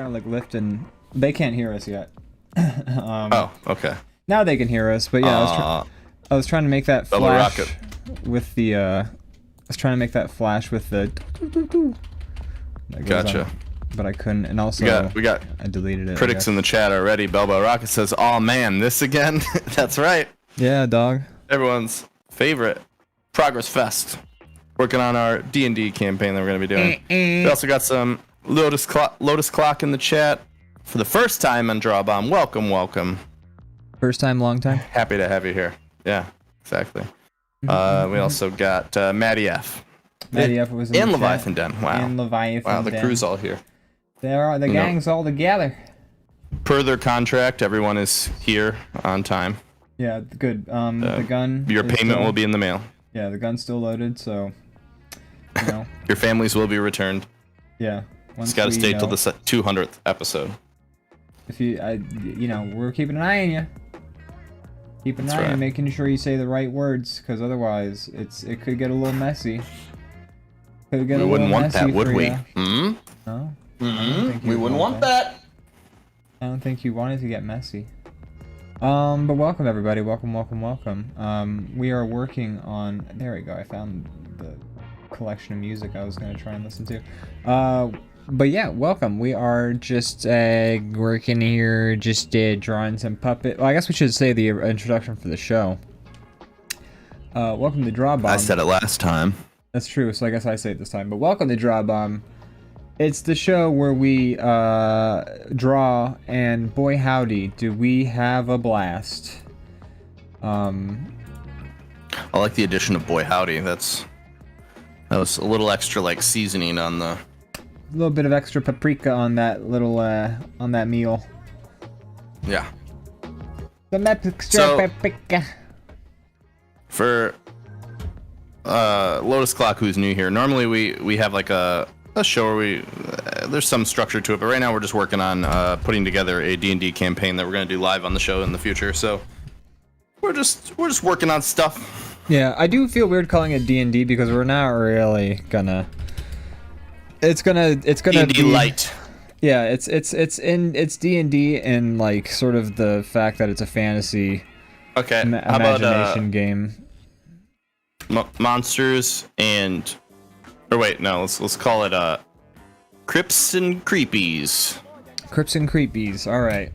of like lifting. They can't hear us yet. Oh, okay. Now they can hear us, but yeah, I was trying to make that flash with the. I was trying to make that flash with the. Gotcha. But I couldn't, and also we got I deleted it. Critics in the chat already. Belbo Rocket says, "Oh man, this again." That's right. Yeah, dog. Everyone's favorite Progress Fest. Working on our D&D campaign that we're gonna be doing. We also got some Lotus Clock in the chat for the first time on DrawBomb. Welcome. First time, long time. Happy to have you here. Yeah, exactly. We also got Maddie F. Maddie F was in and the Leviathan chat. Den. Wow. And Leviathan Wow, the Den. crew's all here. There are the gang's all together. Per their contract, everyone is here on time. Yeah, good. The gun. Your payment will be in the mail. Yeah, the gun's still loaded, so you know. Your families will be returned. Yeah. It's got to stay till the 200th episode. If you, we're keeping an eye on you. Keep an eye on you, making sure you say the right words, because otherwise, it could get a little messy. We wouldn't want that, would we? No. We wouldn't want that. I don't think you wanted to get messy. But welcome everybody, welcome. We are working on, there we go, I found the collection of music I was going to try and listen to. But yeah, welcome. We are just working here, just drawing some puppet. Well, I guess we should say the introduction for the show. Welcome to DrawBomb. I said it last time. That's true, so I guess I say it this time. But welcome to DrawBomb. It's the show where we draw, and boy howdy, do we have a blast. I like the addition of boy howdy. That was a little extra like seasoning on the. A little bit of extra paprika on that little on that meal. Yeah. Some extra paprika. For Lotus Clock, who's new here, normally we have like a show where there's some structure to it, but right now we're just working on putting together a D&D campaign that we're gonna do live on the show in the future. So we're just working on stuff. Yeah, I do feel weird calling it D&D because we're not really gonna. It's gonna D&D be light. Yeah, it's D&D and like sort of the fact that it's a fantasy. Okay. Imagination game. Monsters and. Or wait, no. Let's call it Crips and Creepies. Crips and Creepies. All right.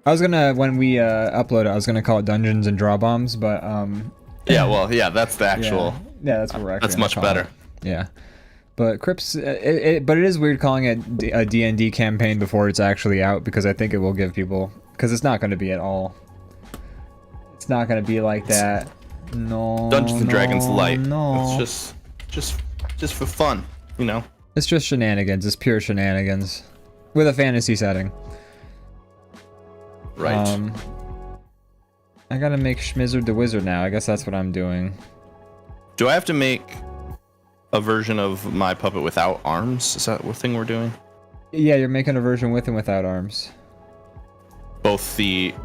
I was gonna when we upload it, I was gonna call it Dungeons and DrawBombs, but Yeah, well, yeah, that's the actual. Yeah, that's what we're actually. That's much better. Yeah. But Crips, but it is weird calling it a D&D campaign before it's actually out, because I think it will give people, because it's not going to be at all. It's not going to be like that. No. Dungeons and Dragons light. No. It's just for fun, you know. It's just shenanigans. It's pure shenanigans, with a fantasy setting. Right. I gotta make Schmizzard the Wizard now. I guess that's what I'm doing. Do I have to make a version of my puppet without arms? Is that what thing we're doing? Yeah, you're making a version with and without arms. Both the.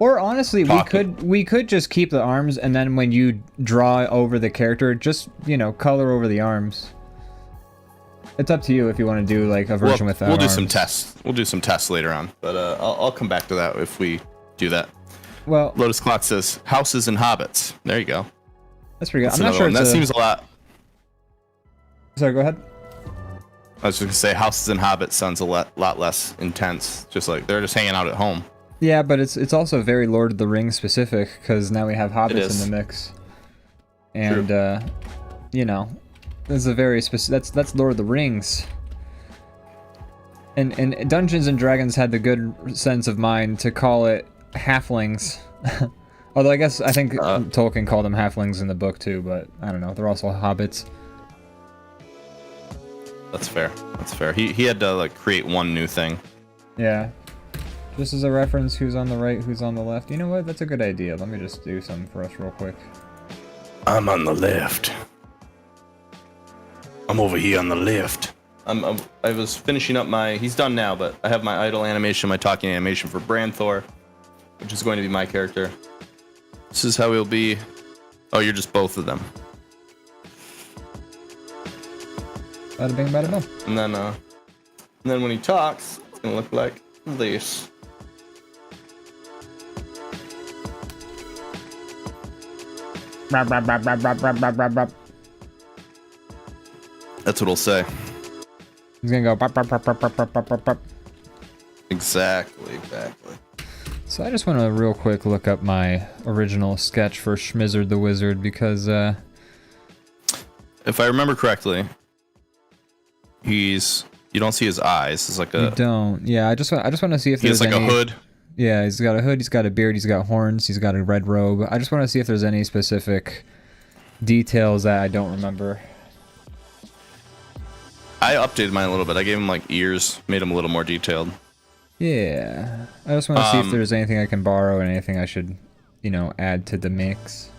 Or honestly, we could just keep the arms, and then when you draw over the character, just color over the arms. It's up to you if you want to do like a version without arms. We'll do some tests. We'll do some tests later on, but I'll come back to that if we do that. Well, Lotus Clock says houses and hobbits. There you go. That's pretty good. I'm not sure. That seems a lot. Sorry, go ahead. I was just gonna say houses and hobbits sounds a lot less intense. Just like they're just hanging out at home. Yeah, but it's also very Lord of the Rings specific, because now we have hobbits in the mix. And this is a very specific. That's Lord of the Rings. And Dungeons and Dragons had the good sense of mind to call it halflings. Although I think Tolkien called them halflings in the book too, but I don't know. They're also hobbits. That's fair. That's fair. He had to like create one new thing. Yeah. Just as a reference, who's on the right, who's on the left. You know what? That's a good idea. Let me just do something for us real quick. I'm on the left. I'm over here on the left. I was finishing up my. He's done now, but I have my idle animation, my talking animation for Branthor, which is going to be my character. This is how he'll be. Oh, you're just both of them. Bada bing, bada boom. And then And then when he talks, it's gonna look like this. That's what it'll say. He's gonna go bop, bop, bop, bop, bop, bop, bop, bop, bop. Exactly. So I just want to real quick look up my original sketch for Schmizzard the Wizard because if I remember correctly, you don't see his eyes. It's like a you don't. Yeah, I just want to see if he there's has like any, a hood. Yeah, he's got a hood, he's got a beard, he's got horns, he's got a red robe. I just want to see if there's any specific details that I don't remember. I updated mine a little bit. I gave him like ears, made him a little more detailed. Yeah, I just want to see if there's anything I can borrow and anything I should, add to the mix.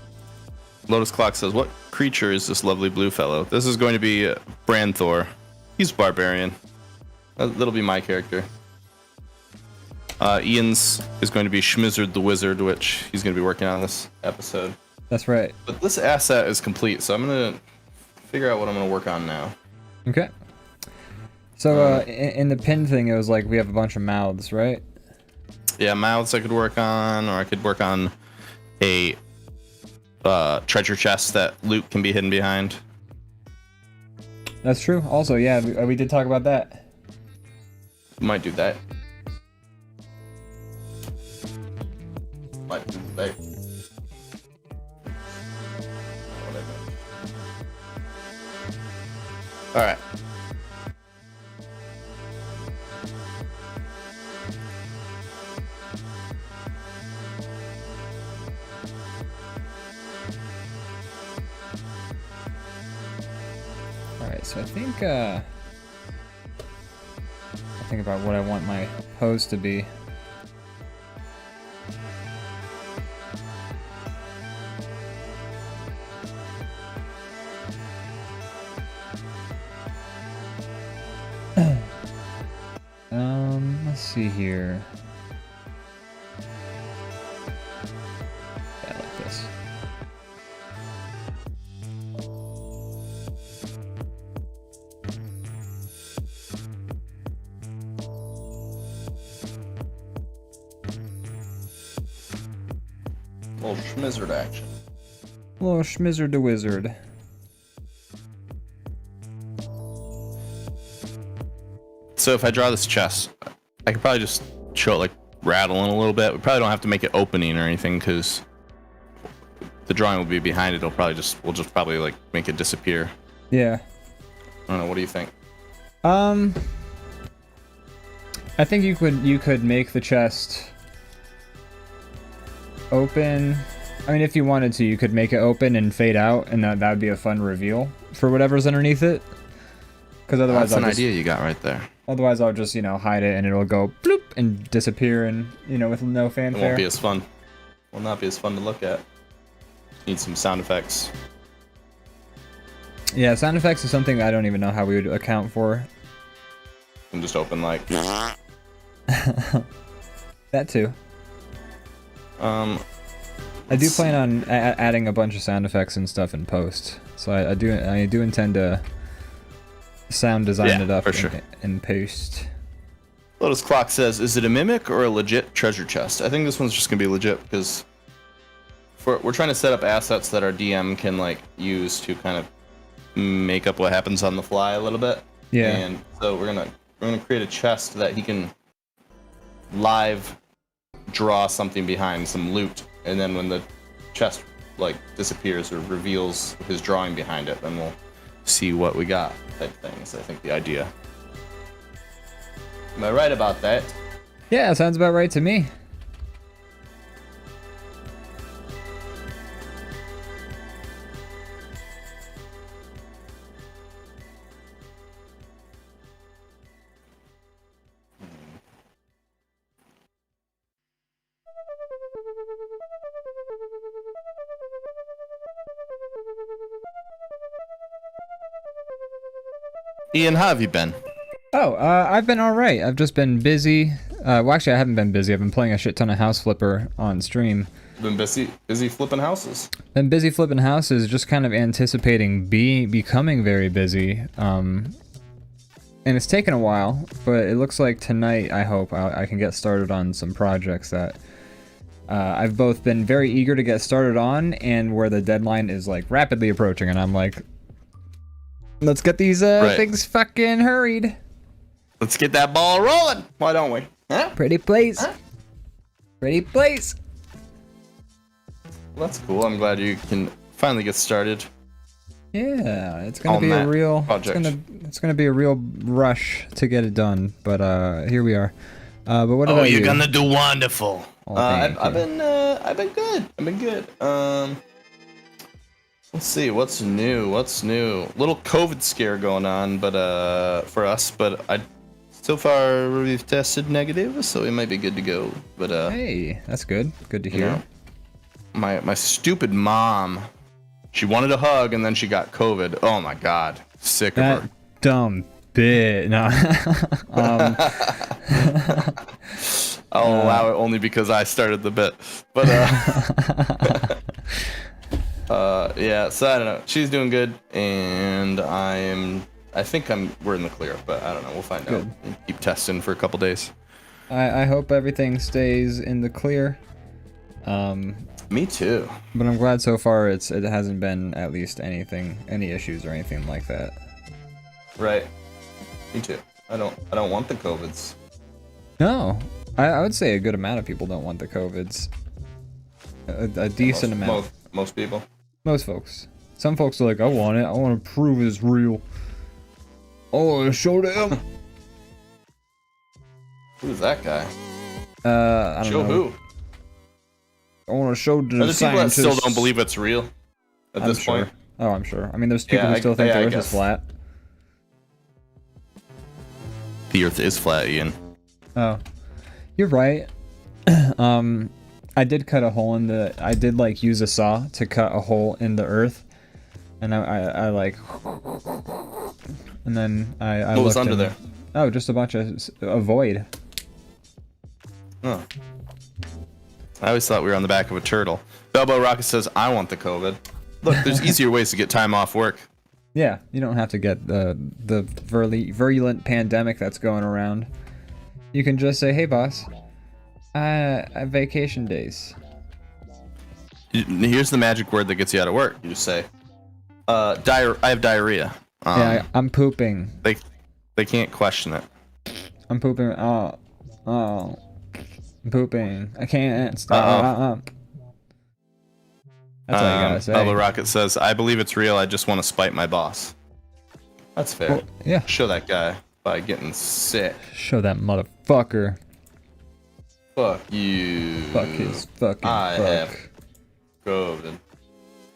Lotus Clock says, "What creature is this lovely blue fellow?" This is going to be Branthor. He's barbarian. That'll be my character. Ian's is going to be Schmizzard the Wizard, which he's going to be working on this episode. That's right. But this asset is complete, so I'm going to figure out what I'm going to work on now. Okay. So in the pin thing, it was like we have a bunch of mouths, right? Yeah, mouths I could work on, or I could work on a treasure chest that loot can be hidden behind. That's true. Also, yeah, we did talk about that. Might do that. Might do that. All right. Alright, so I think about what I want my pose to be. Let's see here. Yeah, like this. Little schmizzard action. Little Schmizzard the Wizard. So if I draw this chest, I could probably just show it like rattling a little bit. We probably don't have to make it opening or anything because the drawing will be behind it. We'll just probably like make it disappear. Yeah. I don't know. What do you think? I think you could make the chest open. I mean, if you wanted to, you could make it open and fade out, and that would be a fun reveal for whatever's underneath it. Because otherwise, that's an idea you got right there. Otherwise, I'll just hide it, and it'll go bloop and disappear, and with no fanfare. It won't be as fun. Will not be as fun to look at. Need some sound effects. Yeah, sound effects is something I don't even know how we would account for. And just open like. That too. I do plan on adding a bunch of sound effects and stuff in post, so I do intend to sound design it up for sure. in post. Lotus Clock says, "Is it a mimic or a legit treasure chest?" I think this one's just gonna be legit because we're trying to set up assets that our DM can like use to kind of make up what happens on the fly a little bit. Yeah. And so we're gonna create a chest that he can live draw something behind, some loot, and then when the chest like disappears or reveals his drawing behind it, then we'll see what we got type things. I think the idea. Am I right about that? Yeah, sounds about right to me. Ian, how have you been? Oh, I've been alright. I've just been busy. Well, actually, I haven't been busy. I've been playing a shit ton of House Flipper on stream. Been busy flipping houses. Been busy flipping houses, just kind of anticipating becoming very busy. And it's taken a while, but it looks like tonight, I hope, I can get started on some projects that I've both been very eager to get started on, and where the deadline is, like, rapidly approaching, and I'm like, let's get these things fucking hurried. Let's get that ball rolling. Why don't we? Huh? Pretty place. Huh? Pretty place. Well, that's cool. I'm glad you can finally get started. Yeah, it's gonna be a real project. It's gonna be a real rush to get it done, but here we are. But what about you? You're gonna do wonderful. Oh, I've been good. I've been good. Let's see what's new. Little COVID scare going on, but for us, but so far we've tested negative, so we might be good to go. But hey, that's good. Good to hear. You know, my stupid mom. She wanted a hug, and then she got COVID. Oh my god, sick of her. Dumb bitch. No. I'll allow it only because I started the bit. But yeah. So I don't know. She's doing good, and I think we're in the clear, but I don't know. We'll find out. And keep testing for a couple days. I hope everything stays in the clear. Me too. But I'm glad so far it hasn't been at least any issues or anything like that. Right. Me too. I don't want the COVIDs. No. I would say a good amount of people don't want the COVIDs. A decent amount. Most people. Most folks. Some folks are like, I want it. I want to prove it's real. Oh, show them. Who's that guy? I don't know. Show who? I want to show the people that scientists. still don't believe it's real at this point. Oh, I'm sure. I mean, there's people who still think the Earth is flat. The Earth is flat, Ian. Oh, you're right. I did cut a hole in the. I did like use a saw to cut a hole in the Earth, and I like. And then I what was under there? Oh, just a bunch of a void. Oh. I always thought we were on the back of a turtle. Belbo Rocket says, I want the COVID. Look, there's easier ways to get time off work. Yeah, you don't have to get the virulent pandemic that's going around. You can just say, hey boss, I have vacation days. Here's the magic word that gets you out of work. You just say, I have diarrhea. Yeah, I'm pooping. They can't question it. I'm pooping. Oh. I'm pooping. I can't stop. That's all you gotta say. Belbo Rocket says, I believe it's real. I just want to spite my boss. That's fair. Well, yeah. Show that guy by getting sick. Show that motherfucker. Fuck you. Fuck his fucking I have COVID.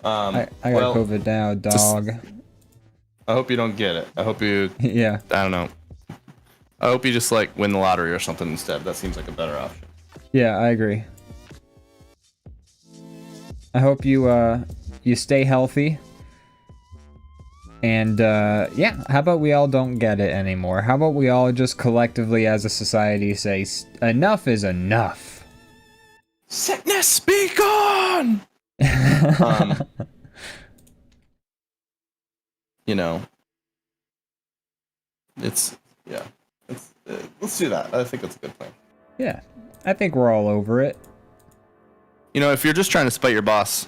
I got COVID now, dog. I hope you don't get it. I hope you... Yeah. I don't know. I hope you just, like, win the lottery or something instead. That seems like a better option. Yeah, I agree. I hope you stay healthy. And, yeah, how about we all don't get it anymore? How about we all just collectively as a society say, enough is enough? Sickness, be gone! You know, let's do that. I think that's a good plan. Yeah, I think we're all over it. You know, if you're just trying to spite your boss,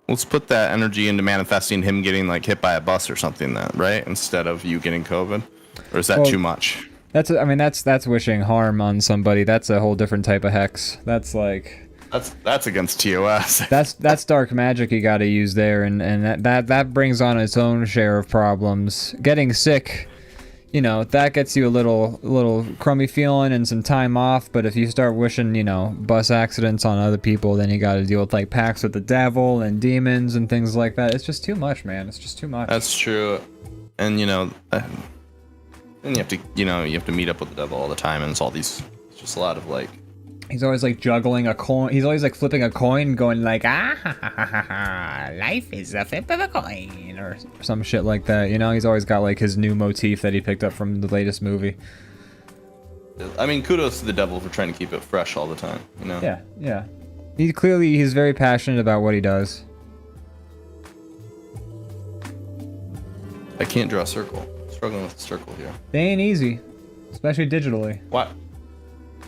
let's put that energy into manifesting him getting like hit by a bus or something, that right? Instead of you getting COVID, or is that too much? That's wishing harm on somebody. That's a whole different type of hex. That's like. That's against TOS. That's dark magic you got to use there, and that brings on its own share of problems. Getting sick, you know, that gets you a little crummy feeling and some time off. But if you start wishing, you know, bus accidents on other people, then you got to deal with like pacts with the devil and demons and things like that. It's just too much, man. It's just too much. That's true, and you know, and you have to meet up with the devil all the time, and it's just a lot of like. He's always like juggling a coin. He's always like flipping a coin, going like, life is a flip of a coin, or some shit like that. You know, he's always got like his new motif that he picked up from the latest movie. I mean, kudos to the devil for trying to keep it fresh all the time. You know. Yeah, yeah. He's very passionate about what he does. I can't draw a circle. What's struggling with the circle here. They ain't easy, especially digitally. Why?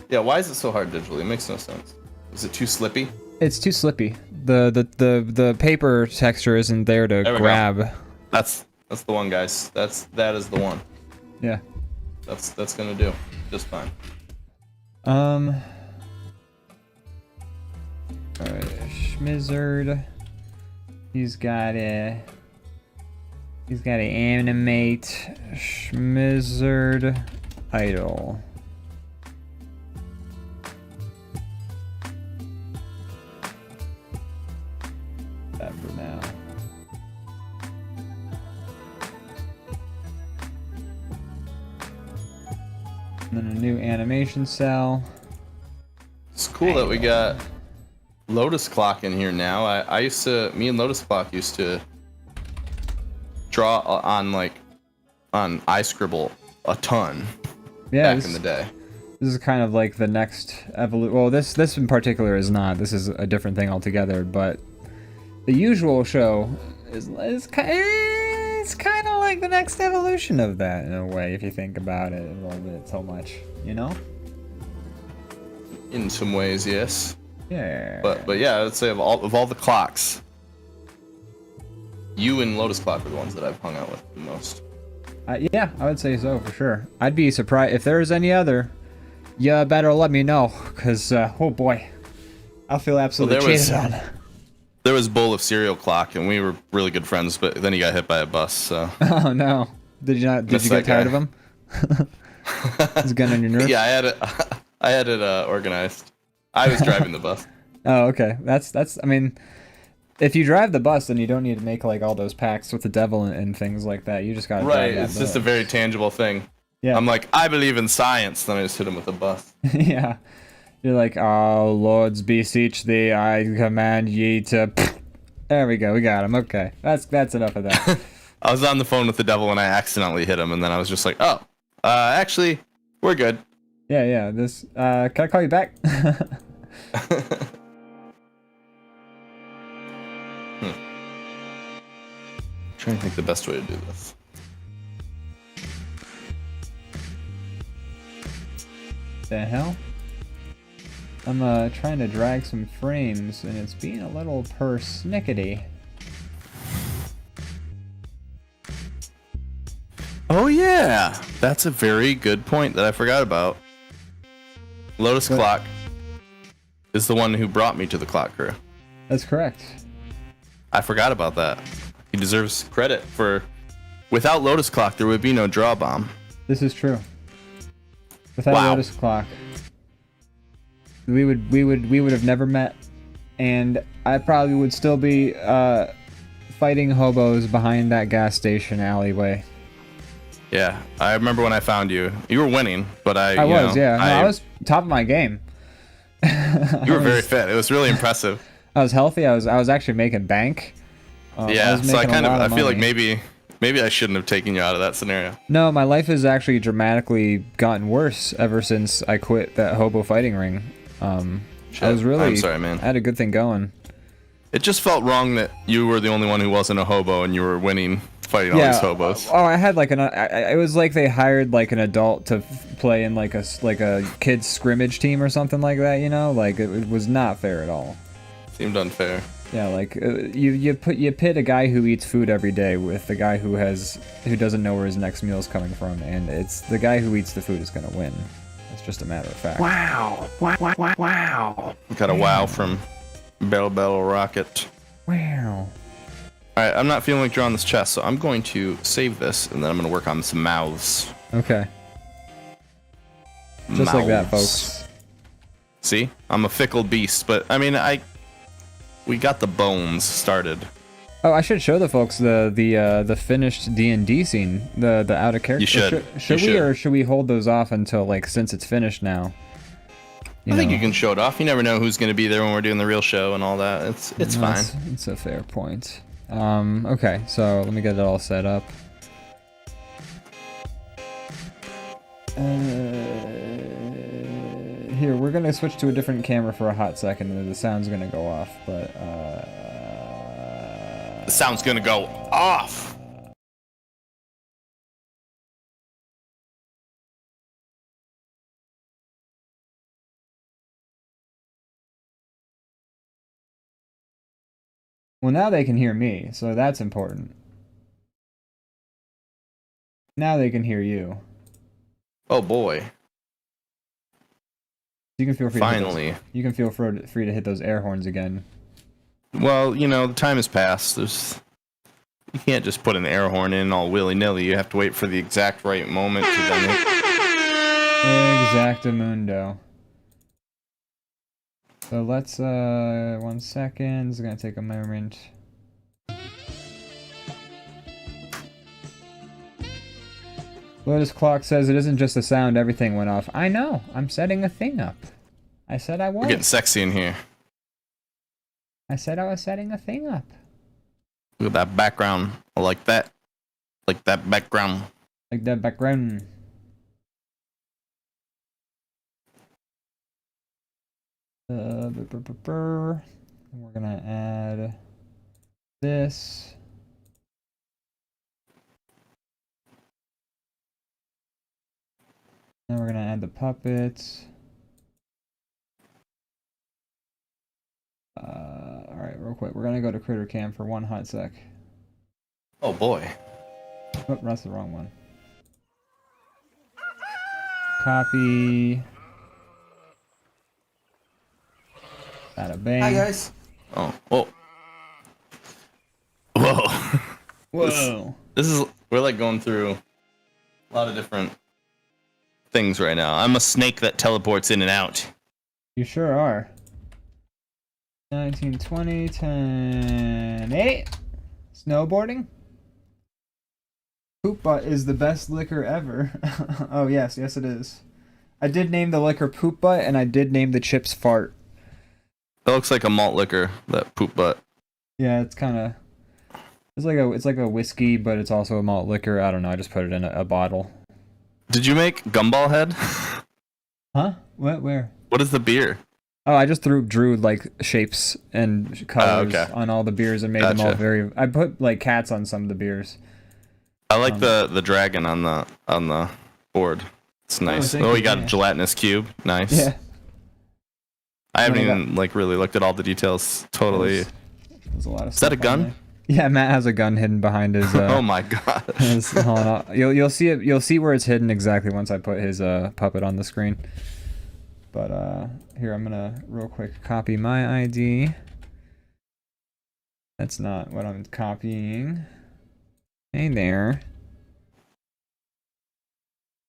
Yeah, why is it so hard digitally? It makes no sense. Is it too slippy? It's too slippy. The paper texture isn't there to grab. Go. That's the one, guys. That is the one. Yeah. That's gonna do just fine. Alright, Schmizzard. He's gotta animate Schmizzard idle. That for now. And then a new animation cell. It's cool that we got Lotus Clock in here now. Me and Lotus Clock used to draw on iScribble a ton back in the day. This is kind of like the next evolution. Well, this in particular is not. This is a different thing altogether. But the usual show is kind of like the next evolution of that in a way, if you think about it a little bit so much, you know? In some ways, yes. Yeah. But yeah, I would say of all the clocks, you and Lotus Clock are the ones that I've hung out with the most. Yeah, I would say so for sure. I'd be surprised if there was any other. You better let me know, cause oh boy, I'll feel absolutely cheated on. There was Bowl of Cereal Clock, and we were really good friends. But then he got hit by a bus. So. Oh no! Did you not? Did you get tired of him? His gun on your nerve? Yeah, I had it organized. I was driving the bus. Oh, okay. That's. I mean, if you drive the bus, then you don't need to make like all those pacts with the devil and things like that. You just gotta. Right. It's just a very tangible thing. Yeah. I'm like, I believe in science. Then I just hit him with a bus. Yeah. You're like, oh, lords beseech thee, I command ye to... There we go, we got him. Okay, that's enough of that. I was on the phone with the devil and I accidentally hit him, and then I was just like, oh, actually, we're good. Yeah, this... can I call you back? Trying to think the best way to do this. The hell? I'm trying to drag some frames and it's being a little persnickety. Oh yeah, that's a very good point that I forgot about. Lotus Clock is the one who brought me to the clock crew. That's correct. I forgot about that. He deserves credit for. Without Lotus Clock, there would be no DrawBomb. This is true. Without Lotus Clock, we would have never met, and I probably would still be fighting hobos behind that gas station alleyway. Yeah, I remember when I found you. You were winning, but I was top of my game. You were very fit. It was really impressive. I was healthy. I was actually making bank. Yeah, so I feel like maybe I shouldn't have taken you out of that scenario. No, my life has actually dramatically gotten worse ever since I quit that hobo fighting ring. I was really... I'm sorry, man. I had a good thing going. It just felt wrong that you were the only one who wasn't a hobo and you were winning fighting all these hobos. Oh, I had like it was like they hired like an adult to play in like a kids scrimmage team or something like that, you know? Like it was not fair at all. Seemed unfair. Yeah, like you pit a guy who eats food every day with the guy who doesn't know where his next meal is coming from, and it's the guy who eats the food is gonna win. It's just a matter of fact. Wow! Wow! Got a wow from Bell Rocket. Wow. Alright, I'm not feeling like drawing this chest, so I'm going to save this, and then I'm going to work on some mouths. Okay. Just like that, folks. See? I'm a fickle beast, but, I mean, we got the bones started. Oh, I should show the folks the finished D&D scene, the out of character. You should. Or should we hold those off until, like, since it's finished now? I think you can show it off. You never know who's going to be there when we're doing the real show and all that. It's fine. It's a fair point. Okay, so let me get it all set up. Here, we're gonna switch to a different camera for a hot second, and the sound's gonna go off, but The sound's gonna go off! Well, now they can hear me, so that's important. Now they can hear you. Oh boy. You can feel free Finally. to hit those, you can feel free to hit those air horns again. Well, you know, the time has passed. You can't just put an air horn in all willy-nilly. You have to wait for the exact right moment to then hit. Exactamundo. So let's, 1 second. It's gonna take a moment. Lotus Clock says it isn't just the sound, everything went off. I know, I'm setting a thing up. I said I was. We're getting sexy in here. I said I was setting a thing up. Look at that background. I like that. Like that background. Like that background. We're gonna add this. Then we're gonna add the puppets. Alright, real quick. We're gonna go to Critter Cam for 1 hot sec. Oh boy. Oh, that's the wrong one. Copy. Bada bang. Hi guys. Oh, whoa. Whoa. Whoa. This is, we're like going through a lot of different things right now. I'm a snake that teleports in and out. You sure are. 1920, 10, 8. Snowboarding? Poop Butt is the best liquor ever. Oh, yes, yes it is. I did name the liquor Poop Butt, and I did name the chips Fart. That looks like a malt liquor, that poop butt. Yeah, it's kind of... It's like a whiskey, but it's also a malt liquor. I don't know, I just put it in a bottle. Did you make Gumball Head? Huh? What? Where? What is the beer? Oh, I just drew like shapes and colors on all the beers and made them all very... I put like cats on some of the beers. I like the dragon on the board. It's nice. Oh, you got a gelatinous cube. Nice. Yeah. I haven't even like really looked at all the details. Totally. There's a lot of Is that a gun? Yeah, Matt has a gun hidden behind his. Oh my god. Hold on, you'll see it. You'll see where it's hidden exactly once I put his puppet on the screen. But here I'm gonna real quick copy my ID. That's not what I'm copying. Hey there.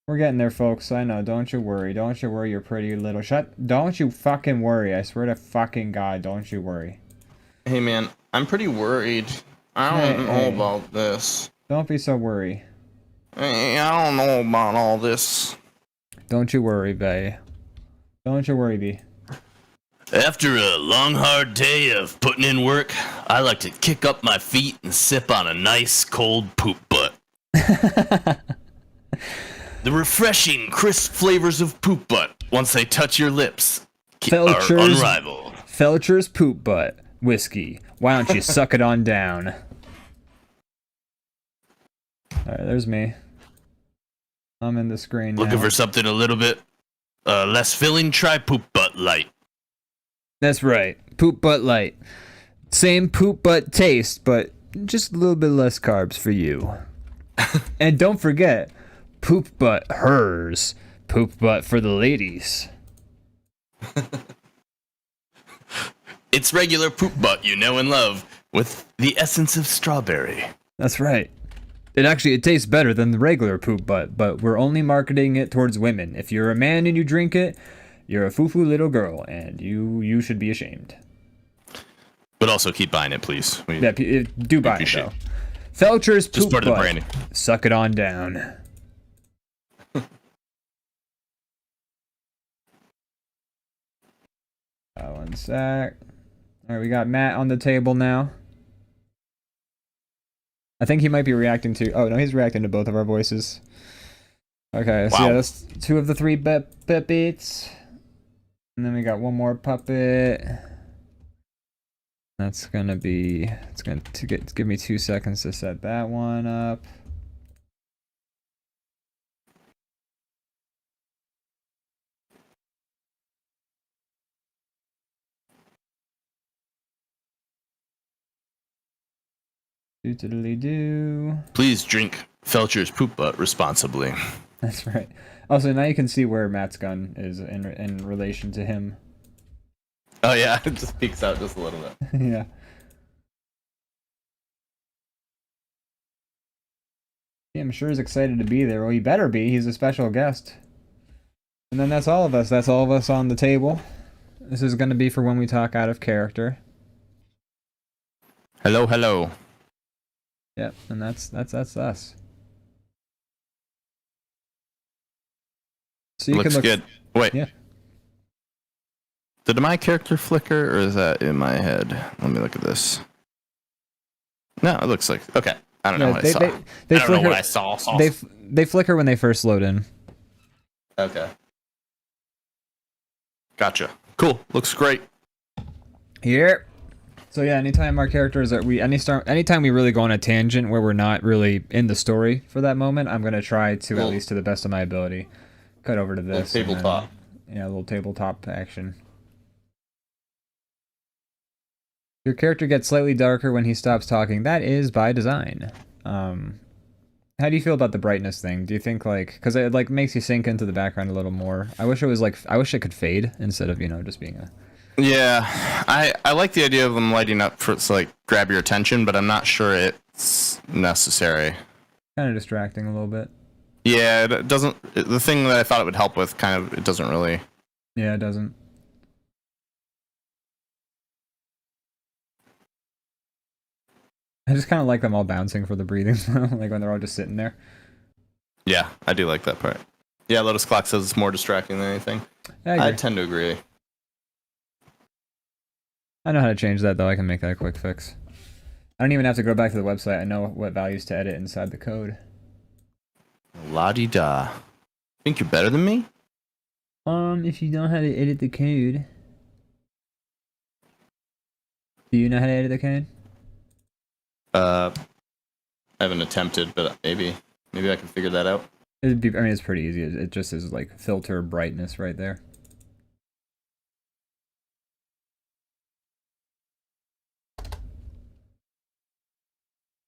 We're getting there, folks. I know. Don't you worry. Don't you worry, your pretty little... Don't you fucking worry. I swear to fucking God, don't you worry. Hey, man. I'm pretty worried. I don't know about this. Don't be so worried. Hey, I don't know about all this. Don't you worry, bae. Don't you worry, B. After a long, hard day of putting in work, I like to kick up my feet and sip on a nice, cold poop butt. The refreshing, crisp flavors of poop butt, once they touch your lips, are unrivaled. Felcher's Poop Butt whiskey. Why don't you suck it on down? Alright, there's me. I'm in the screen Looking now. for something a little bit less filling? Try Poop Butt Light. That's right. Poop Butt Light. Same poop butt taste, but just a little bit less carbs for you. And don't forget, Poop Butt hers. Poop Butt for the ladies. It's regular poop butt you know and love, with the essence of strawberry. That's right. It tastes better than the regular Poop Butt, but we're only marketing it towards women. If you're a man and you drink it, you're a foo-foo little girl, and you should be ashamed. But also keep buying it, please. Do buy it, though. Felcher's Poop Just part of the Butt. branding. Suck it on down. One sec. Alright, we got Matt on the table now. I think he might be reacting to... Oh, no, he's reacting to both of our voices. Okay, so yeah, that's 2 of the 3 puppets. And then we got 1 more puppet. That's gonna be... It's gonna give me 2 seconds to set that one up. Do. Please drink Felcher's poop butt responsibly. That's right. Also, now you can see where Matt's gun is in relation to him. Oh yeah, it just peeks out just a little bit. Yeah. Yeah, I'm sure he's excited to be there. Well, he better be. He's a special guest. And then that's all of us. That's all of us on the table. This is going to be for when we talk out of character. Hello, hello. Yep, and that's us. So you Looks can look good. Wait. Yeah. Did my character flicker, or is that in my head? Let me look at this. No, it looks like... Okay. I don't know what I saw. They I don't flicker, know what I saw. They flicker when they first load in. Okay. Gotcha. Cool. Looks great. Here. So yeah, anytime our characters are anytime we really go on a tangent where we're not really in the story for that moment, I'm gonna try to, at least to the best of my ability, cut over to this. Little tabletop. Yeah, a little tabletop action. Your character gets slightly darker when he stops talking. That is by design. How do you feel about the brightness thing? Do you think, like, because it like makes you sink into the background a little more? I wish it could fade instead of, just being a... Yeah, I like the idea of them lighting up for to like grab your attention, but I'm not sure it's necessary. Kind of distracting a little bit. Yeah, it doesn't. The thing that I thought it would help with, it doesn't really. Yeah, it doesn't. I just kind of like them all bouncing for the breathing, like when they're all just sitting there. Yeah, I do like that part. Yeah, Lotus Clock says it's more distracting than anything. I tend to agree. I know how to change that, though. I can make that a quick fix. I don't even have to go back to the website. I know what values to edit inside the code. La-di-da. Think you're better than me? If you know how to edit the code. Do you know how to edit the code? I haven't attempted, but maybe I can figure that out. It's pretty easy. It just is like filter brightness right there.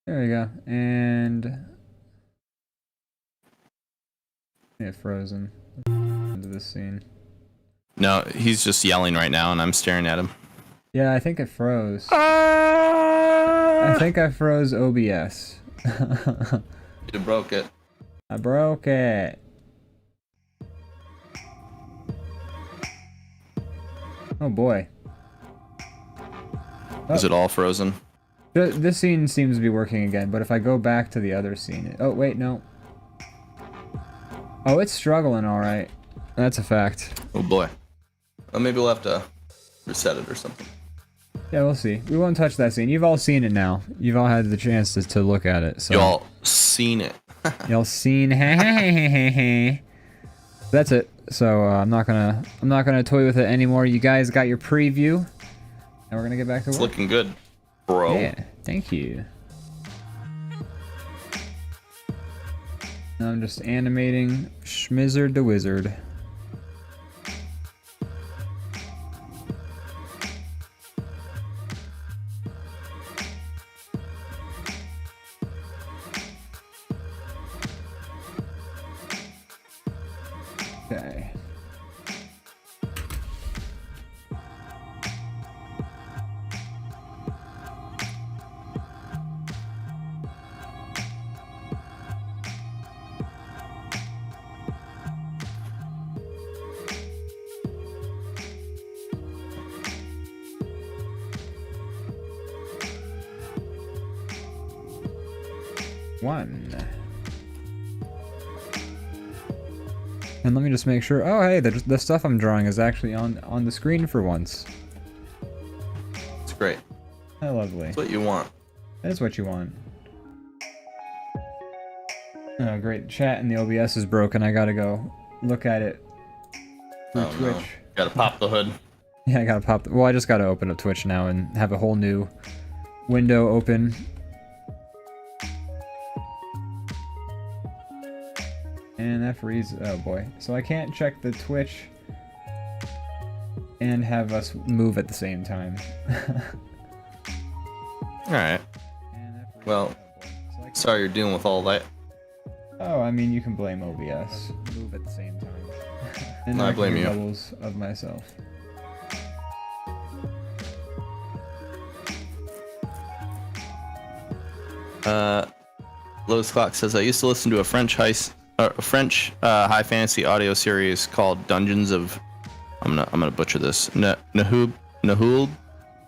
There we go. And yeah, frozen into this scene. No, he's just yelling right now, and I'm staring at him. Yeah, I think it froze. I think I froze OBS. You broke it. I broke it. Oh boy. Is it all frozen? This scene seems to be working again, but if I go back to the other scene... Oh, wait, no. Oh, it's struggling alright. That's a fact. Oh boy. Well, maybe we'll have to reset it or something. Yeah, we'll see. We won't touch that scene. You've all seen it now. You've all had the chance to look at it. So. Y'all seen it. Y'all seen... That's it. So I'm not gonna toy with it anymore. You guys got your preview. And we're gonna get back to work. It's looking good, bro. Yeah, thank you. Now I'm just animating Schmizzard the Wizard. Okay. One. And let me just make sure. Oh, hey, the stuff I'm drawing is actually on the screen for once. It's great. How lovely. That's what you want. That is what you want. Oh, great. Chat in the OBS is broken. I gotta go look at it through Twitch. No. Gotta pop the hood. Yeah, I gotta pop. Well, I just gotta open up Twitch now and have a whole new window open. And that freezes. Oh boy. So I can't check the Twitch and have us move at the same time. Alright. Well, sorry you're dealing with all that. Oh, I mean, you can blame OBS. Move at the same time. And No, I blame you. Levels of myself. Lowe's Clock says I used to listen to a French high fantasy audio series called Dungeons of. I'm gonna butcher this. Nahul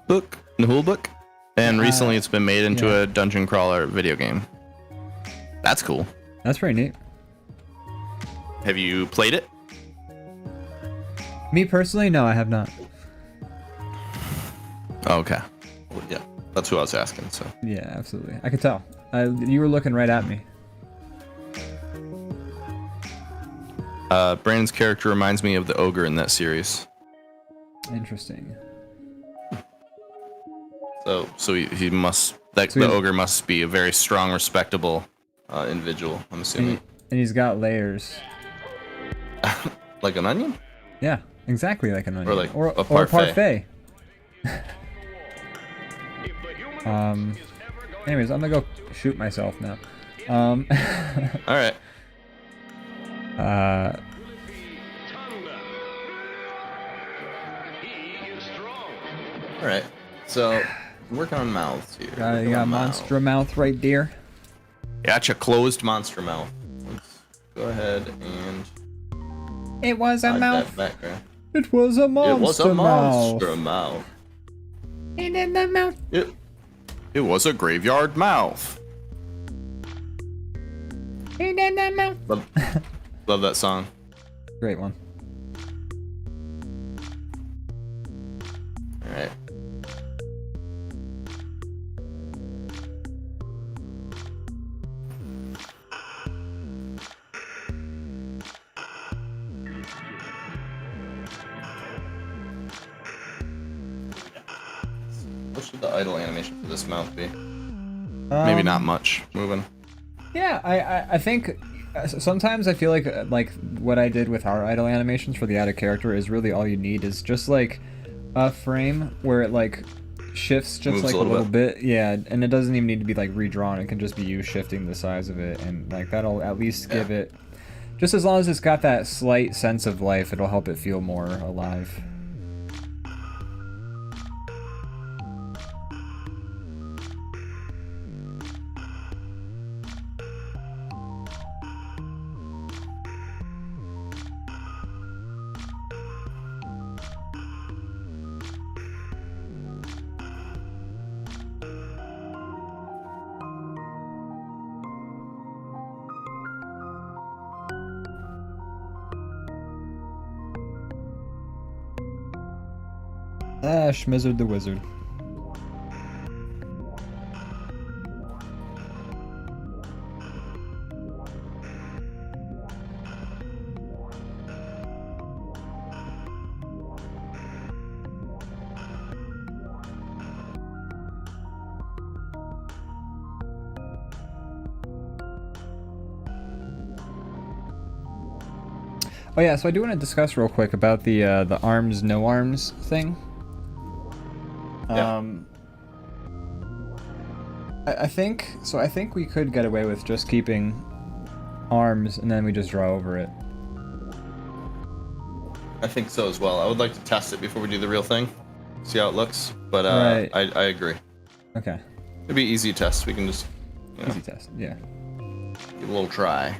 Book, and recently it's been made into a dungeon crawler video game. That's cool. That's pretty neat. Have you played it? Me personally, no, I have not. Oh, okay. Well, yeah, that's who I was asking. So. Yeah, absolutely. I could tell. You were looking right at me. Brandon's character reminds me of the ogre in that series. Interesting. So he must. The ogre must be a very strong, respectable individual. I'm assuming. And he's got layers. Like an onion? Yeah, exactly like an onion. Or like a or parfait. Anyways, I'm gonna go shoot myself now. All right. All right. So, working on mouths here. You got a monster mouth right there. Gotcha, closed monster mouth. Let's go ahead and. It was a mouth. That background. It was a monster mouth. It was a monster mouth. And in the mouth. It was a graveyard mouth. And in the mouth. Love that song. Great one. All right. What should the idle animation for this mouth be? Maybe not much. Moving. Yeah, I think sometimes I feel like what I did with our idle animations for the out of character is really all you need is just like a frame where it like shifts just moves like a little bit. Yeah, and it doesn't even need to be like redrawn. It can just be you shifting the size of it, and like that'll at least give it, just as long as it's got that slight sense of life, it'll help it feel more alive. Schmizzard the Wizard. Oh yeah, so I do want to discuss real quick about the arms no arms thing. Yeah. I think we could get away with just keeping arms and then we just draw over it. I think so as well. I would like to test it before we do the real thing, see how it looks. But Right. I agree. Okay. It'd be easy test. We can just Easy test. Yeah. give a little try.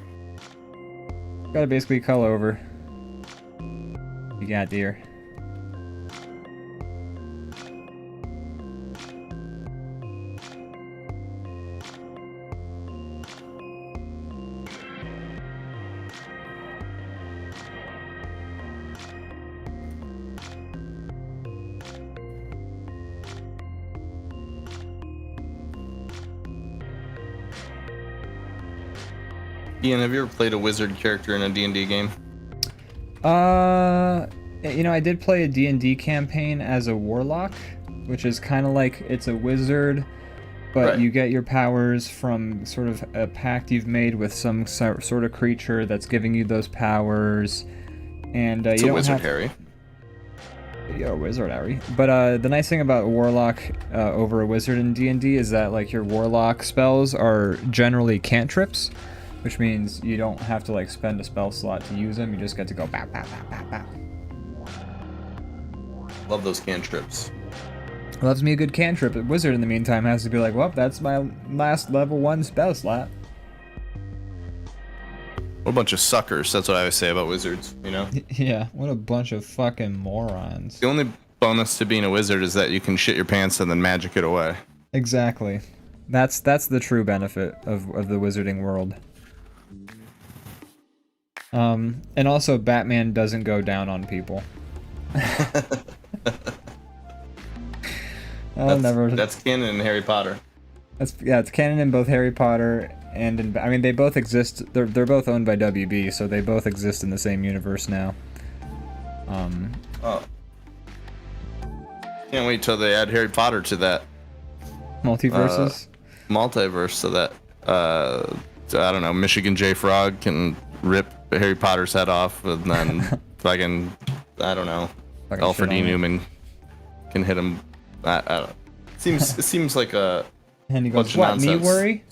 Gotta basically color over. You got deer. Ian, have you ever played a wizard character in a D&D game? You know, I did play a D&D campaign as a warlock, which is kind of like it's a wizard, but Right. you get your powers from sort of a pact you've made with some sort of creature that's giving you those powers, and It's you a don't wizard, have... Harry. You're a wizard, Ari. But the nice thing about warlock over a wizard in D&D is that like your warlock spells are generally cantrips, which means you don't have to like spend a spell slot to use them. You just get to go bap bap bap bap bap. Love those cantrips. Loves me a good cantrip. A wizard in the meantime has to be like, well, that's my last level 1 spell slot. What a bunch of suckers. That's what I always say about wizards, you know? Yeah, what a bunch of fucking morons. The only bonus to being a wizard is that you can shit your pants and then magic it away. Exactly. That's the true benefit of the wizarding world. And also Batman doesn't go down on people. That's canon in Harry Potter. It's canon in both Harry Potter and in, I mean, they both exist. They're both owned by WB, so they both exist in the same universe now. Oh. Can't wait till they add Harry Potter to that Multiverses. Multiverse, so that I don't know, Michigan J. Frog can rip Harry Potter's head off, and then fucking I don't know, Fucking Alfred shit E. on it. Newman can hit him. I don't. It seems like a And he goes, bunch of "What? Me nonsense. worry?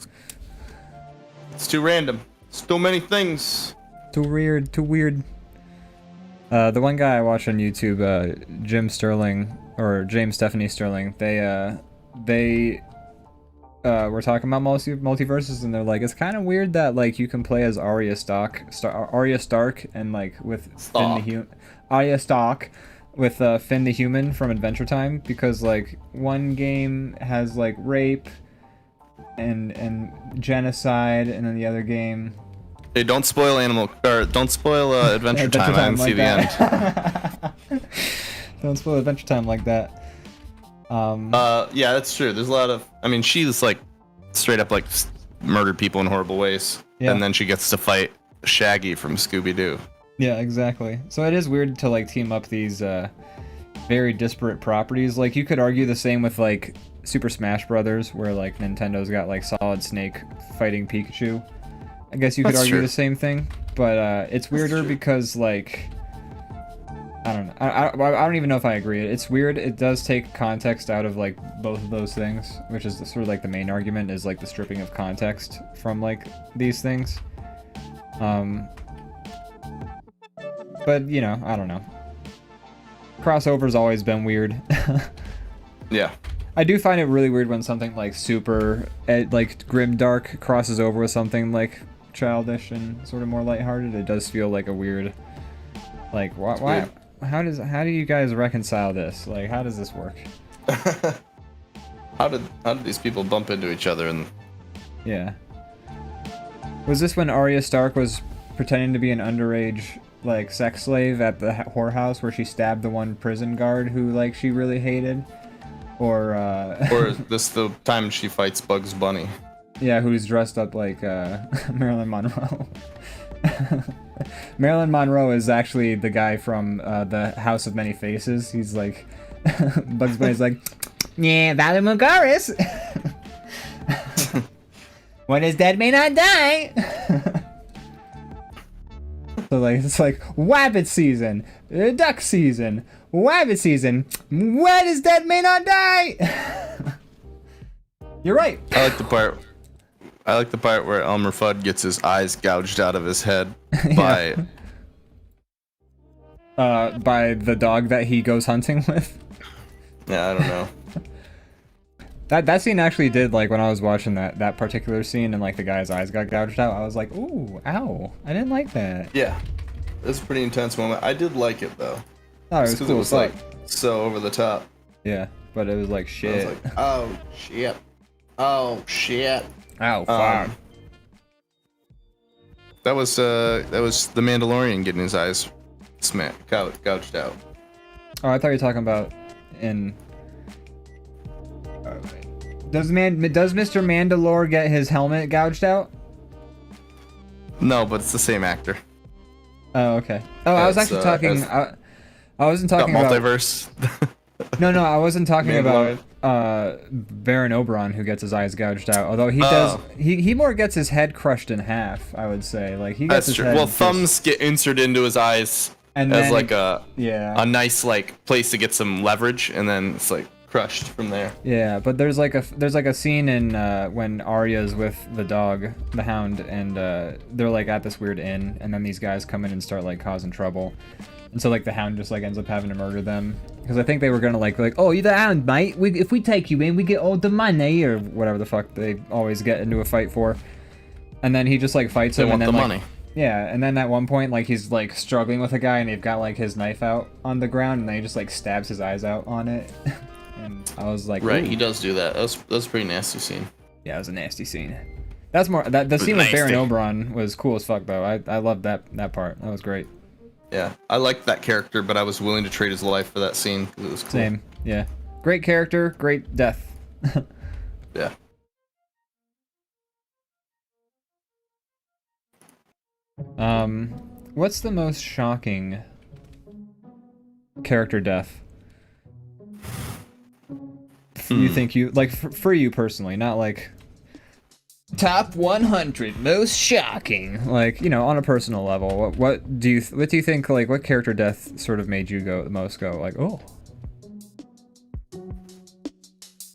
It's too random. It's too many things. Too weird. Too weird." The one guy I watch on YouTube, Jim Sterling or James Stephanie Sterling, they were talking about multiverses, and they're like, it's kind of weird that like you can play as Arya Stark, and like with Arya Stark with Finn the Human from Adventure Time, because like one game has like rape and genocide, and then the other game. Hey, don't spoil Adventure Time. I didn't see the end. Don't spoil Adventure Time like that. Yeah, that's true. There's a lot of. I mean, she's like straight up like murdered people in horrible ways, Yeah. and then she gets to fight Shaggy from Scooby Doo. Yeah, exactly. So it is weird to like team up these very disparate properties. Like you could argue the same with like Super Smash Brothers, where like Nintendo's got like Solid Snake fighting Pikachu. I guess you could That's argue true. the same thing, but it's weirder true. because like I don't know. I don't even know if I agree. It's weird. It does take context out of like both of those things, which is sort of like the main argument is like the stripping of context from like these things. But you know, I don't know. Crossover's always been weird. Yeah. I do find it really weird when something like super like grimdark crosses over with something like childish and sort of more lighthearted. It does feel like a weird, like why weird. how do you guys reconcile this? Like how does this work? How did these people bump into each other? And Yeah. Was this when Arya Stark was pretending to be an underage like sex slave at the whorehouse where she stabbed the one prison guard who like she really hated? Or is this the time she fights Bugs Bunny? yeah, who's dressed up like Marilyn Monroe. Marilyn Monroe is actually the guy from the House of Many Faces. He's like Bugs Bunny's like, yeah, Valerie Mugaris. What is dead may not die. So like it's like wabbit season, duck season, wabbit season. What is dead may not die. You're right. I like the part where Elmer Fudd gets his eyes gouged out of his head by By the dog that he goes hunting with. yeah, I don't know. That scene actually did, like, when I was watching that particular scene and, like, the guy's eyes got gouged out, I was like, ooh, ow. I didn't like that. Yeah, it was a pretty intense moment. I did like it though. Oh, it was Because cool. it was as like fuck. so over the top. Yeah, but it was like I shit. was like, oh shit, oh shit. Ow, fuck. That was the Mandalorian getting his eyes gouged out. Oh, I thought you were talking about in... Does Mr. Mandalore get his helmet gouged out? No, but it's the same actor. Oh, okay. Oh, I was It's, actually talking... I wasn't talking Got about... multiverse. No, I wasn't talking Mandalorian. about Baron Oberon, who gets his eyes gouged out. Although he does... He more gets his head crushed in half, I would say. Like, he gets That's his true. head Well, just- thumbs get inserted into his eyes, And As then like a yeah. nice like place to get some leverage, and then it's like crushed from there. Yeah, but there's like a scene in when Arya's with the dog, the hound, and they're like at this weird inn, and then these guys come in and start like causing trouble, and so like the hound just like ends up having to murder them because I think they were gonna like oh, you the hound, mate. If we take you in, we get all the money or whatever the fuck they always get into a fight for, and then he just like fights They him want and then the like, money. yeah, and then at one point like he's like struggling with a guy and they've got like his knife out on the ground and then he just like stabs his eyes out on it. And I was like, Right, ooh. he does do that. That's a pretty nasty scene. Yeah, it was a nasty scene. That's more that the scene with Baron Oberon was cool as fuck though. I loved that part. That was great. Yeah, I liked that character, but I was willing to trade his life for that scene because it was cool. Same. Yeah. Great character, great death. Yeah. What's the most shocking character death? You think you like for you personally, not like top 100 most shocking, like, you know, on a personal level. What do you think, like, what character death sort of made you go the most go like, oh?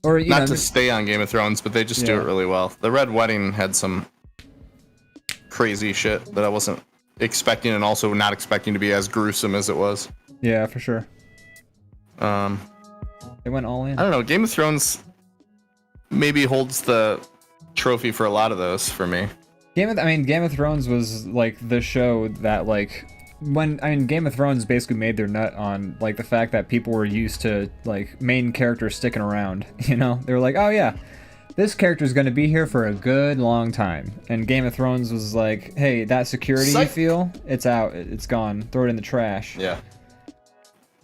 Or you Not know, to stay on Game of Thrones, but they just do Yeah. it really well. The Red Wedding had some crazy shit that I wasn't expecting, and also not expecting to be as gruesome as it was. yeah, for sure. They went all in. I don't know. Game of Thrones maybe holds the trophy for a lot of those for me. Game of Thrones was like the show that like Game of Thrones basically made their nut on like the fact that people were used to like main characters sticking around, you know? They were like, "Oh yeah, this character's going to be here for a good long time." And Game of Thrones was like, "Hey, that security you feel, it's out, it's gone. Throw it in the trash." Yeah.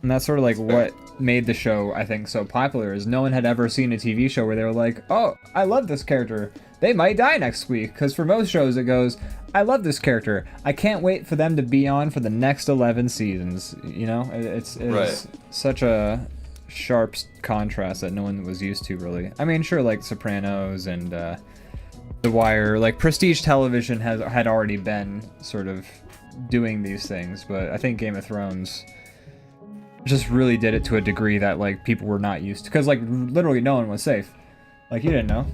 And that's sort of like what made the show, I think, so popular, is no one had ever seen a TV show where they were like, "Oh, I love this character. They might die next week." Because for most shows it goes, "I love this character. I can't wait for them to be on for the next 11 seasons." You know, it's Right. such a sharp contrast that no one was used to, really. I mean, sure, like Sopranos and The Wire, like prestige television had already been sort of doing these things, but I think Game of Thrones just really did it to a degree that like people were not used to, because like literally no one was safe. Like, you didn't know.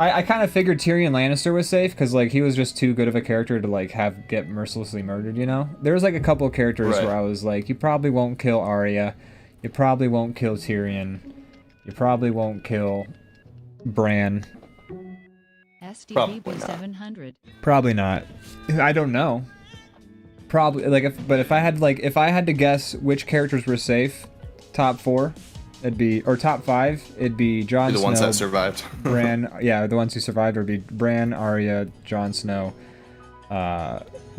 I kind of figured Tyrion Lannister was safe because like he was just too good of a character to like get mercilessly murdered, you know? There was like a couple of characters Right. where I was like, you probably won't kill Arya, you probably won't kill Tyrion, you probably won't kill Bran. Probably not. 700. Probably not. I don't know. Probably like if I had to guess which characters were safe, top 4, or top 5, it'd be Jon The Snow, ones that survived. Bran, yeah, the ones who survived would be Bran, Arya, Jon Snow,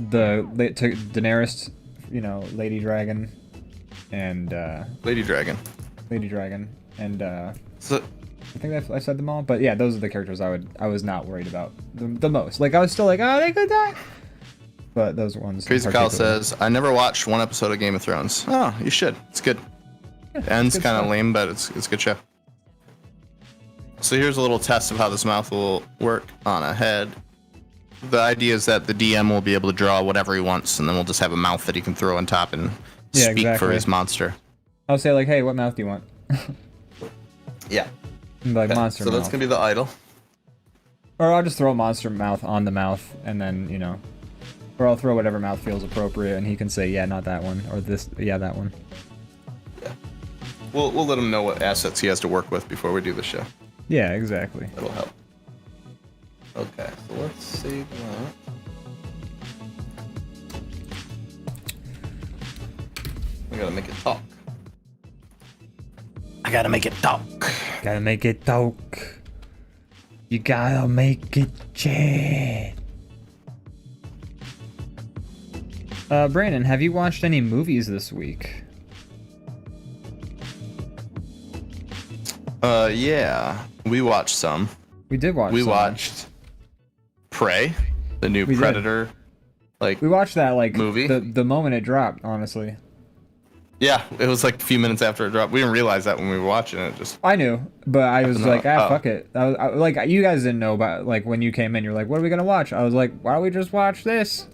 Daenerys, you know, Lady Dragon, and Lady Dragon. and So, I think I said them all, but yeah, those are the characters I was not worried about the most. Like, I was still like, oh, they could die, but those ones. Crazy in Kyle particular. says, I never watched one episode of Game of Thrones. Oh, you should. It's good. End's good kind of stuff. lame, but it's a good show. So here's a little test of how this mouth will work on a head. The idea is that the DM will be able to draw whatever he wants, and then we'll just have a mouth that he can throw on top and Yeah, speak for exactly. his monster. I'll say like, hey, what mouth do you want? Yeah. And be like, Okay, monster so mouth. that's gonna be the idol. Or I'll just throw a monster mouth on the mouth, and then, you know, or I'll throw whatever mouth feels appropriate, and he can say, yeah, not that one, or this, yeah, that one. We'll let him know what assets he has to work with before we do the show. Yeah, exactly. That'll help. Okay, so let's save that. We gotta make it talk. I gotta make it talk. Gotta make it talk. You gotta make it chat. Brandon, have you watched any movies this week? Yeah. We watched some. We did watch We some. watched Prey, the new We did. Predator. Like, We watched that, like, Movie? the moment it dropped, honestly. yeah, it was like a few minutes after it dropped. We didn't realize that when we were watching it. Just I knew, but I was like, Oh. fuck it. Like, you guys didn't know about, like, when you came in, you're like, what are we gonna watch? I was like, why don't we just watch this?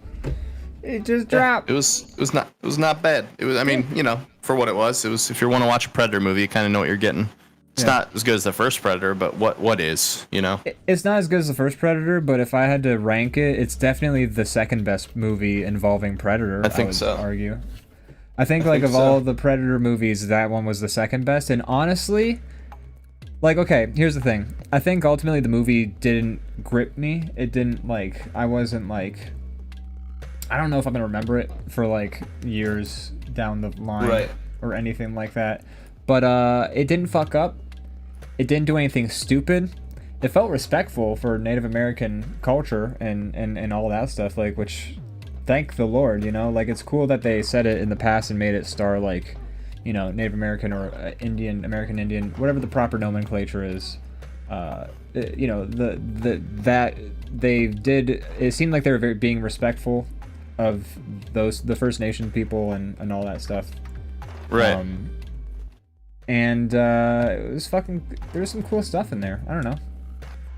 It just dropped. It was not bad. It was, I mean, you know, for what it was, if you want to watch a Predator movie, you kind of know what you're getting. It's not as good as the first Predator, but what is, you know? It's not as good as the first Predator, but if I had to rank it, it's definitely the second best movie involving Predator. I think would so. Argue. I think of all the Predator movies, that one was the second best. And honestly, like, okay, here's the thing. I think ultimately the movie didn't grip me. It didn't, like, I wasn't like, I don't know if I'm gonna remember it for like years down the line or anything like that. But it didn't fuck up. It didn't do anything stupid. It felt respectful for Native American culture and all that stuff, like, which, thank the Lord, you know? Like, it's cool that they said it in the past and made it star, like, you know, Native American or Indian, American Indian, whatever the proper nomenclature is. You know, that they did, it seemed like they were being respectful of the First Nation people and all that stuff. Right. And it was fucking, there was some cool stuff in there. I don't know.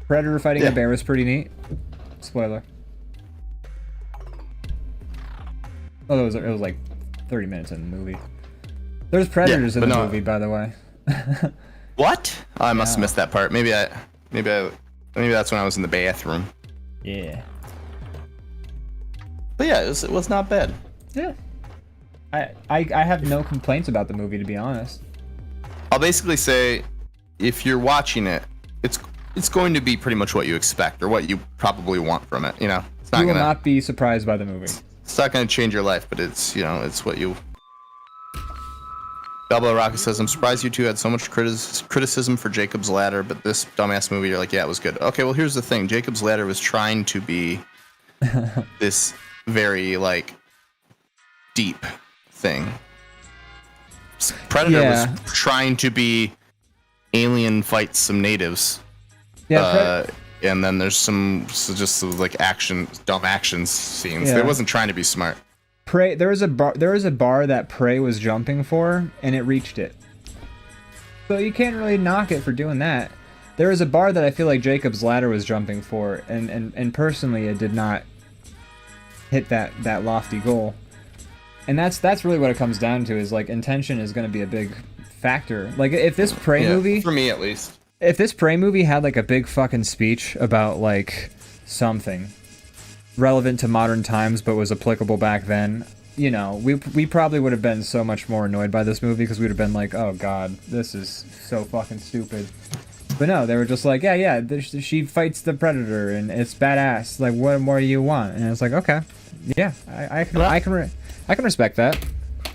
Predator fighting a bear was pretty neat. Spoiler. Oh, it was like 30 minutes in the movie. There's predators in the movie, by the way. What? Oh, I must have missed that part. Maybe that's when I was in the bathroom. Yeah. But yeah, it was not bad. Yeah. I have no complaints about the movie, to be honest. I'll basically say, if you're watching it, it's going to be pretty much what you expect or what you probably want from it. You know, it's not You will gonna not be surprised by the movie. it's not gonna change your life, but it's, you know, it's what you. Balboa Rocket says, "I'm surprised you two had so much criticism for Jacob's Ladder, but this dumbass movie, you're like, yeah, it was good." Okay, well, here's the thing: Jacob's Ladder was trying to be this very like deep thing. Predator was trying to be alien fights some natives. Yeah. And then there's some like dumb action scenes. Yeah. It wasn't trying to be smart. Prey. There was a bar that Prey was jumping for, and it reached it. So you can't really knock it for doing that. There was a bar that I feel like Jacob's Ladder was jumping for, and personally, it did not hit that lofty goal. And that's really what it comes down to, is like intention is going to be a big factor. Like if this Prey movie, for me at least, if this Prey movie had like a big fucking speech about like something relevant to modern times but was applicable back then, you know, we probably would have been so much more annoyed by this movie because we would have been like, oh god, this is so fucking stupid. But no, they were just like, yeah, she fights the Predator and it's badass. Like, what more do you want? And it's like, okay, yeah, I can respect that.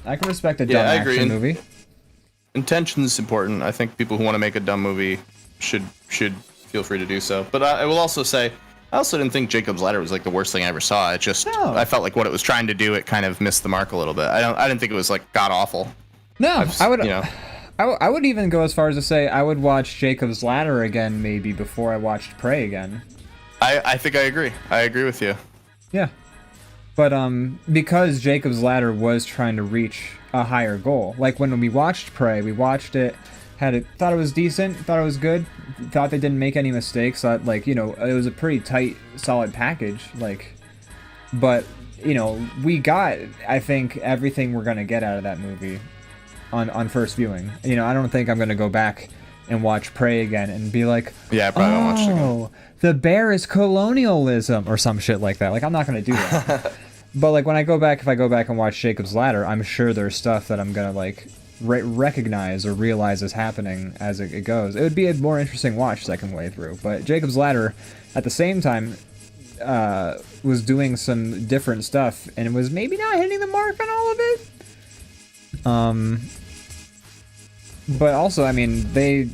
I can respect a dumb action movie. Intention's important. I think people who want to make a dumb movie should feel free to do so. But I will also say, I also didn't think Jacob's Ladder was like the worst thing I ever saw. It just, I felt like what it was trying to do, it kind of missed the mark a little bit. I didn't think it was like god awful. No, I would. You know, I would even go as far as to say I would watch Jacob's Ladder again maybe before I watched Prey again. I think I agree. I agree with you. Yeah. But because Jacob's Ladder was trying to reach a higher goal. Like when we watched Prey, we watched it, thought it was decent, thought it was good, thought they didn't make any mistakes, thought, like, you know, it was a pretty tight, solid package, like, but, you know, we got, I think, everything we're gonna get out of that movie on first viewing. You know, I don't think I'm gonna go back and watch Prey again and be like, yeah, I probably won't watch it again. The bear is colonialism or some shit like that. Like, I'm not gonna do that. But like when if I go back and watch Jacob's Ladder, I'm sure there's stuff that I'm gonna like recognize or realize is happening as it goes. It would be a more interesting watch second way through. But Jacob's Ladder, at the same time, was doing some different stuff and it was maybe not hitting the mark on all of it. But also, I mean, the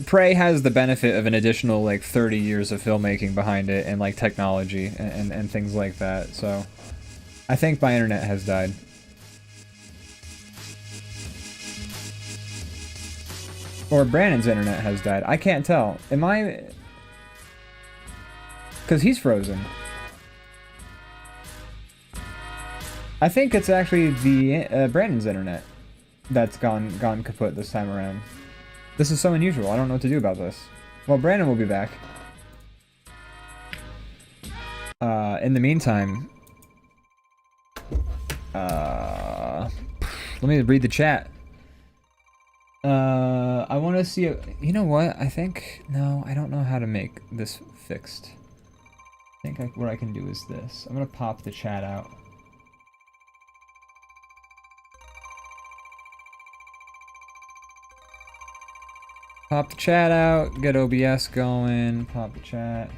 Prey has the benefit of an additional like 30 years of filmmaking behind it and like technology and things like that. So I think my internet has died. Or Brandon's internet has died. I can't tell. Am I? Because he's frozen. I think it's actually the Brandon's internet that's gone kaput this time around. This is so unusual. I don't know what to do about this. Well, Brandon will be back. In the meantime, Let me read the chat. I want to see you know what? I think no, I don't know how to make this fixed. I think what I can do is this. I'm gonna pop the chat out. Pop the chat out. Get OBS going. Pop the chat.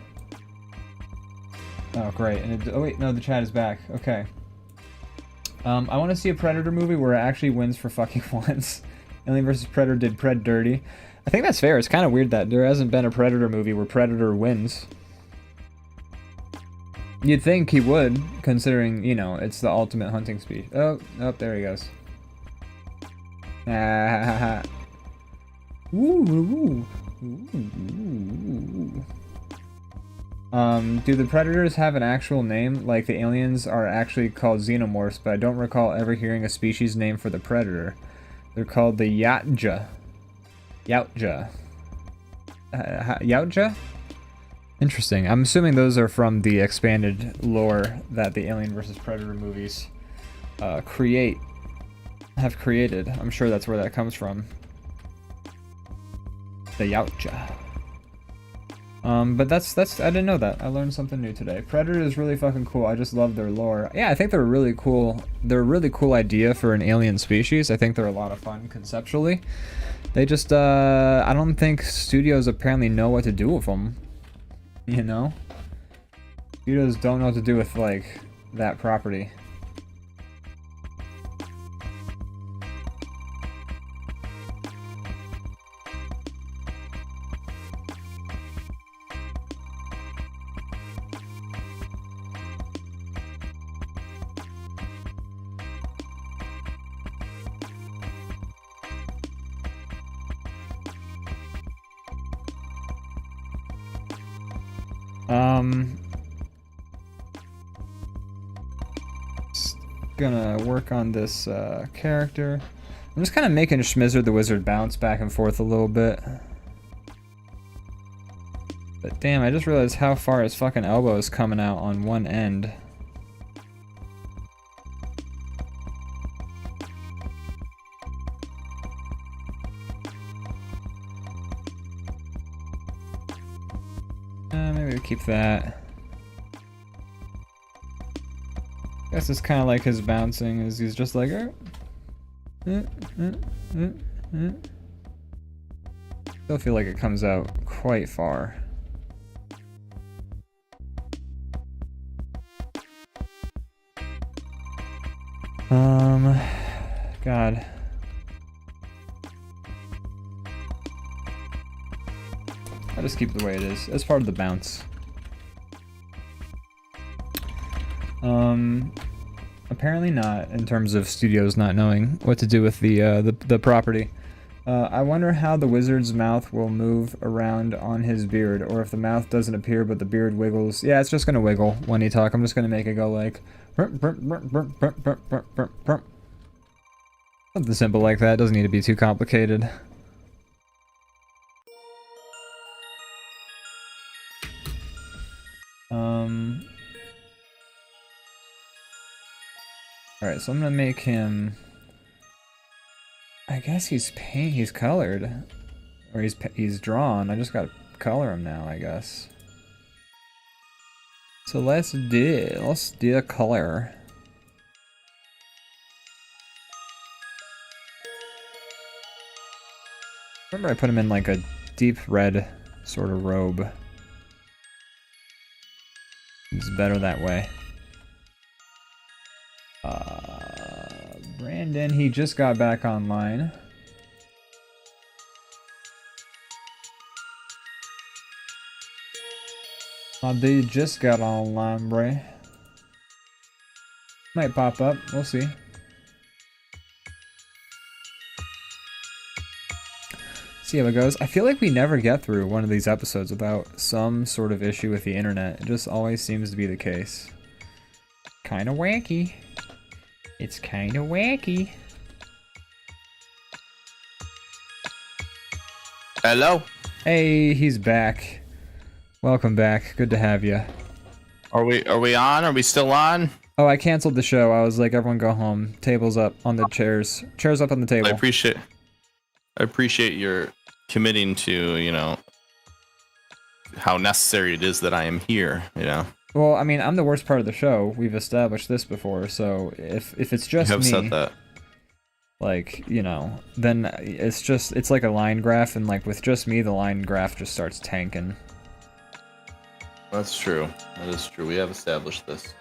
Oh great! And oh wait, no, the chat is back. Okay. I want to see a Predator movie where it actually wins for fucking once. Alien vs. Predator did Pred dirty. I think that's fair. It's kind of weird that there hasn't been a Predator movie where Predator wins. You'd think he would, considering, you know, it's the ultimate hunting species. Oh, there he goes. Ah, Woo, ooh. Do the Predators have an actual name? Like the aliens are actually called xenomorphs, but I don't recall ever hearing a species name for the Predator. They're called the Yautja. Yautja. Yautja? Interesting. I'm assuming those are from the expanded lore that the Alien vs. Predator movies have created. I'm sure that's where that comes from. The Yautja. But that's I didn't know that. I learned something new today. Predator is really fucking cool. I just love their lore. Yeah, I think they're really cool. They're a really cool idea for an alien species. I think they're a lot of fun conceptually. They just I don't think studios apparently know what to do with them. You know? Studios don't know what to do with like that property. Just gonna work on this character. I'm just kind of making Schmizzard the Wizard bounce back and forth a little bit. But damn, I just realized how far his fucking elbow is coming out on one end. Maybe we'll keep that. Guess it's kind of like his bouncing, is he's just like, Still feel like it comes out quite far. God. I'll just keep it the way it is. As part of the bounce. Apparently not, in terms of studios not knowing what to do with the property. I wonder how the wizard's mouth will move around on his beard, or if the mouth doesn't appear but the beard wiggles. Yeah, it's just gonna wiggle when you talk. I'm just gonna make it go like something simple like that. Doesn't need to be too complicated. Alright, so I'm gonna make him... I guess he's colored. Or he's drawn. I just gotta color him now, I guess. So let's do a color. Remember I put him in like a deep red sort of robe. It's better that way. Brandon, he just got back online. My dude just got online, bro. Might pop up, we'll see. See how it goes. I feel like we never get through one of these episodes without some sort of issue with the internet. It just always seems to be the case. Kinda wacky. It's kinda wacky. Hello? Hey, he's back. Welcome back. Good to have you. Are we on? Are we still on? Oh, I canceled the show. I was like, everyone go home. Tables up on the chairs. Chairs up on the table. I appreciate your committing to, you know, how necessary it is that I am here, you know. Well, I mean, I'm the worst part of the show. We've established this before, so if it's just You have me, said that. like, you know, then it's like a line graph, and like with just me, the line graph just starts tanking. That's true. That is true. We have established this.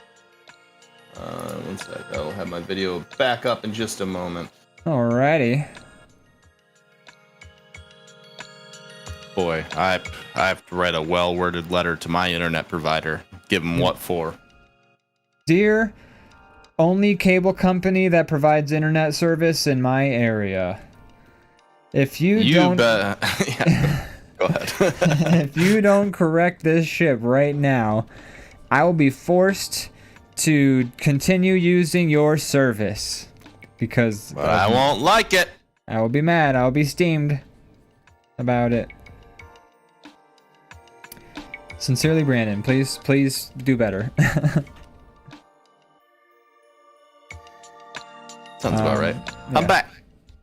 One sec. I'll have my video back up in just a moment. Alrighty. Boy, I have to write a well-worded letter to my internet provider. Give them what for? Dear only cable company that provides internet service in my area. If you don't Yeah, go ahead. if you don't correct this ship right now, I will be forced to continue using your service because But I won't like it. I will be mad. I will be steamed about it. Sincerely, Brandon. Please do better. Sounds about right. Yeah. I'm back.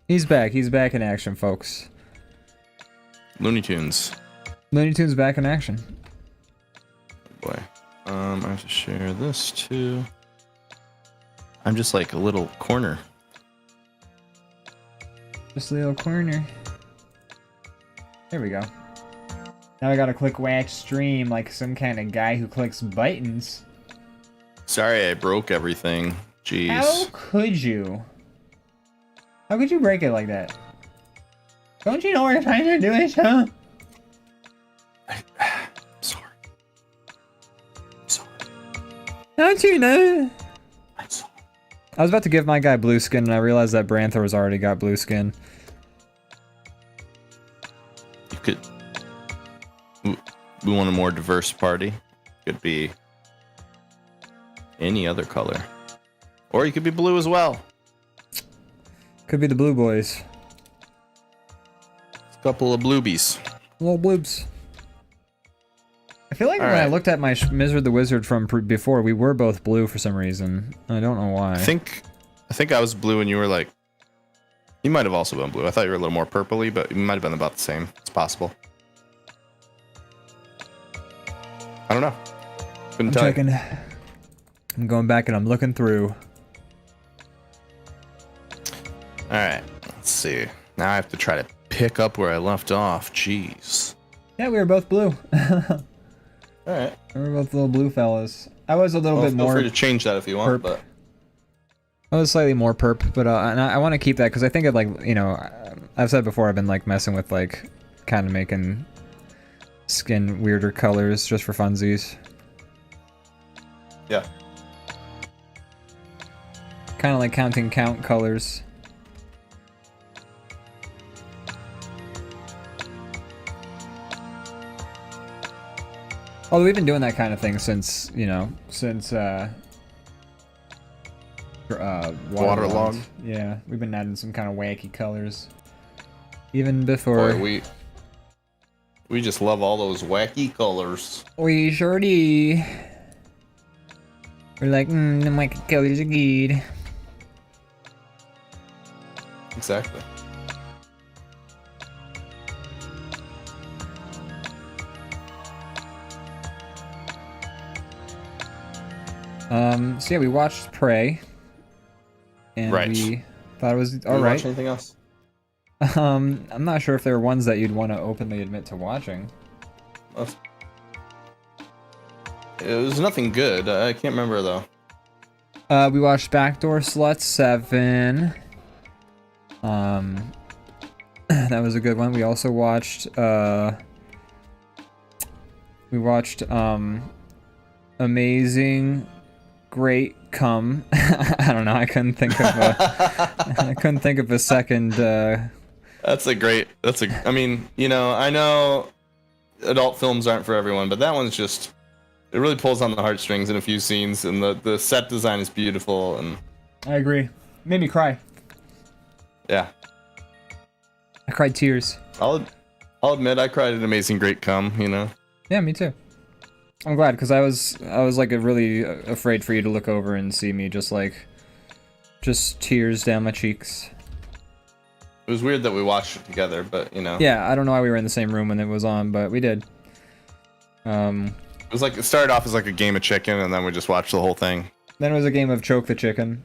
He's back. He's back in action, folks. Looney Tunes. Looney Tunes back in action. Boy. I have to share this too. I'm just like a little corner. Just a little corner. There we go. Now I gotta click watch stream like some kind of guy who clicks buttons. Sorry I broke everything. Jeez. How could you? How could you break it like that? Don't you know we're trying to do it, huh? Sorry. Sorry. Don't you know? I'm sorry. I was about to give my guy blue skin and I realized that Branther has already got blue skin. You could. We want a more diverse party. Could be any other color. Or you could be blue as well. Could be the blue boys. A couple of bluebies. Little bloobs. I feel like All when I right. looked at my Mizard the Wizard from before, we were both blue for some reason. I don't know why. I think I was blue and you were like, you might have also been blue. I thought you were a little more purpley, but you might have been about the same. It's possible. I don't know. Couldn't I'm tell you. checking. I'm going back and I'm looking through. All right, let's see. Now I have to try to pick up where I left off. Jeez. Yeah, we were both blue. All right. We were both little blue fellas. I was a little bit Feel more. free to change that if you want, perp. but I was slightly more perp, but and I want to keep that because I think it, like, you know, I've said before, I've been like messing with like kind of making skin weirder colors just for funsies. yeah. Kind of like counting count colors. Although we've been doing that kind of thing since, you know, since Waterlogged. Yeah, we've been adding some kind of wacky colors. Even before. Boy, we just love all those wacky colors. We sure do. We're like, the wacky colors are good. Exactly. So yeah, we watched Prey. And Right. we thought it was Did you alright. watch anything else? I'm not sure if there are ones that you'd want to openly admit to watching. It was nothing good. I can't remember though. We watched Backdoor Sluts 7. That was a good one. We also watched Amazing Great Come. I don't know. I couldn't think of a second. I mean, you know, I know adult films aren't for everyone, but that one's just, it really pulls on the heartstrings in a few scenes, and the set design is beautiful, and I agree. Made me cry. yeah. I cried tears. I'll admit I cried at Amazing Great Come, you know. Yeah, me too. I'm glad, because I was like really afraid for you to look over and see me just tears down my cheeks. It was weird that we watched it together, but you know. Yeah, I don't know why we were in the same room when it was on, but we did. It was like, it started off as like a game of chicken, and then we just watched the whole thing. Then it was a game of choke the chicken.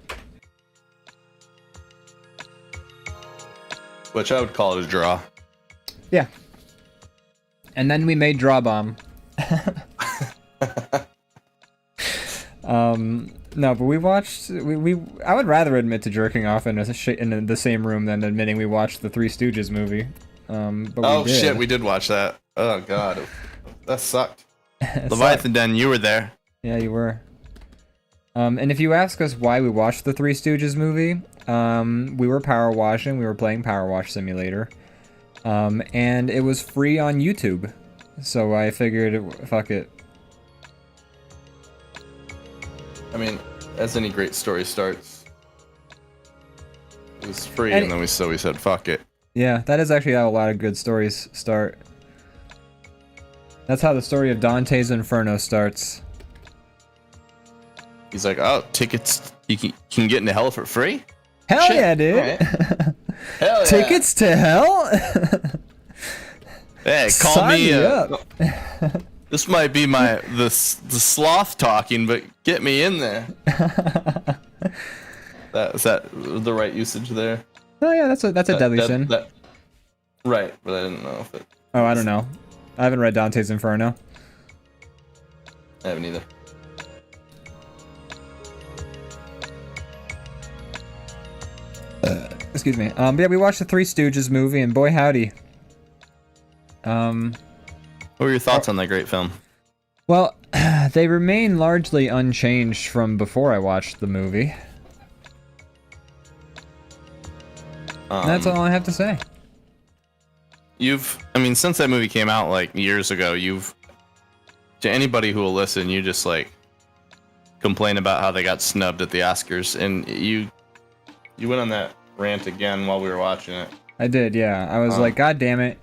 Which I would call it a draw. Yeah. And then we made DrawBomb. No, but we watched. I would rather admit to jerking off in the same room than admitting we watched the Three Stooges movie. But oh we did. shit, we did watch that. Oh god, that sucked. It Leviathan sucked. Den, you were there. Yeah, you were. And if you ask us why we watched the Three Stooges movie, we were power washing. We were playing Power Wash Simulator, and it was free on YouTube. So I figured, fuck it. I mean, as any great story starts, it was free, and then we said, fuck it. Yeah, that is actually how a lot of good stories start. That's how the story of Dante's Inferno starts. He's like, oh, tickets, you can get into hell for free? Hell Shit. yeah, dude! Right. Hell yeah. Tickets to hell? Hey, call Sign me up. This might be the sloth talking, but get me in there. Is that the right usage there? Oh yeah, that's a deadly sin. Right, but I didn't know if it. Oh, I don't know. I haven't read Dante's Inferno. I haven't either. Excuse me. But yeah, we watched the Three Stooges movie, and boy howdy. What were your thoughts on that great film? Well, they remain largely unchanged from before I watched the movie. That's all I have to say. I mean, since that movie came out like years ago, to anybody who will listen, you just like complain about how they got snubbed at the Oscars, and you went on that rant again while we were watching it. I did, yeah. I was like, God damn it.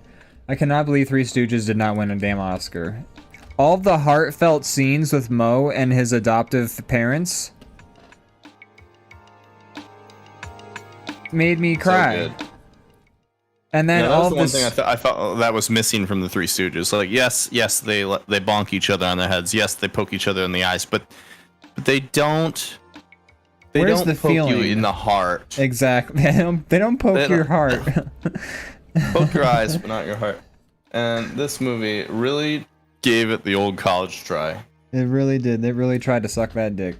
I cannot believe Three Stooges did not win a damn Oscar. All the heartfelt scenes with Moe and his adoptive parents made me cry. So good. And then that all was the this... one thing I thought that was missing from the Three Stooges. Like, yes, they bonk each other on their heads. Yes, they poke each other in the eyes, but they don't. Where's don't the poke feeling? you in the heart. Exactly. They don't poke your heart. Poke your eyes, but not your heart. And this movie really gave it the old college try. It really did. They really tried to suck that dick.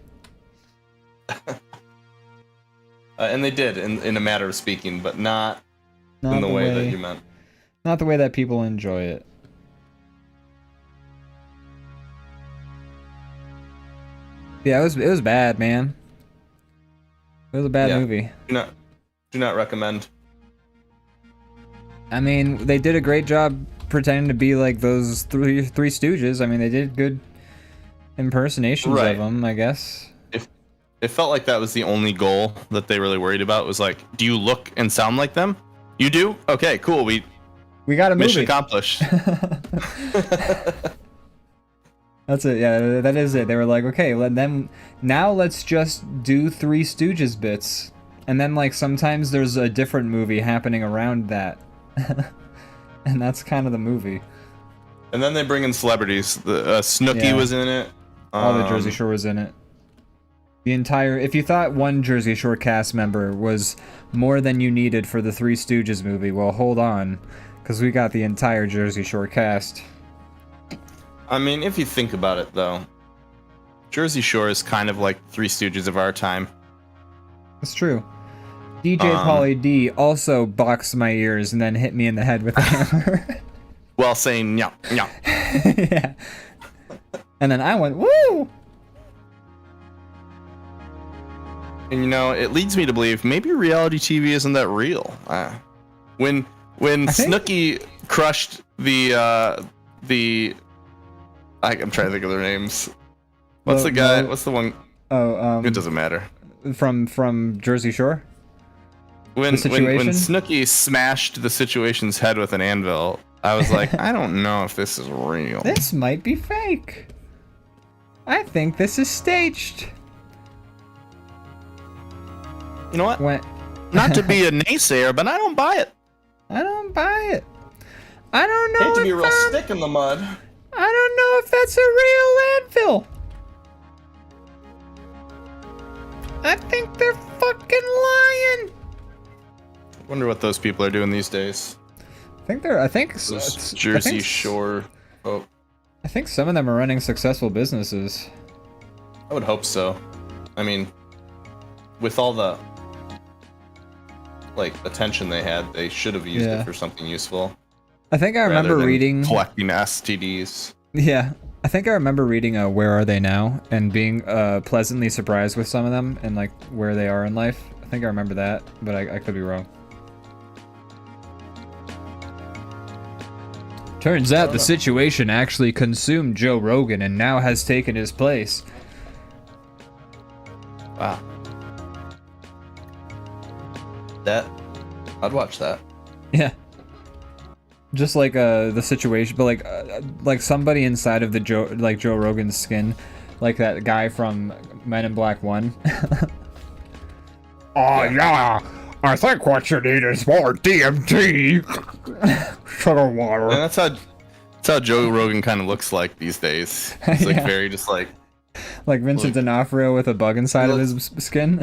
And they did, in a matter of speaking, but not in the way that you meant. Not the way that people enjoy it. Yeah, it was bad, man. It was a bad movie. Do not recommend. I mean, they did a great job pretending to be like those three Stooges. I mean, they did good impersonations of them, I guess. It felt like that was the only goal that they really worried about. Was like, do you look and sound like them? You do? Okay, cool. We got a movie. Mission accomplished. That's it. Yeah, that is it. They were like, okay, now let's just do Three Stooges bits, and then like sometimes there's a different movie happening around that, and that's kind of the movie. And then they bring in celebrities. Snooki was in it. All the Jersey Shore was in it. If you thought one Jersey Shore cast member was more than you needed for the Three Stooges movie, well, hold on, because we got the entire Jersey Shore cast. I mean, if you think about it, though, Jersey Shore is kind of like Three Stooges of our time. It's true. DJ Pauly D also boxed my ears and then hit me in the head with a hammer. While saying, "Nya, nya." Yeah. And then I went, woo! And you know, it leads me to believe maybe reality TV isn't that real. When Snooki crushed the I'm trying to think of their names. What's the guy? What's the one? Oh, it doesn't matter. From Jersey Shore. When Snooki smashed the Situation's head with an anvil, I was like, I don't know if this is real. This might be fake. I think this is staged. You know what? When Not to be a naysayer, but I don't buy it. I don't buy it. I don't know. Hate to be if, real stick in the mud. I don't know if that's a real landfill. I think they're fucking lying. Wonder what those people are doing these days. I think Those Jersey Shore. Oh, I think some of them are running successful businesses. I would hope so. I mean, with all the like attention they had, they should have used it for something useful. I think I remember reading collecting STDs. Yeah, I think I remember reading Where Are They Now and being pleasantly surprised with some of them and like where they are in life. I think I remember that, but I could be wrong. Turns out the situation actually consumed Joe Rogan and now has taken his place. Wow. I'd watch that. Yeah. Just like the situation, but like somebody inside of the Joe Rogan's skin, like that guy from Men in Black 1. Oh yeah, I think what you need is more DMT. Sugar water. And that's how Joe Rogan kind of looks like these days. He's like very just like Vincent D'Onofrio with a bug inside of his skin.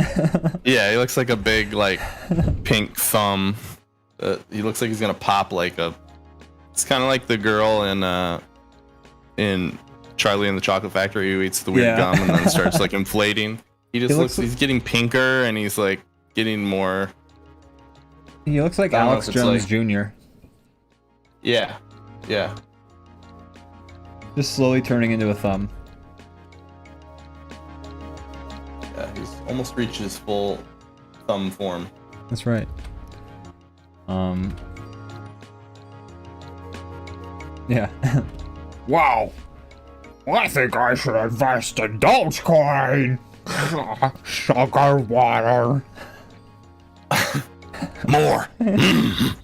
Yeah, he looks like a big like pink thumb. He looks like he's gonna pop like a. It's kind of like the girl in Charlie and the Chocolate Factory who eats the weird gum and then starts like inflating. He just looks. He's getting pinker and he's like getting more. He looks like Alex Jones Jr. Yeah, yeah. Just slowly turning into a thumb. Yeah, he's almost reached his full thumb form. That's right. Yeah. Wow. I think I should invest in Dogecoin. Sugar water. More. He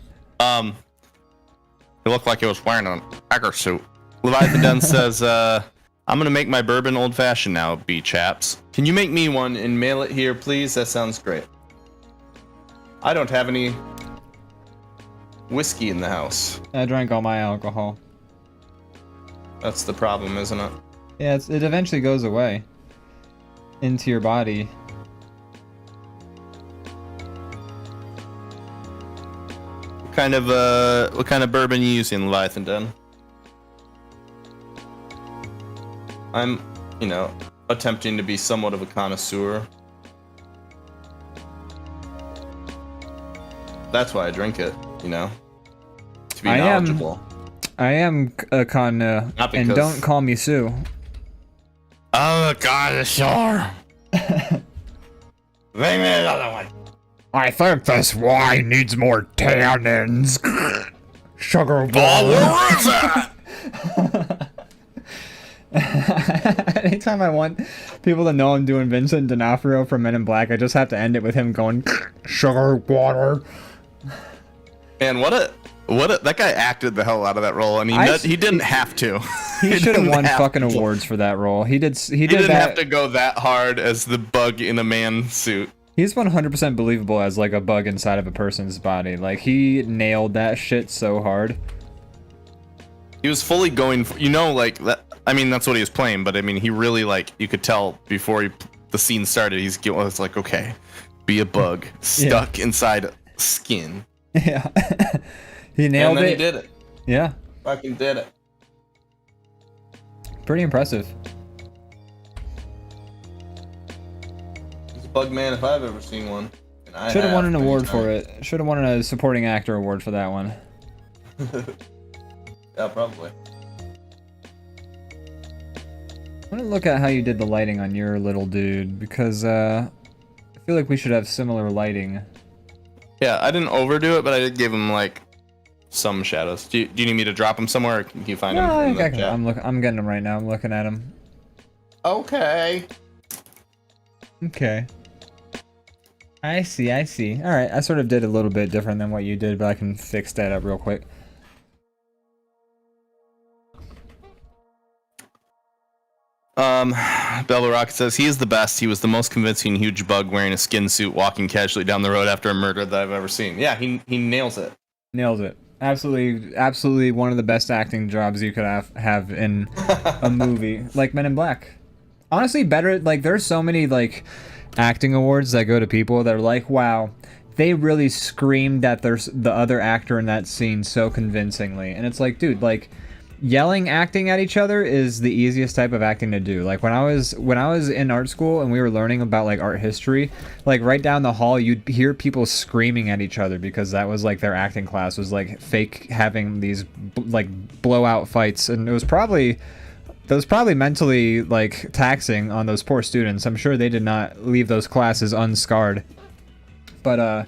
looked like he was wearing an Egger suit. Leviathan Dunn says, I'm gonna make my bourbon old fashioned now, chaps. Can you make me one and mail it here, please? That sounds great. I don't have any whiskey in the house. I drank all my alcohol. That's the problem, isn't it? Yeah, it eventually goes away into your body. What kind of bourbon you using, Leviathan Den? I'm, attempting to be somewhat of a connoisseur. That's why I drink it, to be knowledgeable. I am a con, and don't call me Sue. Oh god, sure. Bring me another one. I think this wine needs more tannins. Sugar water. Oh, where is that? Anytime I want people to know I'm doing Vincent D'Onofrio from Men in Black, I just have to end it with him going, sugar water. Man, that guy acted the hell out of that role, and he didn't have to. He should have won fucking awards for that role. He didn't have to go that hard as the bug in a man suit. He's 100% believable as like a bug inside of a person's body. Like he nailed that shit so hard. He was fully going for, like that. I mean, that's what he was playing, but I mean, he really you could tell before the scene started. It's like, okay, be a bug stuck inside skin. Yeah. He nailed it. He did it. Yeah. Fucking did it. Pretty impressive. He's a bug man if I've ever seen one. Should have won an award for it. Should have won a supporting actor award for that one. Yeah, probably. I want to look at how you did the lighting on your little dude, because I feel like we should have similar lighting. Yeah, I didn't overdo it, but I did give him some shadows. Do you need me to drop him somewhere, or can you find him? I'm getting him right now. I'm looking at him. Okay. Okay. I see. All right, I sort of did a little bit different than what you did, but I can fix that up real quick. Belva Rocket says he is the best. He was the most convincing huge bug wearing a skin suit, walking casually down the road after a murder that I've ever seen. Yeah, he nails it. Nails it. Absolutely one of the best acting jobs you could have in a movie, like Men in Black. Honestly, better. Like, there's so many like acting awards that go to people that are like, wow, they really screamed at the other actor in that scene so convincingly, and it's like, dude, like. Yelling acting at each other is the easiest type of acting to do. Like when I was in art school and we were learning about like art history, like right down the hall you'd hear people screaming at each other because that was like their acting class was like fake having these like blowout fights, and it was probably mentally like taxing on those poor students. I'm sure they did not leave those classes unscarred. But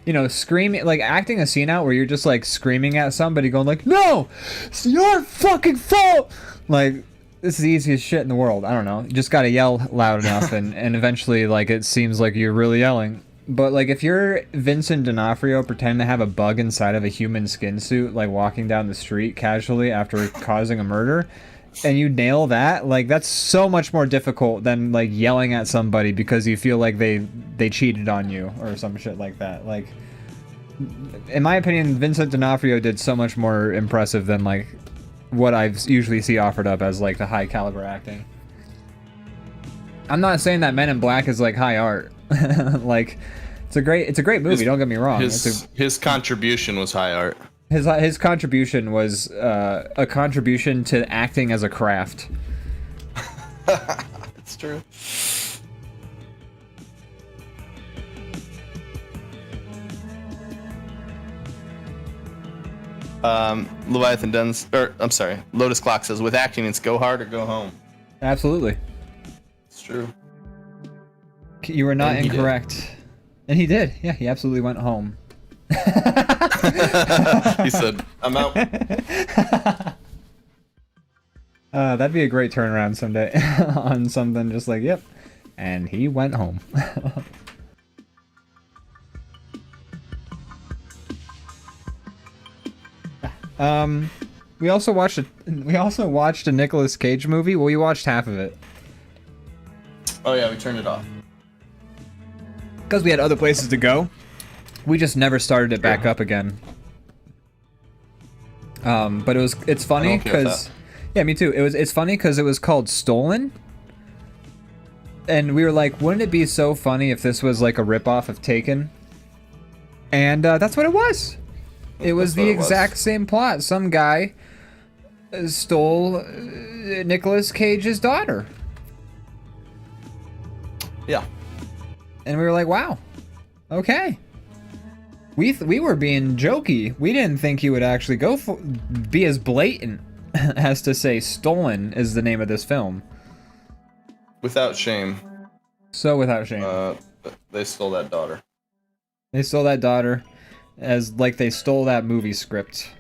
you know, screaming, like acting a scene out where you're just like screaming at somebody going like, no, it's your fucking fault. Like, this is the easiest shit in the world. I don't know. You just gotta yell loud enough and eventually like it seems like you're really yelling. But like if you're Vincent D'Onofrio pretending to have a bug inside of a human skin suit, like walking down the street casually after causing a murder, and you nail that, like that's so much more difficult than like yelling at somebody because you feel like they cheated on you or some shit like that. Like, in my opinion, Vincent D'Onofrio did so much more impressive than like what I usually see offered up as like the high caliber acting. I'm not saying that Men in Black is like high art. Like it's a great movie, don't get me wrong. His contribution was high art. His contribution was a contribution to acting as a craft. It's true. Leviathan Duns, or I'm sorry, Lotus Clock says, with acting, it's go hard or go home. Absolutely. It's true. You were not incorrect. And he did. Yeah, he absolutely went home. He said, I'm out. That'd be a great turnaround someday on something just like, yep. And he went home. We also watched a Nicolas Cage movie. Well, we watched half of it. Oh yeah, we turned it off. Because we had other places to go. We just never started it back up again. But it's funny because, yeah, me too. It's funny because it was called Stolen, and we were like, wouldn't it be so funny if this was like a ripoff of Taken? And that's what it was. It was the exact same plot. Some guy stole Nicolas Cage's daughter. Yeah. And we were like, wow, okay. We were being jokey. We didn't think he would actually be as blatant as to say Stolen is the name of this film. Without shame. So without shame. They stole that daughter. They stole that daughter as like they stole that movie script.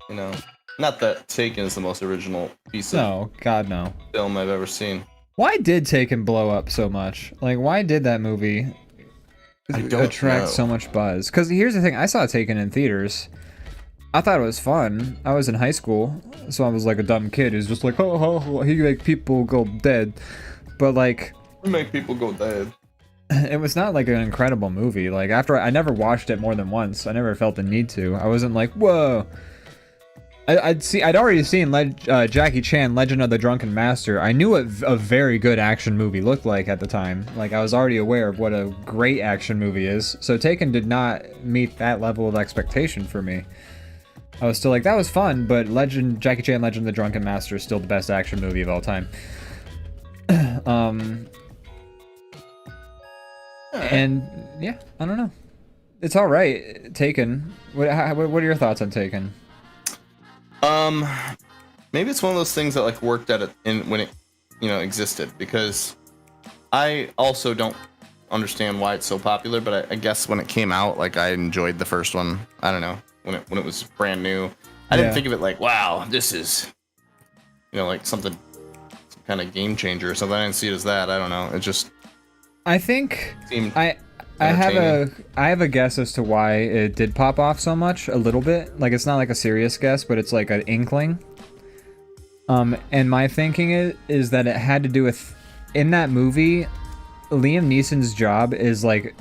You know, not that Taken is the most original piece of God, no. Film I've ever seen. Why did Taken blow up so much? Like, why did that movie attract so much buzz? Because here's the thing, I saw Taken in theaters. I thought it was fun. I was in high school, so I was like a dumb kid who's just like, oh, he make people go dead. But like, we make people go dead. It was not like an incredible movie. Like after I never watched it more than once. I never felt the need to. I wasn't like, whoa. I'd already seen Jackie Chan, Legend of the Drunken Master. I knew what a very good action movie looked like at the time. Like I was already aware of what a great action movie is. So Taken did not meet that level of expectation for me. I was still like, that was fun, but Jackie Chan, Legend of the Drunken Master is still the best action movie of all time. And yeah, I don't know. It's all right. Taken. What are your thoughts on Taken? Maybe it's one of those things that like worked at it when it, existed, because I also don't understand why it's so popular, but I guess when it came out, like I enjoyed the first one. I don't know, when it was brand new. I didn't think of it like, wow, this is, like some kind of game changer or something. I didn't see it as that. I don't know. It just, I think I entertaining. have a guess as to why it did pop off so much, a little bit. Like it's not like a serious guess, but it's like an inkling. And my thinking is that it had to do with, in that movie, Liam Neeson's job is like,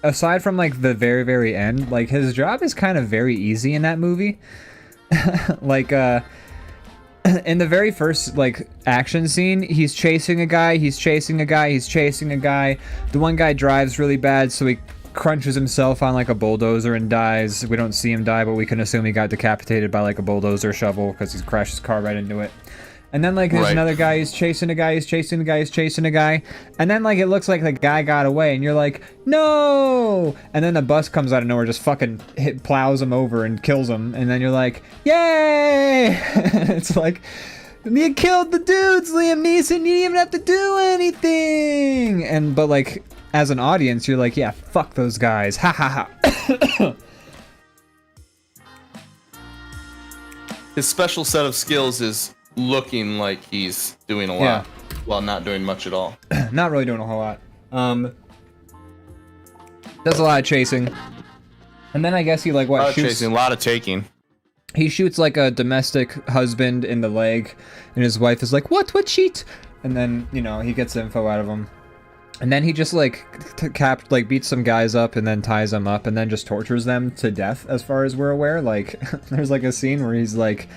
aside from like the very, very end, like his job is kind of very easy in that movie. Like, in the very first like action scene, he's chasing a guy, he's chasing a guy, he's chasing a guy. The one guy drives really bad, so he crunches himself on like a bulldozer and dies. We don't see him die, but we can assume he got decapitated by like a bulldozer shovel because he crashed his car right into it. And then like there's another guy, he's chasing a guy, he's chasing a guy, he's chasing a guy. And then like it looks like the guy got away and you're like, no! And then the bus comes out of nowhere, just fucking plows him over and kills him. And then you're like, yay! It's like, you killed the dudes, Liam Neeson, you didn't even have to do anything! But like, as an audience, you're like, yeah, fuck those guys, ha ha ha. His special set of skills is looking like he's doing a lot while not doing much at all. Not really doing a whole lot. Does a lot of chasing. And then I guess he like what? A lot of shoots, chasing, a lot of taking. He shoots like a domestic husband in the leg, and his wife is like, what cheat? And then, you know, he gets info out of him. And then he just like beats some guys up and then ties them up and then just tortures them to death as far as we're aware. Like there's like a scene where he's like,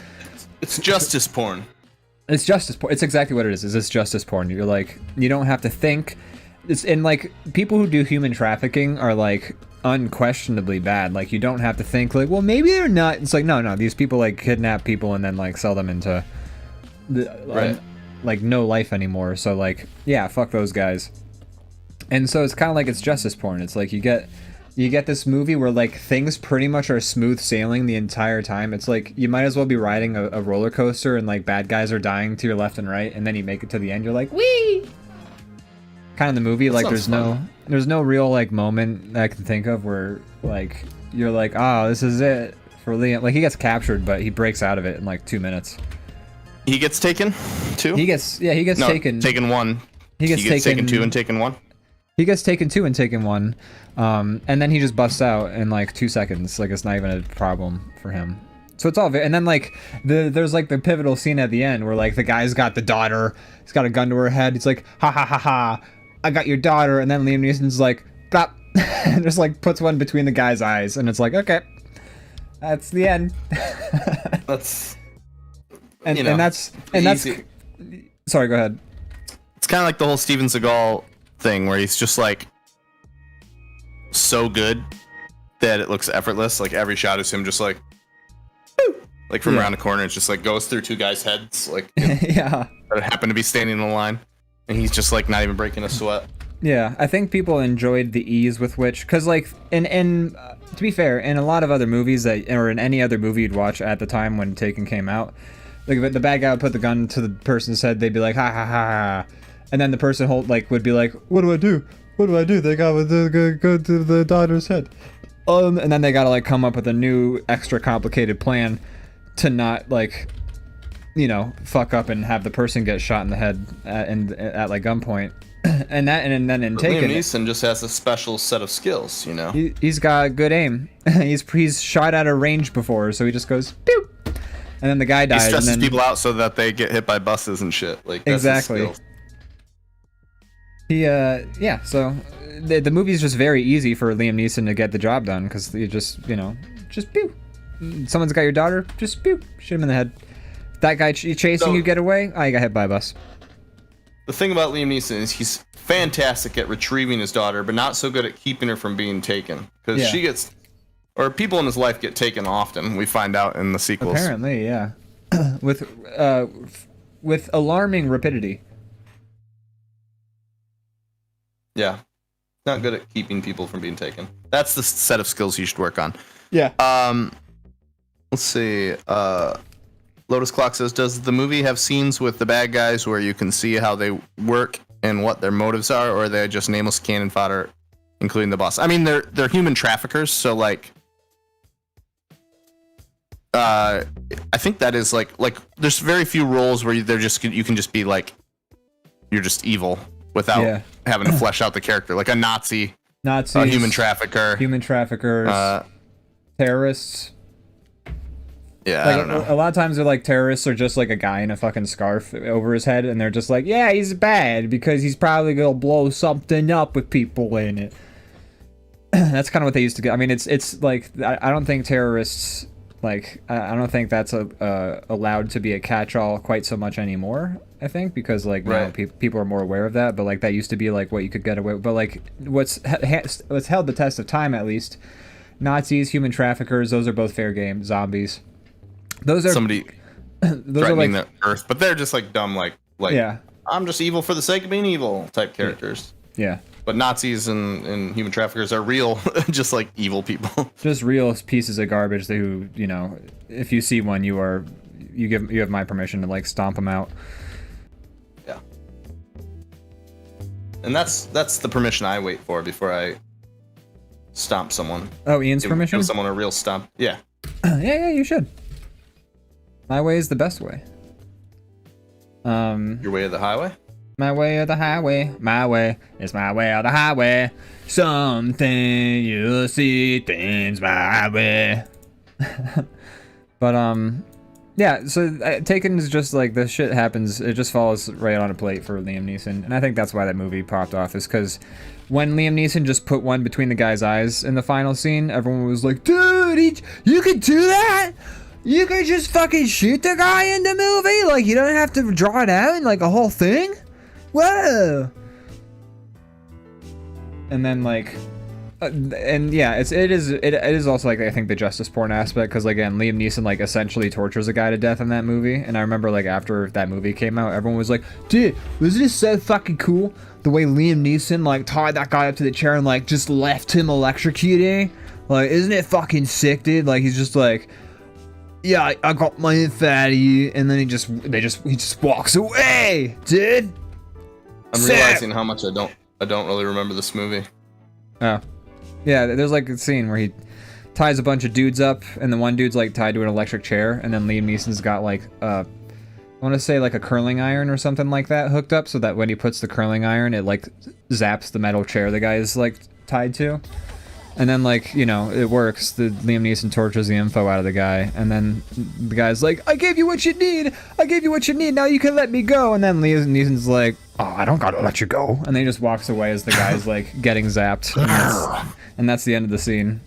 it's justice porn. It's justice porn. It's exactly what it is. It's justice porn. You're like, you don't have to think. It's and like people who do human trafficking are like unquestionably bad. Like you don't have to think like, well, maybe they're not. It's like no. These people like kidnap people and then like sell them into like no life anymore. So like, yeah, fuck those guys. And so it's kind of like it's justice porn. It's like you get this movie where like things pretty much are smooth sailing the entire time. It's like you might as well be riding a roller coaster and like bad guys are dying to your left and right, and then you make it to the end, you're like, wee! Kind of the movie, like there's no real like moment that I can think of where like you're like, oh, this is it for Liam. Like he gets captured, but he breaks out of it in like 2 minutes. He gets taken too? He gets taken. Taken one. He gets taken two and taken one. He gets taken 2 and taken 1, and then he just busts out in like 2 seconds. Like it's not even a problem for him. So it's all and then like there's like the pivotal scene at the end where like the guy's got the daughter. He's got a gun to her head. He's like, ha ha ha ha, I got your daughter. And then Liam Neeson's like, blah, and just like puts one between the guy's eyes, and it's like, okay, that's the end. That's and you know, that's easy. Sorry, go ahead. It's kind of like the whole Steven Seagal thing where he's just like so good that it looks effortless. Like every shot is him just like like from around the corner. It's just like goes through 2 guys' heads, like yeah, that happen to be standing in the line, and he's just like not even breaking a sweat. Yeah, I think people enjoyed the ease with which, because like in to be fair, in a lot of other movies that, or in any other movie you'd watch at the time when Taken came out, like the bad guy would put the gun to the person's head, they'd be like, ha ha ha ha. And then the person would be like, what do I do? What do I do? They gotta go to the daughter's head. And then they gotta like come up with a new extra complicated plan to not like, you know, fuck up and have the person get shot in the head at like gunpoint. And then in Taken, Liam Neeson just has a special set of skills, you know. He's got good aim. he's shot at a range before, so he just goes pew, and then the guy dies. He stresses and then, people out so that they get hit by buses and shit. Like that's exactly. His skill. Yeah, so the movie's just very easy for Liam Neeson to get the job done, because you just, you know, just pew. Someone's got your daughter, just pew, shoot him in the head. That guy chasing you, get away, oh, you got hit by a bus. The thing about Liam Neeson is he's fantastic at retrieving his daughter, but not so good at keeping her from being taken. Because she gets, or people in his life get taken often, we find out in the sequels. Apparently, yeah. with alarming rapidity. Yeah. Not good at keeping people from being taken. That's the set of skills you should work on. Yeah. Let's see. Lotus Clock says, does the movie have scenes with the bad guys where you can see how they work and what their motives are, or are they just nameless cannon fodder, including the boss? I mean, they're human traffickers, so like I think that is like there's very few roles where you can just be like you're just evil without having to flesh out the character, like a Nazi, a human traffickers, terrorists, Yeah, Like I don't know. a lot of times they're like terrorists are just like a guy in a fucking scarf over his head, and they're just like, yeah, he's bad because he's probably gonna blow something up with people in it. That's kind of what they used to get. I mean, it's like I don't think terrorists like I don't think that's allowed to be a catch-all quite so much anymore. I think because like now Right. people are more aware of that, but like that used to be like what you could get away with. But like what's held the test of time at least, Nazis, human traffickers, those are both fair game. Zombies, those are Somebody those are threatening like the Earth, but they're just like dumb, like yeah I'm just evil for the sake of being evil type characters. yeah. But Nazis and human traffickers are real, just like evil people. Just real pieces of garbage who, you know, if you see one, you have my permission to like stomp them out. Yeah. And that's the permission I wait for before I stomp someone. Oh, Ian's Give permission? someone a real stomp. Yeah. Yeah, you should. My way is the best way. Your way of the highway? My way or the highway. My way is my way or the highway. Something you'll see things my way. But yeah. So Taken is just like this shit happens. It just falls right on a plate for Liam Neeson, and I think that's why that movie popped off. Is because when Liam Neeson just put one between the guy's eyes in the final scene, everyone was like, "Dude, you could do that." You could just fucking shoot the guy in the movie? Like, you don't have to draw it out in, like, a whole thing? Whoa! And then, like... and yeah, it is also, like, I think the justice porn aspect, because, again, Liam Neeson, like, essentially tortures a guy to death in that movie, and I remember, like, after that movie came out, everyone was like, dude, wasn't this so fucking cool? The way Liam Neeson, like, tied that guy up to the chair and, like, just left him electrocuting? Like, isn't it fucking sick, dude? Like, he's just like... Yeah, I got my fatty, and then he just walks away, dude. I'm realizing how much I don't really remember this movie. Oh, yeah. There's like a scene where he ties a bunch of dudes up, and the one dude's like tied to an electric chair, and then Liam Neeson's got like I want to say like a curling iron or something like that hooked up, so that when he puts the curling iron, it like zaps the metal chair the guy is like tied to. And then, like, you know, it works. The Liam Neeson tortures the info out of the guy. And then the guy's like, I gave you what you need. I gave you what you need. Now you can let me go. And then Liam Neeson's like, oh, I don't gotta let you go. And then he just walks away as the guy's, like, getting zapped. And that's the end of the scene.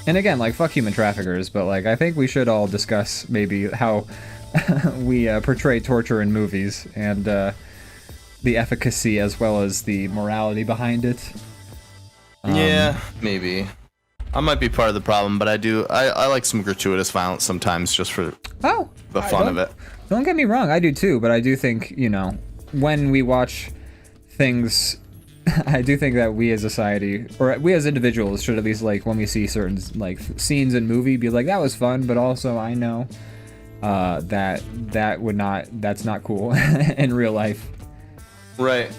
And again, like, fuck human traffickers. But, like, I think we should all discuss maybe how we portray torture in movies. And, the efficacy as well as the morality behind it. Yeah, maybe. I might be part of the problem, but I like some gratuitous violence sometimes just for the fun of it. Don't get me wrong, I do too, but I do think, you know, when we watch things, I do think that we as a society, or we as individuals, should at least, like, when we see certain, like, scenes in movie, be like, that was fun, but also I know that's not cool in real life. Right.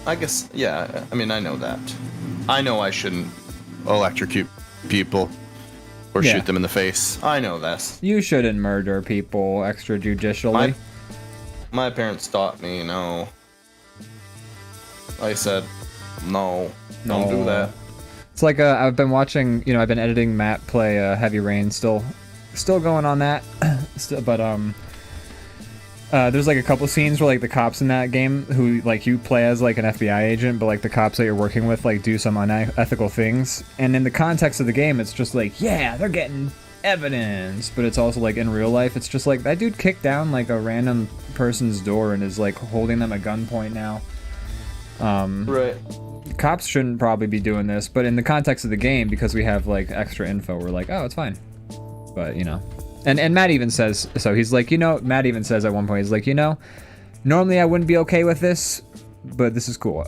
I guess, yeah, I mean, I know that. I know I shouldn't electrocute people or shoot them in the face. I know this. You shouldn't murder people extrajudicially. My parents taught me, no. I said, no, don't do that. It's like, I've been watching, you know, I've been editing Matt play Heavy Rain, still going on that, but, there's like a couple scenes where like the cops in that game who like you play as like an FBI agent, but like the cops that you're working with like do some unethical things. And in the context of the game, it's just like, yeah, they're getting evidence. But it's also like in real life, it's just like that dude kicked down like a random person's door and is like holding them at gunpoint now. Right. Cops shouldn't probably be doing this, but in the context of the game, because we have like extra info, we're like, oh, it's fine. But you know. And Matt even says, so he's like, you know, Matt even says at one point, he's like, you know, normally I wouldn't be okay with this, but this is cool.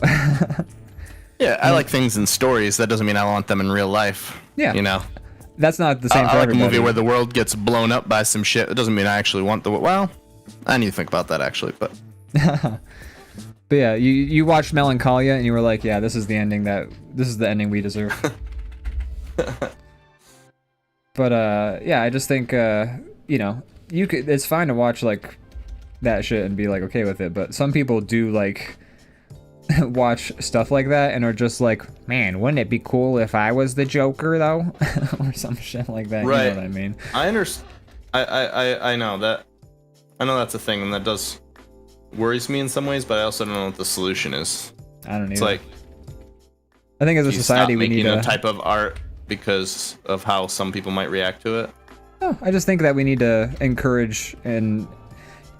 Yeah, I like things in stories. That doesn't mean I want them in real life. Yeah. You know? That's not the same for I like everybody. a movie where the world gets blown up by some shit. It doesn't mean I actually want the... Well, I need to think about that, actually, but... But yeah, you watched Melancholia and you were like, yeah, this is the ending we deserve. But yeah, I just think you know, it's fine to watch like that shit and be like okay with it, but some people do like watch stuff like that and are just like, man, wouldn't it be cool if I was the Joker though, or some shit like that. Right. You know what I mean? I understand. I know that. I know that's a thing, and that does worries me in some ways. But I also don't know what the solution is. I don't know. It's like, I think as a do you society stop we making need a to. type of art because of how some people might react to it. No, I just think that we need to encourage and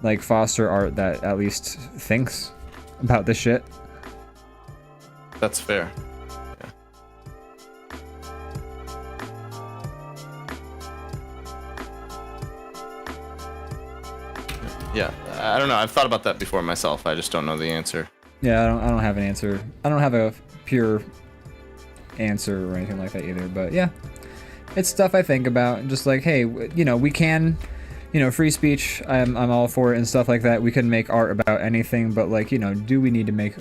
like foster art that at least thinks about this shit. That's fair. Yeah, I don't know. I've thought about that before myself. I just don't know the answer. Yeah, I don't have an answer. I don't have a pure answer or anything like that either. But yeah, it's stuff I think about. Just like, hey, you know, we can, you know, free speech. I'm all for it and stuff like that. We can make art about anything, but like, you know, do we need to make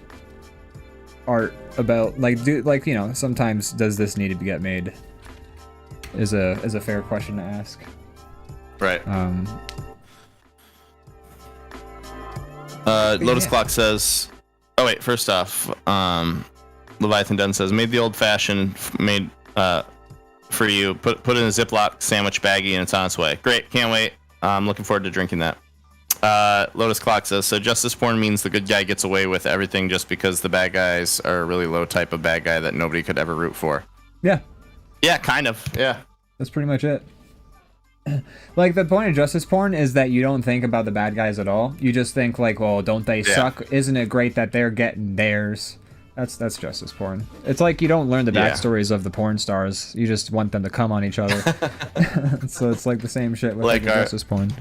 art about like you know, sometimes does this need to get made? Is a fair question to ask. Right. Lotus yeah. Clock says, oh wait, first off, Leviathan Den says, made the old fashioned made for you, put it in a Ziploc sandwich baggie and it's on its way. Great, can't wait. I'm looking forward to drinking that. Lotus Clock says, so justice porn means the good guy gets away with everything just because the bad guys are a really low type of bad guy that nobody could ever root for. Yeah. Yeah, kind of. Yeah. That's pretty much it. Like, the point of justice porn is that you don't think about the bad guys at all. You just think, like, well, don't they suck? Isn't it great that they're getting theirs? That's justice porn. It's like you don't learn the backstories of the porn stars. You just want them to come on each other. So it's like the same shit with like justice porn.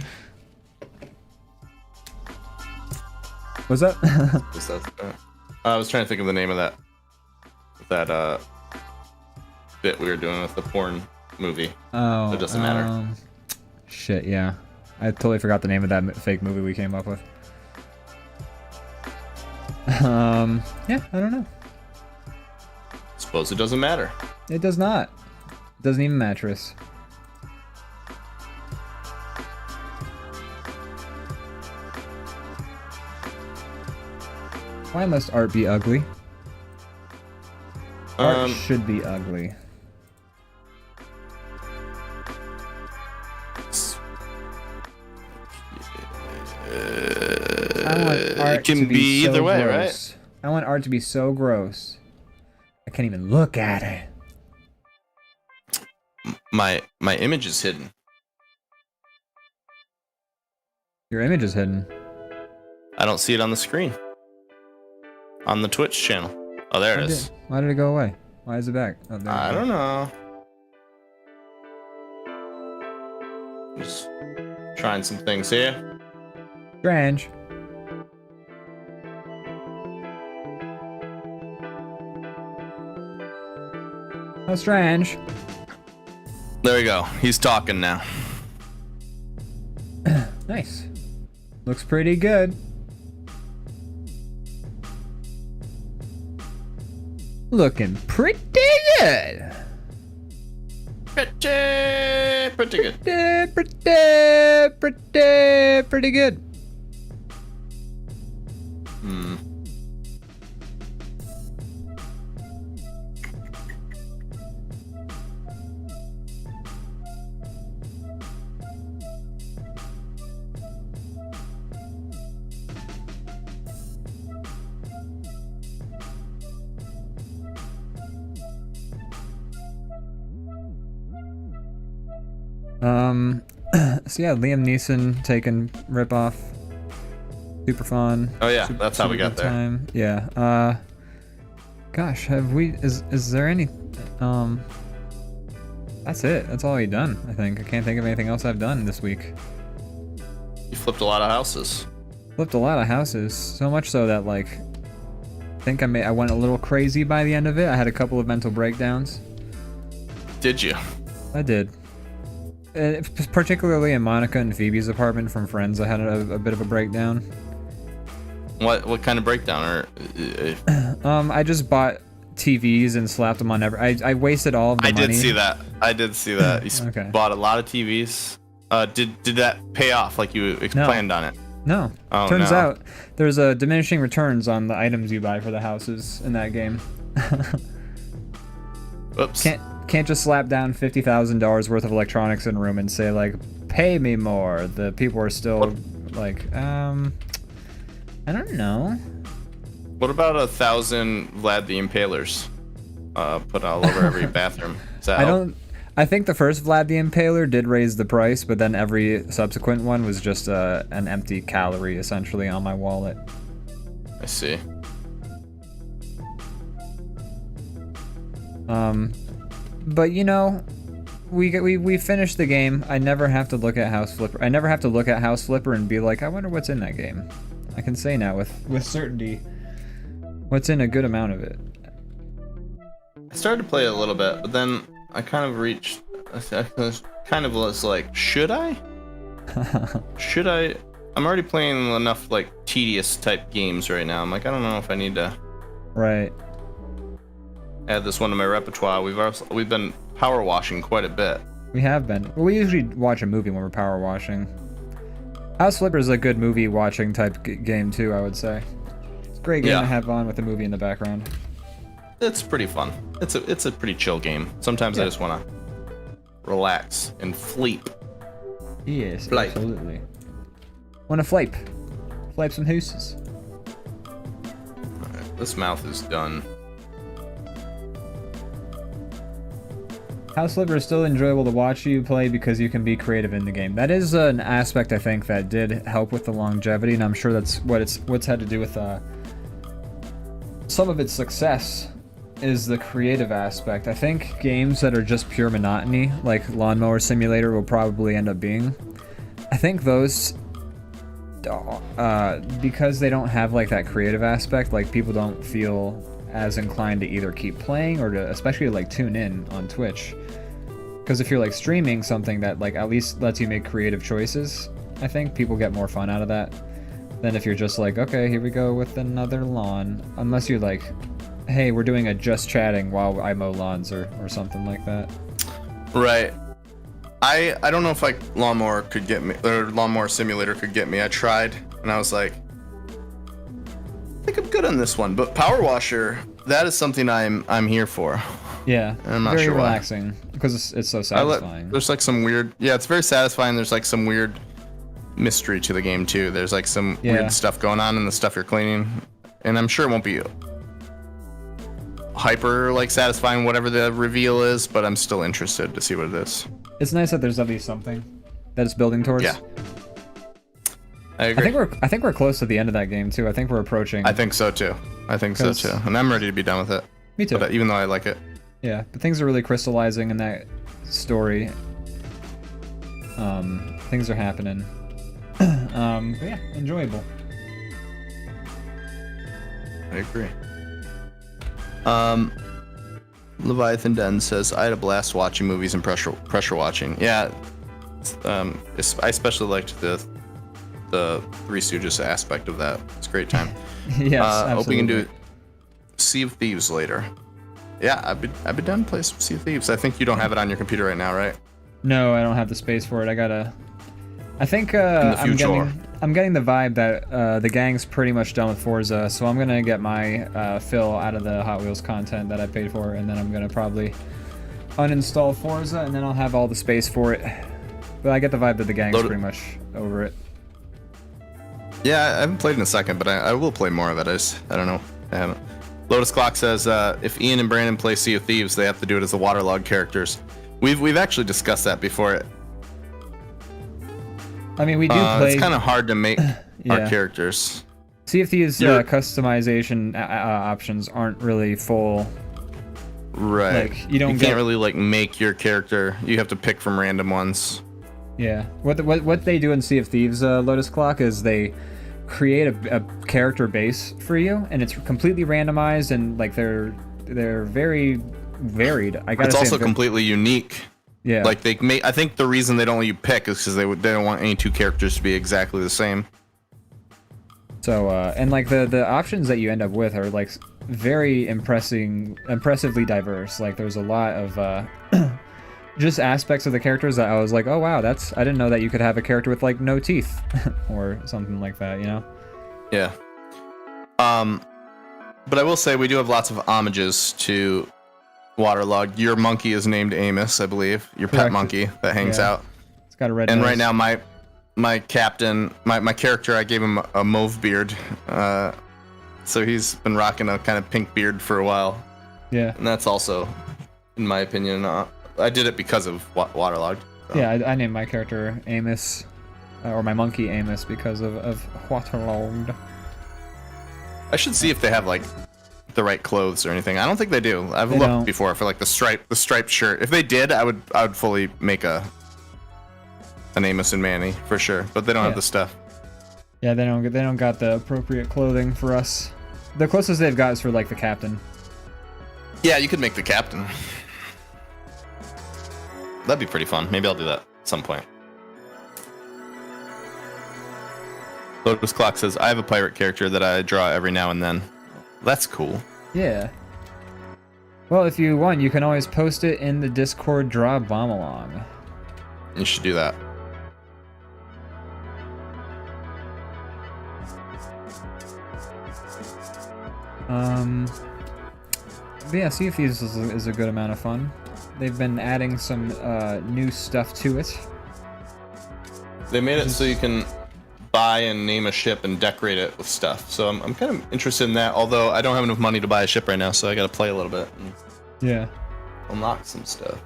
What's that? I was trying to think of the name of that bit we were doing with the porn movie. Oh, it doesn't matter. Shit, yeah. I totally forgot the name of that fake movie we came up with. Yeah, I don't know. Suppose it doesn't matter. It does not. It doesn't even mattress. Why must art be ugly? Art should be ugly. I want art it can to be so either way, gross. right? I want art to be so gross. I can't even look at it. My image is hidden. Your image is hidden. I don't see it on the screen. On the Twitch channel. Oh, there it is. Why did it go away? Why is it back? Oh, there I don't know. Just trying some things here. Strange. How strange. There we go. He's talking now. Nice. Looks pretty good. Looking pretty good. Pretty good. Pretty good. Hmm. So yeah, Liam Neeson taking rip off. Super fun. Oh yeah, that's how we got there. Time. Yeah. Gosh, have we? Is there any? That's it. That's all I've done. I think I can't think of anything else I've done this week. You flipped a lot of houses. Flipped a lot of houses, so much so that like, I think I went a little crazy by the end of it. I had a couple of mental breakdowns. Did you? I did. Particularly in Monica and Phoebe's apartment from Friends, I had a bit of a breakdown. What kind of breakdown? Or I just bought TVs and slapped them on I wasted all of the money. I did see that. You Okay. bought a lot of TVs. Did that pay off like you planned on it? No. Oh, Turns no. out there's a diminishing returns on the items you buy for the houses in that game. Oops. Can't just slap down $50,000 worth of electronics in a room and say like, pay me more. The people are still like, I don't know. What about 1,000 Vlad the Impalers? Put all over every bathroom. Is that I think the first Vlad the Impaler did raise the price, but then every subsequent one was just an empty calorie essentially on my wallet. I see. But you know, we finished the game. I never have to look at House Flipper. I never have to look at House Flipper and be like, I wonder what's in that game. I can say now with certainty what's in a good amount of it. I started to play it a little bit, but then I kind of reached. I was like, should I? Should I? I'm already playing enough like tedious type games right now. I'm like, I don't know if I need to Right. add this one to my repertoire. We've been power washing quite a bit. We have been. Well, we usually watch a movie when we're power washing. House Flipper is a good movie watching type game too, I would say. It's a great game to have on with a movie in the background. It's pretty fun. It's a pretty chill game. Sometimes I just want to relax and fleep. Yes, Flipe. absolutely. Wanna flipe? Flipe some hooses. Alright, this mouth is done. House Flipper is still enjoyable to watch you play because you can be creative in the game. That is an aspect I think that did help with the longevity, and I'm sure that's what's had to do with some of its success is the creative aspect. I think games that are just pure monotony, like Lawnmower Simulator will probably end up being. I think those, because they don't have like that creative aspect, like people don't feel as inclined to either keep playing or to especially like tune in on Twitch. Because if you're like streaming something that like at least lets you make creative choices, I think people get more fun out of that than if you're just like, okay, here we go with another lawn. Unless you're like, hey, we're doing a just chatting while I mow lawns or something like that. Right. I don't know if like Lawnmower could get me, or Lawnmower Simulator could get me. I tried and I was like, I think I'm good on this one. But Power Washer, that is something I'm here for. Yeah, I'm not very sure why. relaxing because it's so satisfying. There's like some weird, it's very satisfying. There's like some weird mystery to the game too. There's like some weird stuff going on in the stuff you're cleaning, and I'm sure it won't be hyper like satisfying whatever the reveal is, but I'm still interested to see what it is. It's nice that there's at least something that it's building towards. Yeah, I agree. I think we're close to the end of that game too. I think we're approaching. I think so too. And I'm ready to be done with it. Me too. But even though I like it. Yeah, but things are really crystallizing in that story. Things are happening. But yeah, enjoyable. I agree. Leviathan Den says, I had a blast watching movies and pressure watching. Yeah, I especially liked the Three Stooges aspect of that. It's a great time. Yes, hope we can absolutely. do Sea of Thieves later. Yeah, I'd be down to play some Sea of Thieves. I think you don't have it on your computer right now, right? No, I don't have the space for it. I think the future. I'm getting the vibe that the gang's pretty much done with Forza, so I'm gonna get my fill out of the Hot Wheels content that I paid for, and then I'm gonna probably uninstall Forza, and then I'll have all the space for it. But I get the vibe that the gang's pretty much over it. Yeah, I haven't played in a second, but I will play more of it. I don't know. I haven't. Lotus Clock says, if Ian and Brandon play Sea of Thieves, they have to do it as the waterlogged characters. We've actually discussed that before. I mean, we do play. It's kind of hard to make our characters. Sea of Thieves customization options aren't really full. Right. Like, you can't really like make your character. You have to pick from random ones. Yeah. What they do in Sea of Thieves, Lotus Clock, is they create a character base for you, and it's completely randomized, and like they're very varied. It's also completely unique. Yeah. Like I think the reason they don't let you pick is because they don't want any two characters to be exactly the same. So and like the options that you end up with are like very impressively diverse. Like there's a lot of just aspects of the characters that I was like, oh wow, I didn't know that you could have a character with like no teeth or something like that, you know? Yeah. But I will say we do have lots of homages to Waterlogged. Your monkey is named Amos, I believe. Your pet Correct. monkey that hangs Yeah. out. It's got a red And nose. right now my captain, my character, I gave him a mauve beard. So he's been rocking a kind of pink beard for a while. Yeah. And that's also, in my opinion, I did it because of Waterlogged. So. Yeah, I named my character Amos, or my monkey Amos, because of Waterlogged. I should see if they have like the right clothes or anything. I don't think they do. I've They looked don't. before for like the striped shirt. If they did, I would fully make an Amos and Manny for sure. But they don't have the stuff. Yeah, they don't got the appropriate clothing for us. The closest they've got is for like the captain. Yeah, you could make the captain. That'd be pretty fun. Maybe I'll do that at some point. Lotus Clock says, I have a pirate character that I draw every now and then. That's cool. Yeah. Well, if you want, you can always post it in the Discord DrawBomb along. You should do that. But yeah, Sea of Thieves is a good amount of fun. They've been adding some new stuff to it. They made it so you can buy and name a ship and decorate it with stuff. So I'm kind of interested in that, although I don't have enough money to buy a ship right now, so I gotta play a little bit and Yeah. unlock some stuff.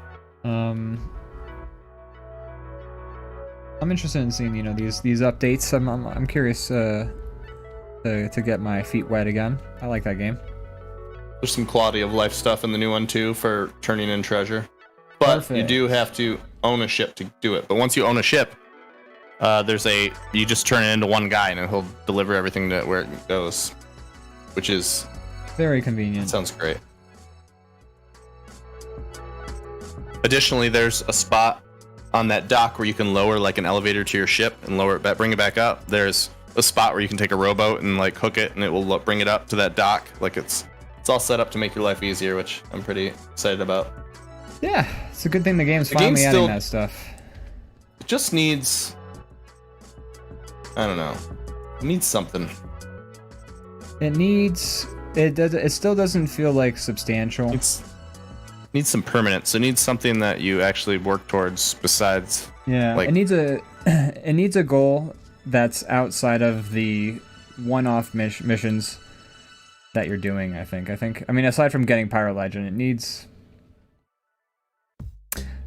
I'm interested in seeing, you know, these updates. I'm curious to get my feet wet again. I like that game. There's some quality of life stuff in the new one too for turning in treasure. But you Perfect. do have to own a ship to do it. But once you own a ship, you just turn it into one guy and he'll deliver everything to where it goes. Which is Very convenient. sounds great. Additionally, there's a spot on that dock where you can lower like an elevator to your ship and bring it back up. There's a spot where you can take a rowboat and like hook it and it will bring it up to that dock. Like it's all set up to make your life easier, which I'm pretty excited about. Yeah, it's a good thing the game's The finally game's adding still- that stuff. It just needs, I don't know, it needs something. It still doesn't feel like substantial. It needs some permanence. It needs something that you actually work towards besides. Yeah, like- it needs a goal that's outside of the one-off missions that you're doing. I mean, aside from getting Pirate Legend, it needs.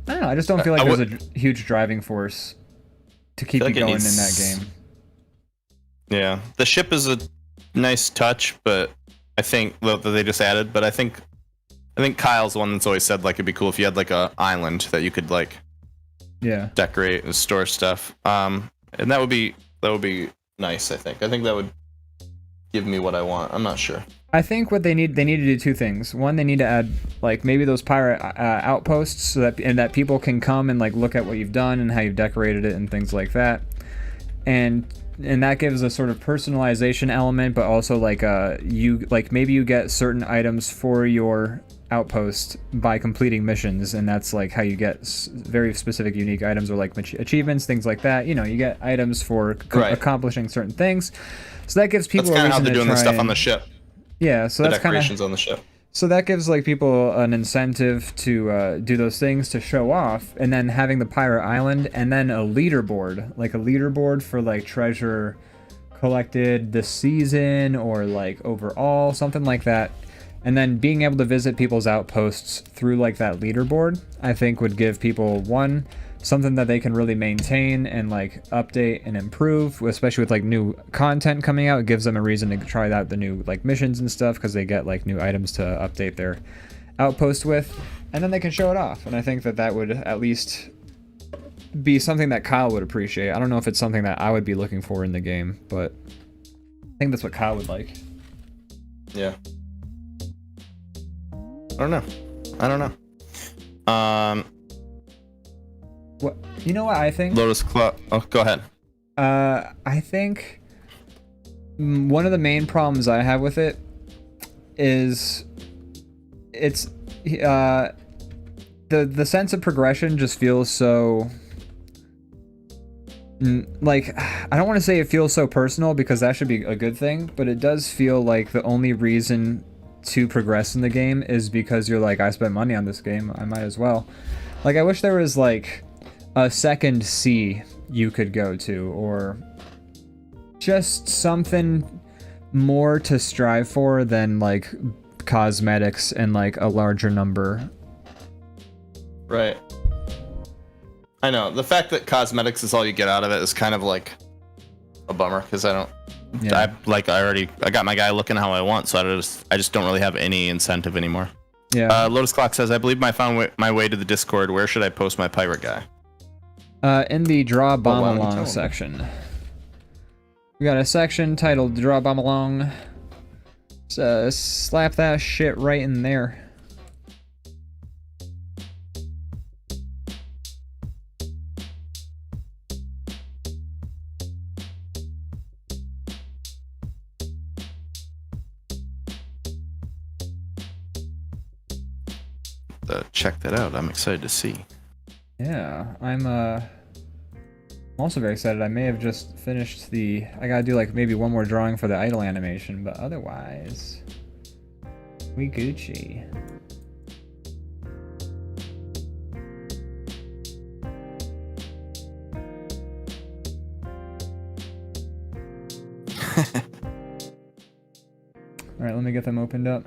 I don't know. I just don't feel like there's a huge driving force to keep you like it going needs- in that game. Yeah, the ship is a nice touch, but I think that they just added. But I think Kyle's the one that's always said like it'd be cool if you had like a island that you could like Yeah. decorate and store stuff. And that would be nice. I think that would give me what I want. I'm not sure. I think what they need to do two things. One, they need to add like maybe those pirate outposts so that people can come and like look at what you've done and how you've decorated it and things like that. And that gives a sort of personalization element, but also like maybe you get certain items for your outpost by completing missions, and that's like how you get very specific unique items or like achievements, things like that. You know, you get items for Right. accomplishing certain things. So that gives people That's kind a of how reason they're to doing the try stuff on and- the ship. Yeah, so The that's kind of decorations on the ship. so that gives like people an incentive to do those things to show off, and then having the pirate island and then a leaderboard for like treasure collected this season or like overall, something like that. And then being able to visit people's outposts through like that leaderboard, I think would give people something that they can really maintain and like update and improve, especially with like new content coming out. It gives them a reason to try out the new like missions and stuff because they get like new items to update their outpost with, and then they can show it off. And I think that would at least be something that Kyle would appreciate. I don't know if it's something that I would be looking for in the game, but I think that's what Kyle would like. Yeah. I don't know. What, you know what I think? Lotus Club. Oh, go ahead. I think one of the main problems I have with it is the the sense of progression just feels so like, I don't want to say it feels so personal because that should be a good thing, but it does feel like the only reason to progress in the game is because you're like, I spent money on this game, I might as well. Like, I wish there was like a second C you could go to, or just something more to strive for than like cosmetics and like a larger number. Right. I know. The fact that cosmetics is all you get out of it is kind of like a bummer, because I don't. Yeah. I got my guy looking how I want, so I just don't really have any incentive anymore. Yeah. Lotus Clock says, I believe I found my way to the Discord. Where should I post my pirate guy? In the DrawBomb along section. We got a section titled DrawBomb along. Slap that shit right in there. Check that out. I'm excited to see. Yeah, I'm also very excited. I may have just finished the... I gotta do like maybe one more drawing for the idle animation, but otherwise, we Gucci. All right, let me get them opened up.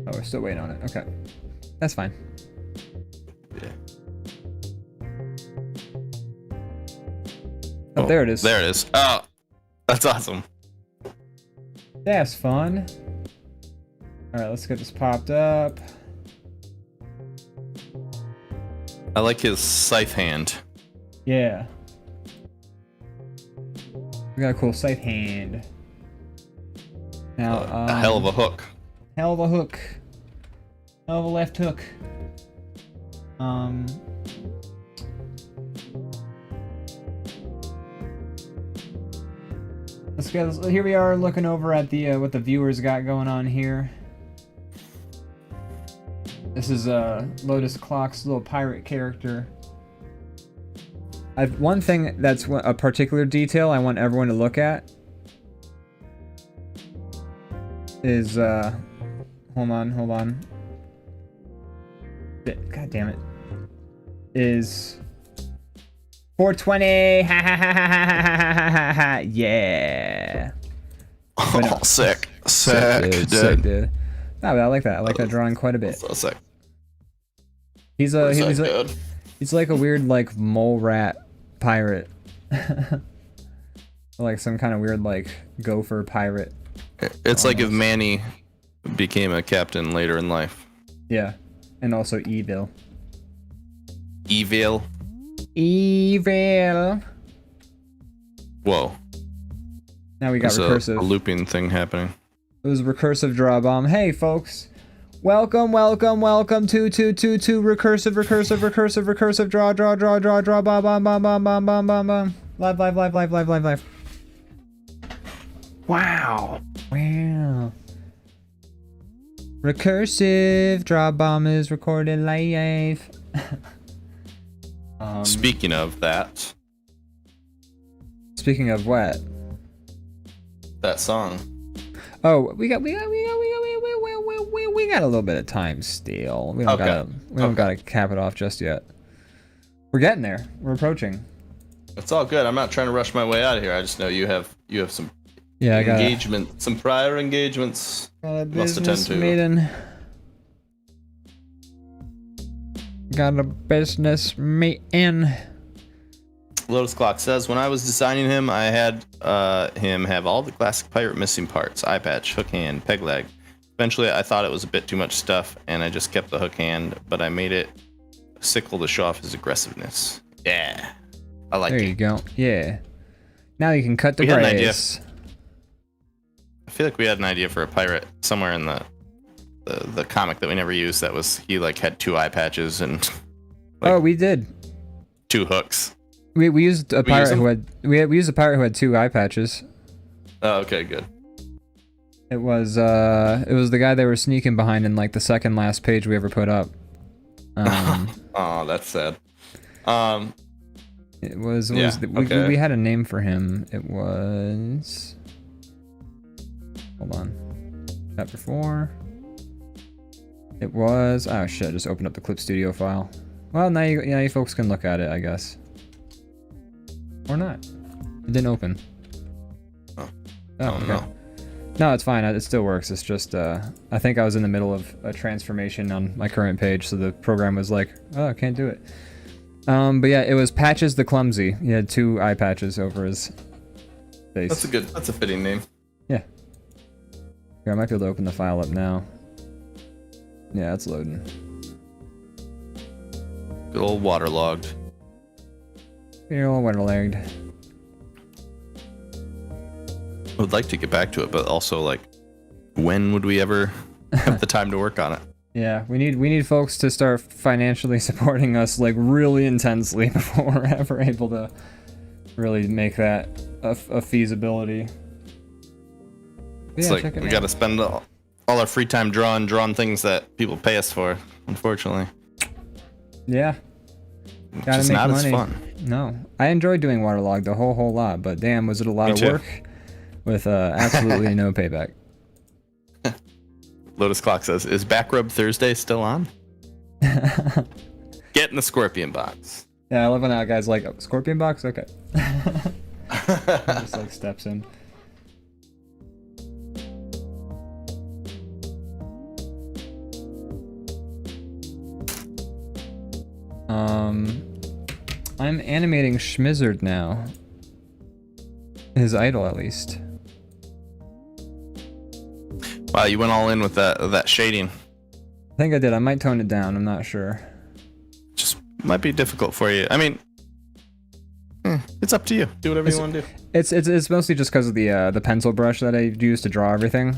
Oh, we're still waiting on it. Okay. That's fine. Yeah. Oh, there it is. There it is. Oh, that's awesome. That's fun. Alright, let's get this popped up. I like his scythe hand. Yeah. We got a cool scythe hand. Now, a hell of a hook. Hell of a hook. Hell of a left hook. Let's go. Here we are looking over at the what the viewers got going on here. This is Lotus Clock's little pirate character. One thing that's a particular detail I want everyone to look at is hold on. God damn it. Is 420. Ha ha ha ha ha ha. Yeah. Oh, sick, dude. Sick, dude. No, but I like that. I like that drawing quite a bit. So sick. He's like a weird like mole rat pirate. Like some kind of weird like gopher pirate. It's like if Manny became a captain later in life. Yeah. And also evil. Evil. Whoa. Now we got recursive. A looping thing happening. It was a recursive DrawBomb. Hey folks. Welcome to recursive draw bomb. Live. Wow. Recursive DrawBomb is recorded live. Speaking of that. Speaking of what? That song. Oh, we got a little bit of time still. We don't gotta cap it off just yet. We're getting there. We're approaching. It's all good. I'm not trying to rush my way out of here. I just know you have some some prior engagements. Got a business meeting. Got a business meeting. Lotus Clock says, when I was designing him, I had him have all the classic pirate missing parts: eye patch, hook hand, peg leg. Eventually, I thought it was a bit too much stuff, and I just kept the hook hand, but I made it a sickle to show off his aggressiveness. Yeah, I like it. There you go. Yeah. Now you can cut the grass. I feel like we had an idea for a pirate somewhere in the comic that we never used. That was he like had 2 eye patches and. Like, oh, we did. 2 hooks. We used a pirate who had 2 eye patches. Oh, okay, good. It was the guy they were sneaking behind in like the second last page we ever put up. Oh, that's sad. It was Yeah, okay. we had a name for him. It was, hold on, chapter 4. It was, oh shit, I just opened up the Clip Studio file. Well, now you folks can look at it, I guess. Or not. It didn't open. Oh, okay. no. No, it's fine. It still works. It's just, I think I was in the middle of a transformation on my current page, so the program was like, oh, I can't do it. But yeah, it was Patches the Clumsy. He had 2 eye patches over his face. That's a fitting name. Yeah. Here, I might be able to open the file up now. Yeah, it's loading. Good old waterlogged. You're all waterlogged. I would like to get back to it, but also like, when would we ever have the time to work on it? Yeah, we need folks to start financially supporting us like really intensely before we're ever able to really make that a feasibility. It's Yeah, like check it we out. got to spend all our free time drawing things that people pay us for. Unfortunately, Yeah, it's gotta just make not money. as fun. No, I enjoyed doing waterlogged a whole lot, but damn, was it a lot Me of too. work with absolutely no payback. Lotus Clock says, "Is Backrub Thursday still on?" Get in the Scorpion box. Yeah, I love when that guy's like, oh, Scorpion box? Okay. Just like steps in. I'm animating Schmizzard now. His idol, at least. Wow, you went all in with that shading. I think I did. I might tone it down. I'm not sure. Just might be difficult for you. I mean, it's up to you. Do whatever you want to do. It's mostly just because of the pencil brush that I use to draw everything.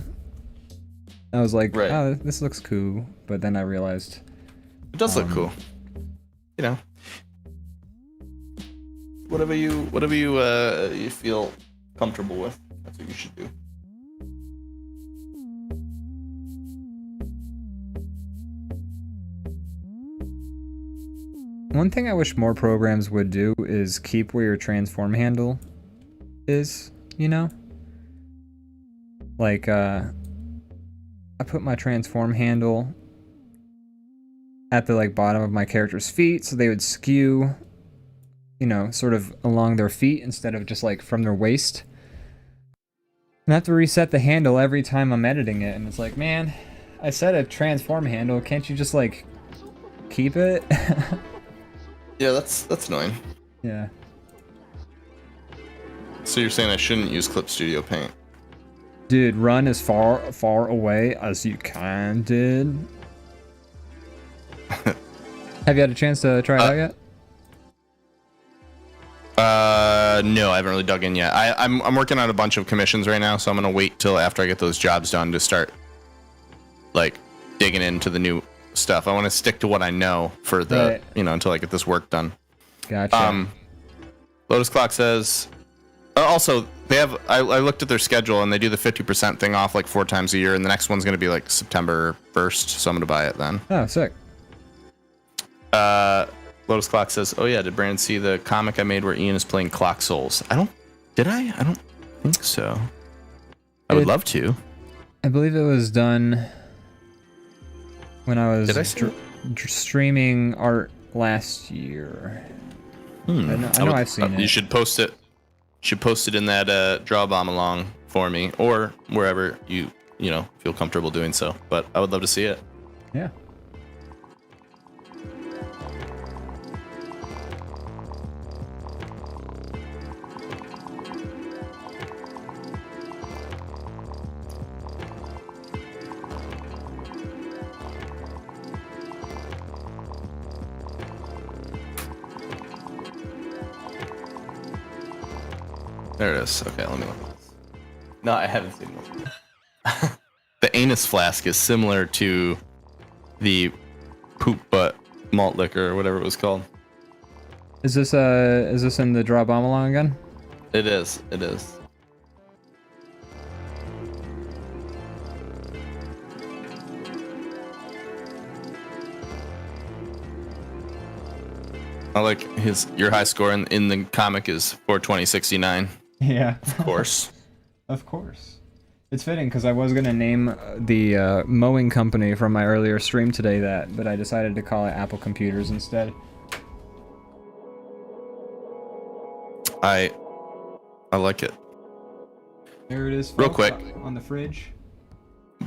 I was like, Right. oh, this looks cool, but then I realized It does look cool. You know, whatever you feel comfortable with, that's what you should do. one thing I wish more programs would do is keep where your transform handle is, you know? Like, I put my transform handle at the like bottom of my character's feet so they would skew, you know, sort of along their feet instead of just like from their waist. And I have to reset the handle every time I'm editing it, and it's like, man, I set a transform handle, can't you just like keep it? Yeah, that's annoying. Yeah. So you're saying I shouldn't use Clip Studio Paint? Dude, run as far away as you can, dude. Have you had a chance to try it out yet? No, I haven't really dug in yet. I'm working on a bunch of commissions right now, so I'm gonna wait till after I get those jobs done to start like digging into the new stuff. I want to stick to what I know for the Right. until I get this work done. Gotcha. Lotus Clock says also they have I looked at their schedule and they do the 50% thing off like 4 times a year, and the next one's gonna be like September 1st, so I'm gonna buy it then. Oh, sick. Lotus Clock says, "Oh yeah, did Brandon see the comic I made where Ian is playing Clock Souls?" I don't think so. I would love to. I believe it was done when I was Did I see streaming art last year. I know I've seen it. You should post it. Should post it in that DrawBomb along for me, or wherever you feel comfortable doing so. But I would love to see it. Yeah. There it is. Okay, let me look at this. No, I haven't seen one. The anus flask is similar to the poop butt malt liquor or whatever it was called. Is this in the DrawBomb along again? It is. It is. I like your high score in the comic is 42069. Yeah. Of course. Of course. It's fitting because I was gonna name the mowing company from my earlier stream today that, but I decided to call it Apple Computers instead. I like it. There it is. Real Folks, quick. on the fridge.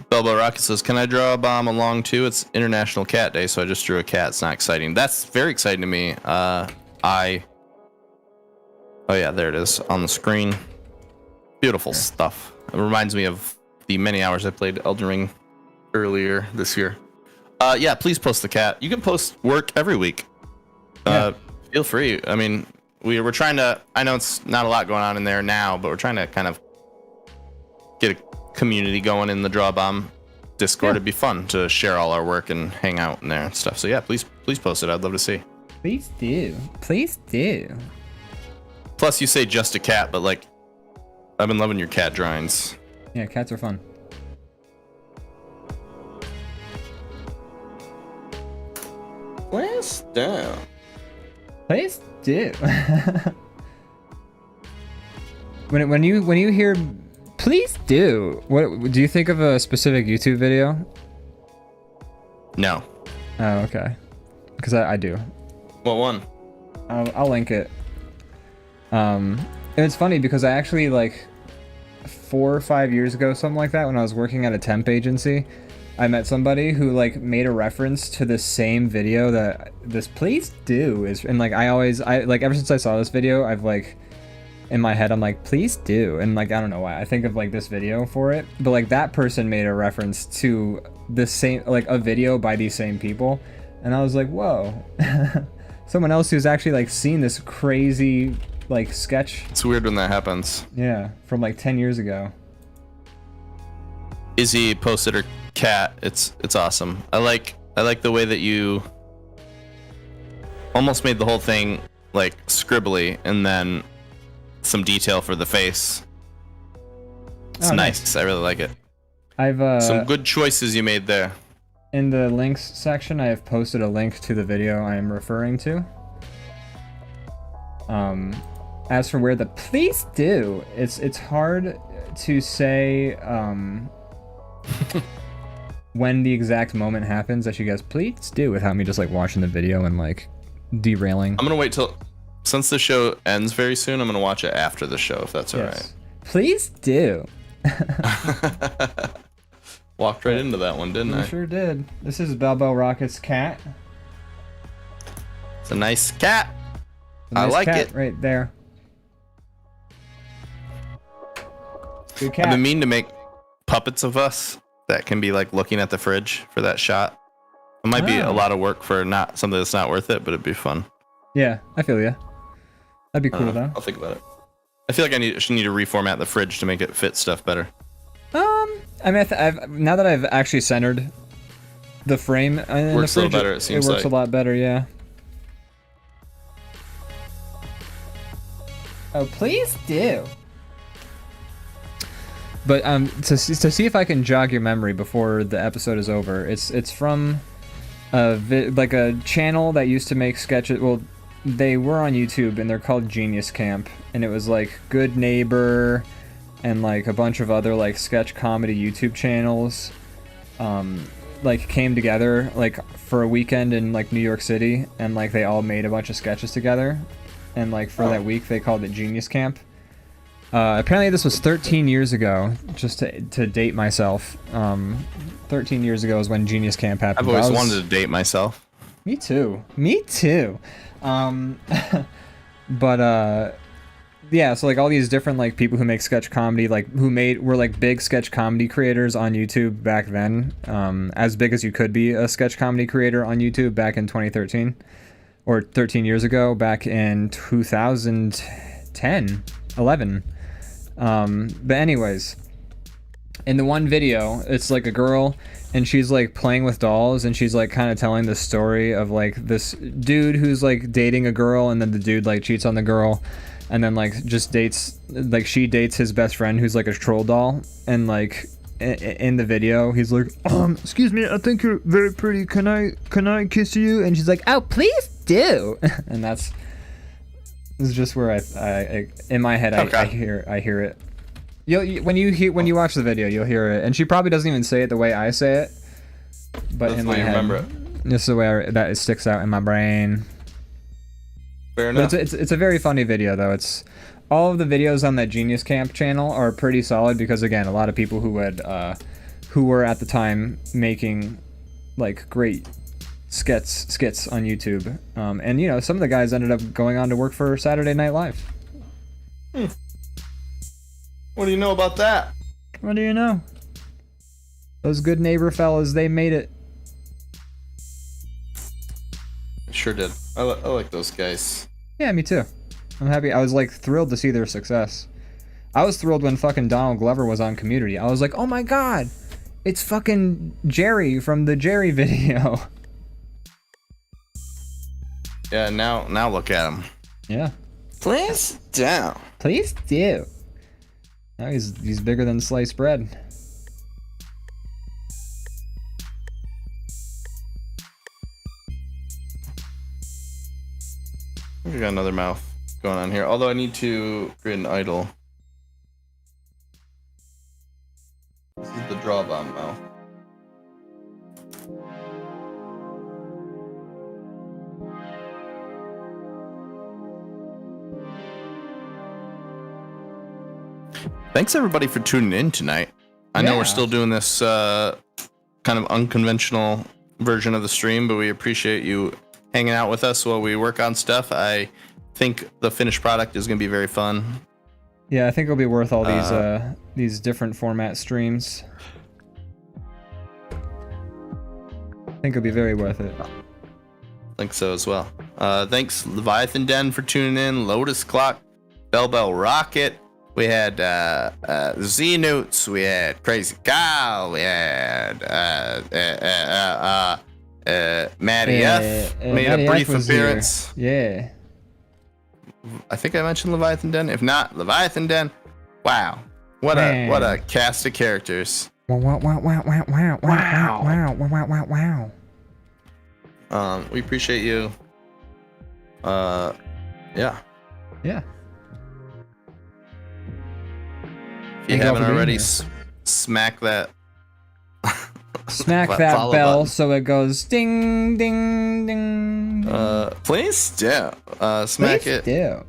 Belbo Rocket says, "Can I draw a bomb along too? It's International Cat Day, so I just drew a cat. It's not exciting. That's very exciting to me. Oh yeah, there it is on the screen. Beautiful stuff. It reminds me of the many hours I played Elden Ring earlier this year. Yeah, please post the cat. You can post work every week. Feel free. I mean, we're trying to. I know it's not a lot going on in there now, but we're trying to kind of get a community going in the DrawBomb Discord. It'd be fun to share all our work and hang out in there and stuff. So yeah, please post it. I'd love to see. Please do. Please do. Plus, you say just a cat, but like, I've been loving your cat drawings. Yeah, cats are fun. Please do. Please do. when you hear please do, what do you think of a specific YouTube video? No. Oh, okay. Because I do. What one? I'll link it. And it's funny because I actually, like, 4 or 5 years ago, something like that, when I was working at a temp agency, I met somebody who, like, made a reference to the same video that this please do is, and like I like ever since I saw this video, I've like in my head I'm like please do, and like I don't know why I think of like this video for it, but like that person made a reference to the same, like a video by these same people, and I was like, whoa. Someone else who's actually like seen this crazy like sketch. It's weird when that happens. Yeah, from like 10 years ago. Izzy posted her cat. It's awesome. I like the way that you almost made the whole thing like scribbly and then some detail for the face. It's nice. I really like it. I've some good choices you made there. In the links section, I have posted a link to the video I am referring to. As for where the please do, it's hard to say when the exact moment happens that you guys please do without me just like watching the video and like derailing. I'm gonna wait till, since the show ends very soon, I'm gonna watch it after the show if that's all right. Please do. Walked right into that one, didn't I? Sure did. This is Balbo Rocket's cat. It's a nice cat. Nice I like cat it. Right there. Good cat. I've been meaning to make puppets of us that can be like looking at the fridge for that shot. It might be a lot of work for not something that's not worth it, but it'd be fun. Yeah, I feel ya. That'd be cool though. I'll think about it. I feel like I should need to reformat the fridge to make it fit stuff better. I mean, now that I've actually centered the frame in Works the fridge, a little better, it seems works like. a lot better, yeah. Oh, please do. But to see if I can jog your memory before the episode is over, it's from like a channel that used to make sketches. Well, they were on YouTube and they're called Genius Camp, and it was like Good Neighbor and like a bunch of other like sketch comedy YouTube channels like came together like for a weekend in like New York City, and like they all made a bunch of sketches together, and like for that week they called it Genius Camp. Apparently this was 13 years ago, just to date myself. 13 years ago is when Genius Camp happened. I've always wanted to date myself. Me too. Me too. But yeah, so like all these different like people who make sketch comedy, like were like big sketch comedy creators on YouTube back then. As big as you could be a sketch comedy creator on YouTube back in 2013 or 13 years ago, back in 2010, 11. But anyways, in the one video, it's like a girl and she's like playing with dolls, and she's like kind of telling the story of like this dude who's like dating a girl, and then the dude like cheats on the girl, and then like just dates, like she dates his best friend who's like a troll doll, and like in the video he's like, excuse me, I think you're very pretty, can I kiss you? And she's like, oh please do. And this is just where I in my head I hear it. When you watch the video, you'll hear it, and she probably doesn't even say it the way I say it, but That's in the my way you head, remember it. this is the way that it sticks out in my brain. Fair enough. But it's a very funny video though. It's all of the videos on that Genius Camp channel are pretty solid because again, a lot of people who were at the time making like great skits on YouTube, and you know, some of the guys ended up going on to work for Saturday Night Live. What do you know about that? What do you know? Those good neighbor fellas, they made it. Sure did. I like those guys. Yeah, me too. I'm happy. I was like thrilled to see their success. I was thrilled when fucking Donald Glover was on Community. I was like, oh my god, it's fucking Jerry from the Jerry video. Yeah, now look at him. Yeah. Please down. Please do. Now he's bigger than sliced bread. We got another mouth going on here. Although I need to create an idol. This is the DrawBomb mouth. Thanks everybody for tuning in tonight. I know we're still doing this kind of unconventional version of the stream, but we appreciate you hanging out with us while we work on stuff. I think the finished product is going to be very fun. Yeah, I think it'll be worth all these different format streams. I think it'll be very worth it. I think so as well. Thanks Leviathan Den for tuning in. Lotus Clock, Bell Rocket. We had Z-Newts, we had Crazy Kyle, we had Matty F made a brief appearance. Here. Yeah. I think I mentioned Leviathan Den. If not, Leviathan Den. Wow. What a cast of characters. Wow. We appreciate you. Yeah. Yeah. If you haven't already, smack that. Smack that bell button, so it goes ding, ding, ding. Please do. Smack please it. Do.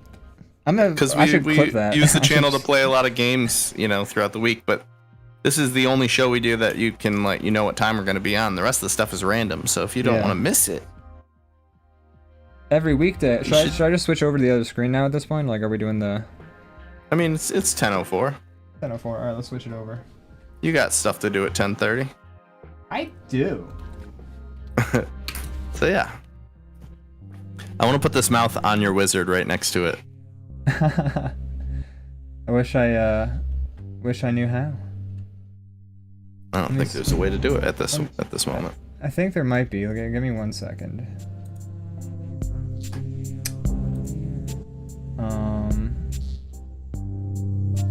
Because we use the channel to play a lot of games, you know, throughout the week. But this is the only show we do that you can what time we're going to be on. The rest of the stuff is random. So if you don't want to miss it, every weekday. Should I just switch over to the other screen now at this point? Like, are we doing the? I mean, it's 10:04. 10:04. All right, let's switch it over. You got stuff to do at 10:30. I do. So yeah, I want to put this mouth on your wizard right next to it. I wish I knew how. I don't think there's a way to do it at this moment. I think there might be. Okay, give me 1 second.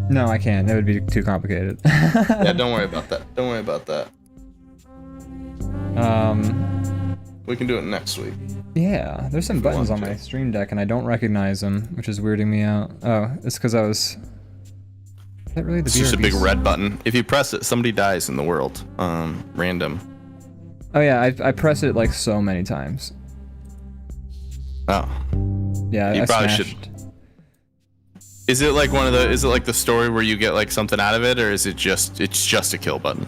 No, I can't. It would be too complicated. Yeah, don't worry about that. Don't worry about that. We can do it next week. Yeah, there's some buttons on my stream deck and I don't recognize them, which is weirding me out. Oh, it's because I was... Is that really the It's just a big red button. If you press it, somebody dies in the world. Random. Oh yeah, I press it like so many times. Oh. Yeah, you I probably smashed. should. Is it like is it like the story where you get like something out of it, or is it just a kill button?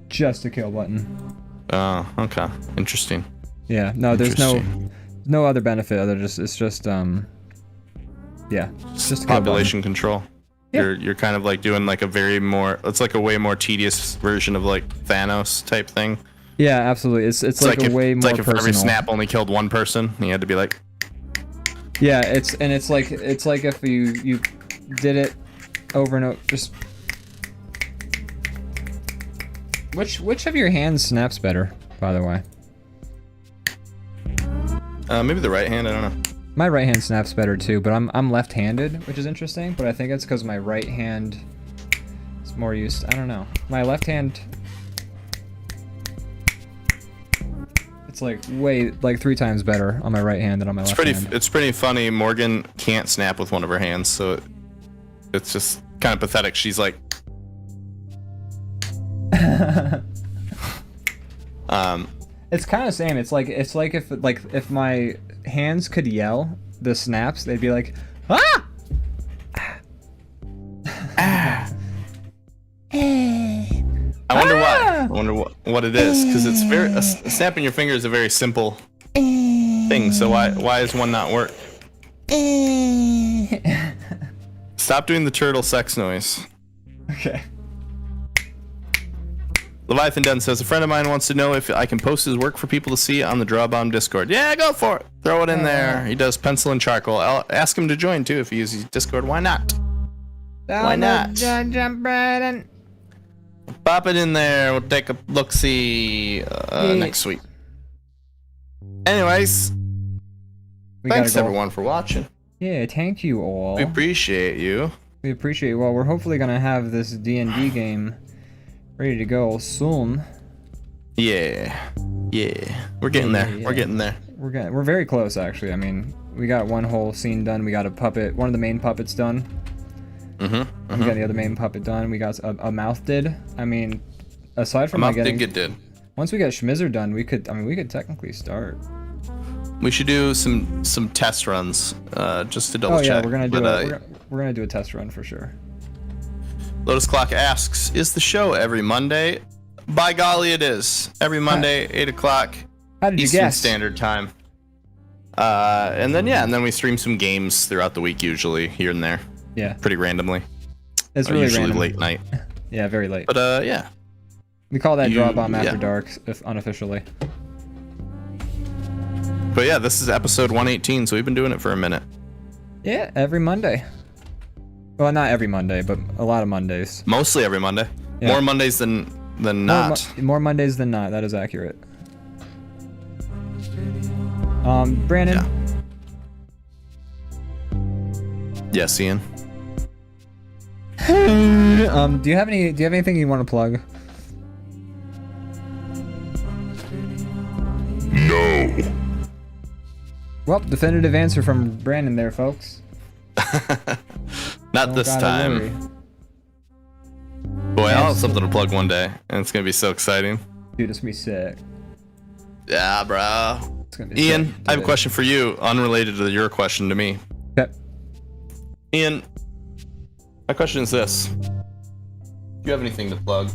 Just a kill button. Oh, okay. Interesting. Yeah, no, there's no other benefit other it's just yeah, it's just a kill population button. Control. Yeah. You're kind of like doing like it's like a way more tedious version of like Thanos type thing. Yeah, absolutely. It's like a way more like if personal. every snap only killed one person, you had to be like. Yeah, it's like if you did it over and over. Just which of your hands snaps better, by the way? Maybe the right hand. I don't know. My right hand snaps better too, but I'm left-handed, which is interesting. But I think it's because my right hand is more used. I don't know. My left hand. It's like like 3 times better on my right hand than on my left hand. It's pretty funny. Morgan can't snap with one of her hands, so it's just kind of pathetic. She's like, it's kind of same. It's like if my hands could yell the snaps, they'd be like, ah! I wonder why. I wonder what it is, because it's very snapping your finger is a very simple thing. So why does one not work? Stop doing the turtle sex noise. Okay. Leviathan Den says, a friend of mine wants to know if I can post his work for people to see on the DrawBomb Discord. Yeah, go for it. Throw it in there. He does pencil and charcoal. I'll ask him to join too if he uses Discord. Why not? Why not? Jump right in. Pop it in there. We'll take a look-see next week. Anyways, thanks everyone for watching. Yeah, thank you all. We appreciate you. We appreciate you. Well, we're hopefully gonna have this D&D game ready to go soon. Yeah. We're getting there. Yeah. We're getting there. We're very close, actually. I mean, we got one whole scene done. We got one of the main puppets done. We got the other main puppet done. We got a mouth did. I mean, aside from mouth did get did. Once we get Schmizzer done, we could technically start. We should do some test runs, just to double check. Oh yeah, we're gonna do a test run for sure. Lotus Clock asks, is the show every Monday? By golly, it is. Every Monday, 8 o'clock How did you Eastern guess? Standard Time. And then we stream some games throughout the week, usually here and there. Yeah. Pretty randomly. It's really usually random. late night. Yeah, very late. But yeah. We call that DrawBomb After Dark, if unofficially. But yeah, this is episode 118, so we've been doing it for a minute. Yeah, every Monday. Well, not every Monday, but a lot of Mondays. Mostly every Monday. Yeah. More Mondays than not. More Mondays than not. That is accurate. Brandon. Yeah. Yes, Ian. Do you have anything you want to plug? No. Well, definitive answer from Brandon there, folks. Not this time. Worry. Boy, I'll have something to plug one day, and it's gonna be so exciting. Dude, it's gonna be sick. Yeah, bro. It's gonna be Ian, sick, I have a question for you, unrelated to your question to me. Okay. Ian, my question is this: do you have anything to plug?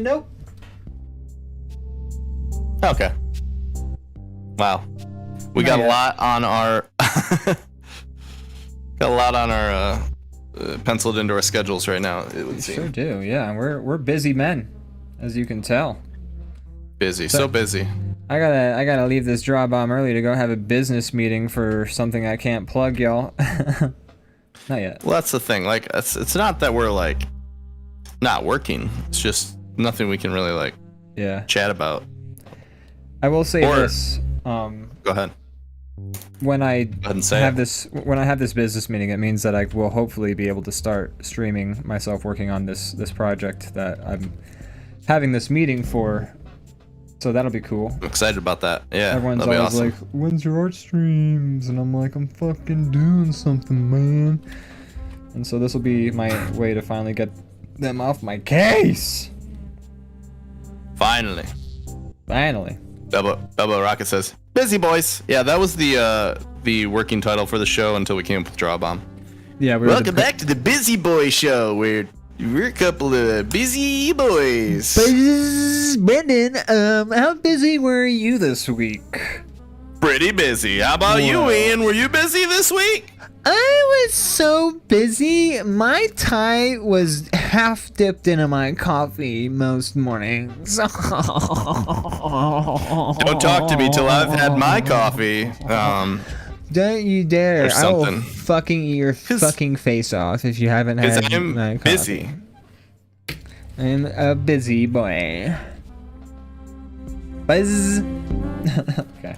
Nope. Okay. Wow. We got a lot on our penciled into our schedules right now. It would We seem sure do. Yeah, we're busy men, as you can tell. busy, so busy. I gotta leave this DrawBomb early to go have a business meeting for something I can't plug, y'all. Not yet. Well, that's the thing. Like, it's not that we're like not working. It's just nothing we can really like chat about. I will say this. Go ahead. When I have this business meeting, it means that I will hopefully be able to start streaming myself working on this project that I'm having this meeting for. So that'll be cool. I'm excited about that. Yeah, Everyone's that'll be always awesome. like, "When's your art streams?" And I'm like, "I'm fucking doing something, man." And so this will be my way to finally get them off my case. Finally. Bubba Rocket says, "Busy boys." Yeah, that was the working title for the show until we came up with DrawBomb. Yeah, Welcome back to the Busy Boy Show, where we're a couple of busy boys. Brandon, how busy were you this week? Pretty busy. How about you, Ian? Were you busy this week? I was so busy. My tie was half dipped into my coffee most mornings. Don't talk to me till I've had my coffee. Don't you dare! Or I will something. fucking eat your fucking face off if you haven't had Because I'm my coffee. busy. I'm a busy boy. Buzz. Okay.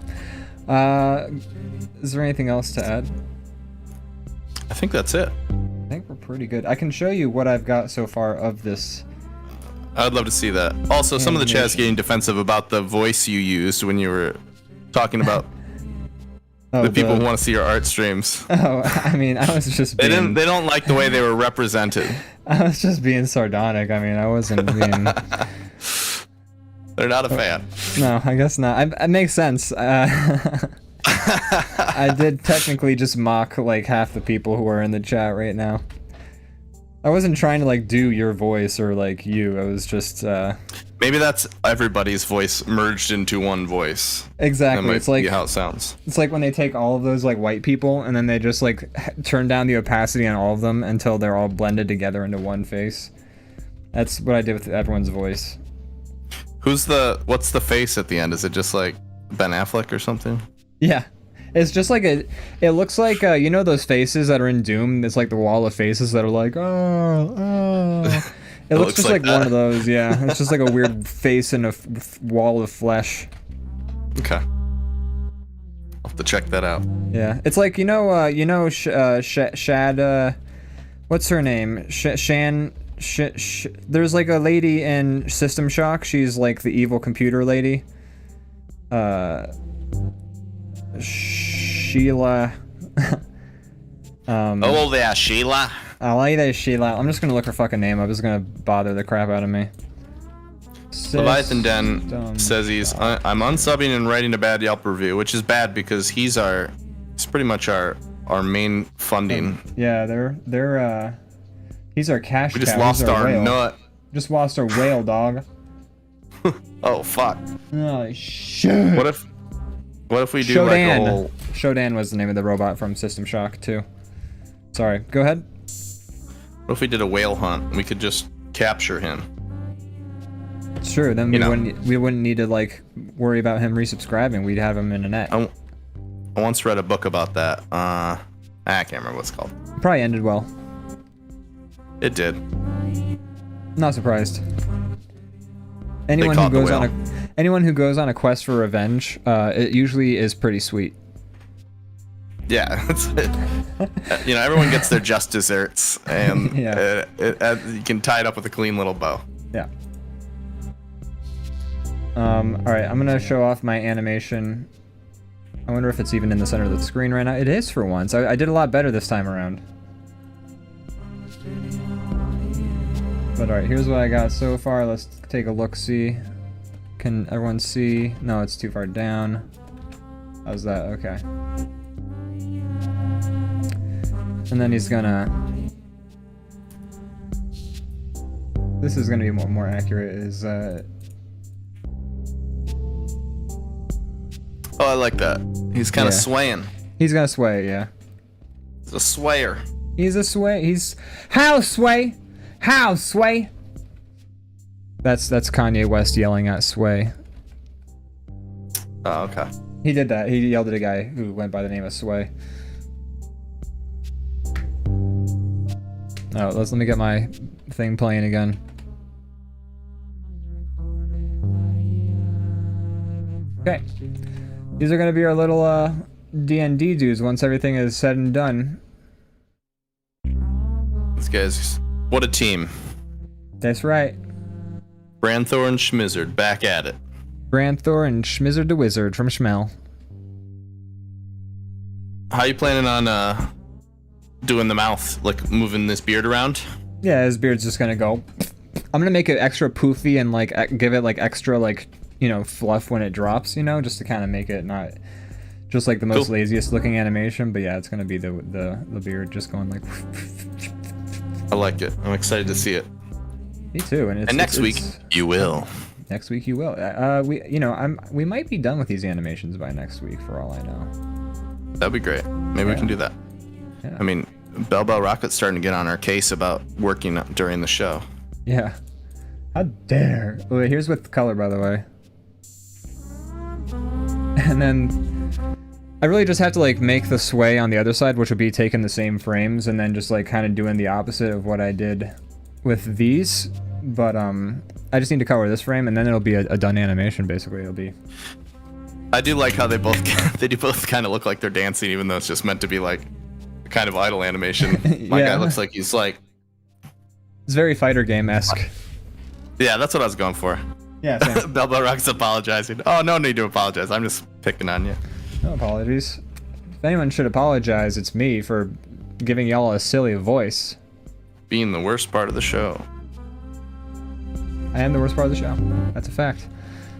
Is there anything else to add? I think that's it. I think we're pretty good. I can show you what I've got so far of this I'd love to see that. Also, some of the chat's getting defensive about the voice you used when you were talking about the people who want to see your art streams. Oh, I mean, I was just being... They don't like the way they were represented. I was just being sardonic. I mean, I wasn't being... They're not a fan. No, I guess not. It makes sense. I did technically just mock like half the people who are in the chat right now. I wasn't trying to like do your voice or like you. I was just maybe that's everybody's voice merged into one voice. Exactly. It's like how it sounds. It's like when they take all of those like white people and then they just like turn down the opacity on all of them until they're all blended together into one face. That's what I did with everyone's voice. What's the face at the end? Is it just like Ben Affleck or something? Yeah. It's just like it looks like, you know those faces that are in Doom? It's like the wall of faces that are like, oh. It looks just like one of those, yeah. It's just like a weird face in a wall of flesh. Okay. I'll have to check that out. Yeah. It's like, Shad, what's her name? Shan, there's like a lady in System Shock. She's like the evil computer lady. Sheila. Oh, there, Sheila. I like that Sheila. I'm just gonna look her fucking name up. It's gonna bother the crap out of me. Leviathan Den says I'm unsubbing and writing a bad Yelp review, which is bad because he's pretty much our main funding. Yeah, he's our cash cow. We just lost our whale. nut. Just lost our whale, dog. Oh fuck. Oh shit. What if we do like a whole... Shodan was the name of the robot from System Shock too. Sorry, go ahead. What if we did a whale hunt? We could just capture him. It's true. Then we wouldn't need to like worry about him resubscribing. We'd have him in a net. I once read a book about that. I can't remember what it's called. Probably ended well. It did. Not surprised. Anyone who goes on a quest for revenge, it usually is pretty sweet. Yeah, everyone gets their just desserts, and yeah. You can tie it up with a clean little bow. Yeah. All right, I'm gonna show off my animation. I wonder if it's even in the center of the screen right now. It is for once. I did a lot better this time around. But alright, here's what I got so far. Let's take a look-see. Can everyone see? No, it's too far down. How's that? Okay. And then he's gonna... This is gonna be more accurate, is Oh, I like that. He's kind of swaying. He's gonna sway, yeah. He's a swayer. He's a sway. He's... How sway? How sway? That's Kanye West yelling at Sway. Oh, okay. He did that. He yelled at a guy who went by the name of Sway. Oh, let me get my thing playing again. Okay. These are gonna be our little DnD dudes once everything is said and done. These guys, what a team. That's right. Branthor and Schmizzard back at it. Branthor and Schmizzard the Wizard from Schmel. How you planning on doing the mouth, like moving this beard around? Yeah, his beard's just gonna go. I'm gonna make it extra poofy and like give it like extra like, fluff when it drops, just to kind of make it not just like the most laziest looking animation, but yeah, it's gonna be the beard just going like. I like it. I'm excited to see it. Me too, and next week you will. Next week you will. We might be done with these animations by next week, for all I know. That'd be great. Maybe we can do that. Yeah. I mean, Bell Rocket's starting to get on our case about working during the show. Yeah. How dare? Wait, here's with the color, by the way. And then I really just have to like make the sway on the other side, which would be taking the same frames and then just like kind of doing the opposite of what I did with these. But I just need to color this frame and then it'll be a done animation. Basically, it'll be. I do like how they both kind of look like they're dancing, even though it's just meant to be like a kind of idle animation. My guy looks like he's like. It's very fighter game-esque. Yeah, that's what I was going for. Yeah, same. Belbaruk's apologizing. Oh, no need to apologize. I'm just picking on you. No apologies. If anyone should apologize, it's me for giving y'all a silly voice. Being the worst part of the show. I am the worst part of the show. That's a fact.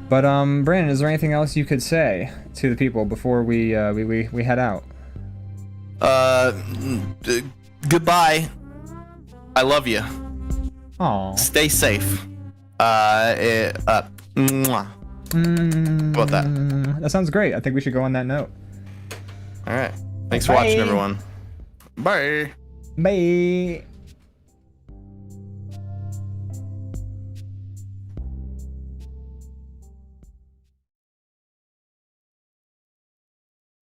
But Brandon, is there anything else you could say to the people before we head out? Goodbye. I love you. Aw. Stay safe. Mwah. How about that? That sounds great. I think we should go on that note. All right. Thanks for watching, everyone. Bye. Bye.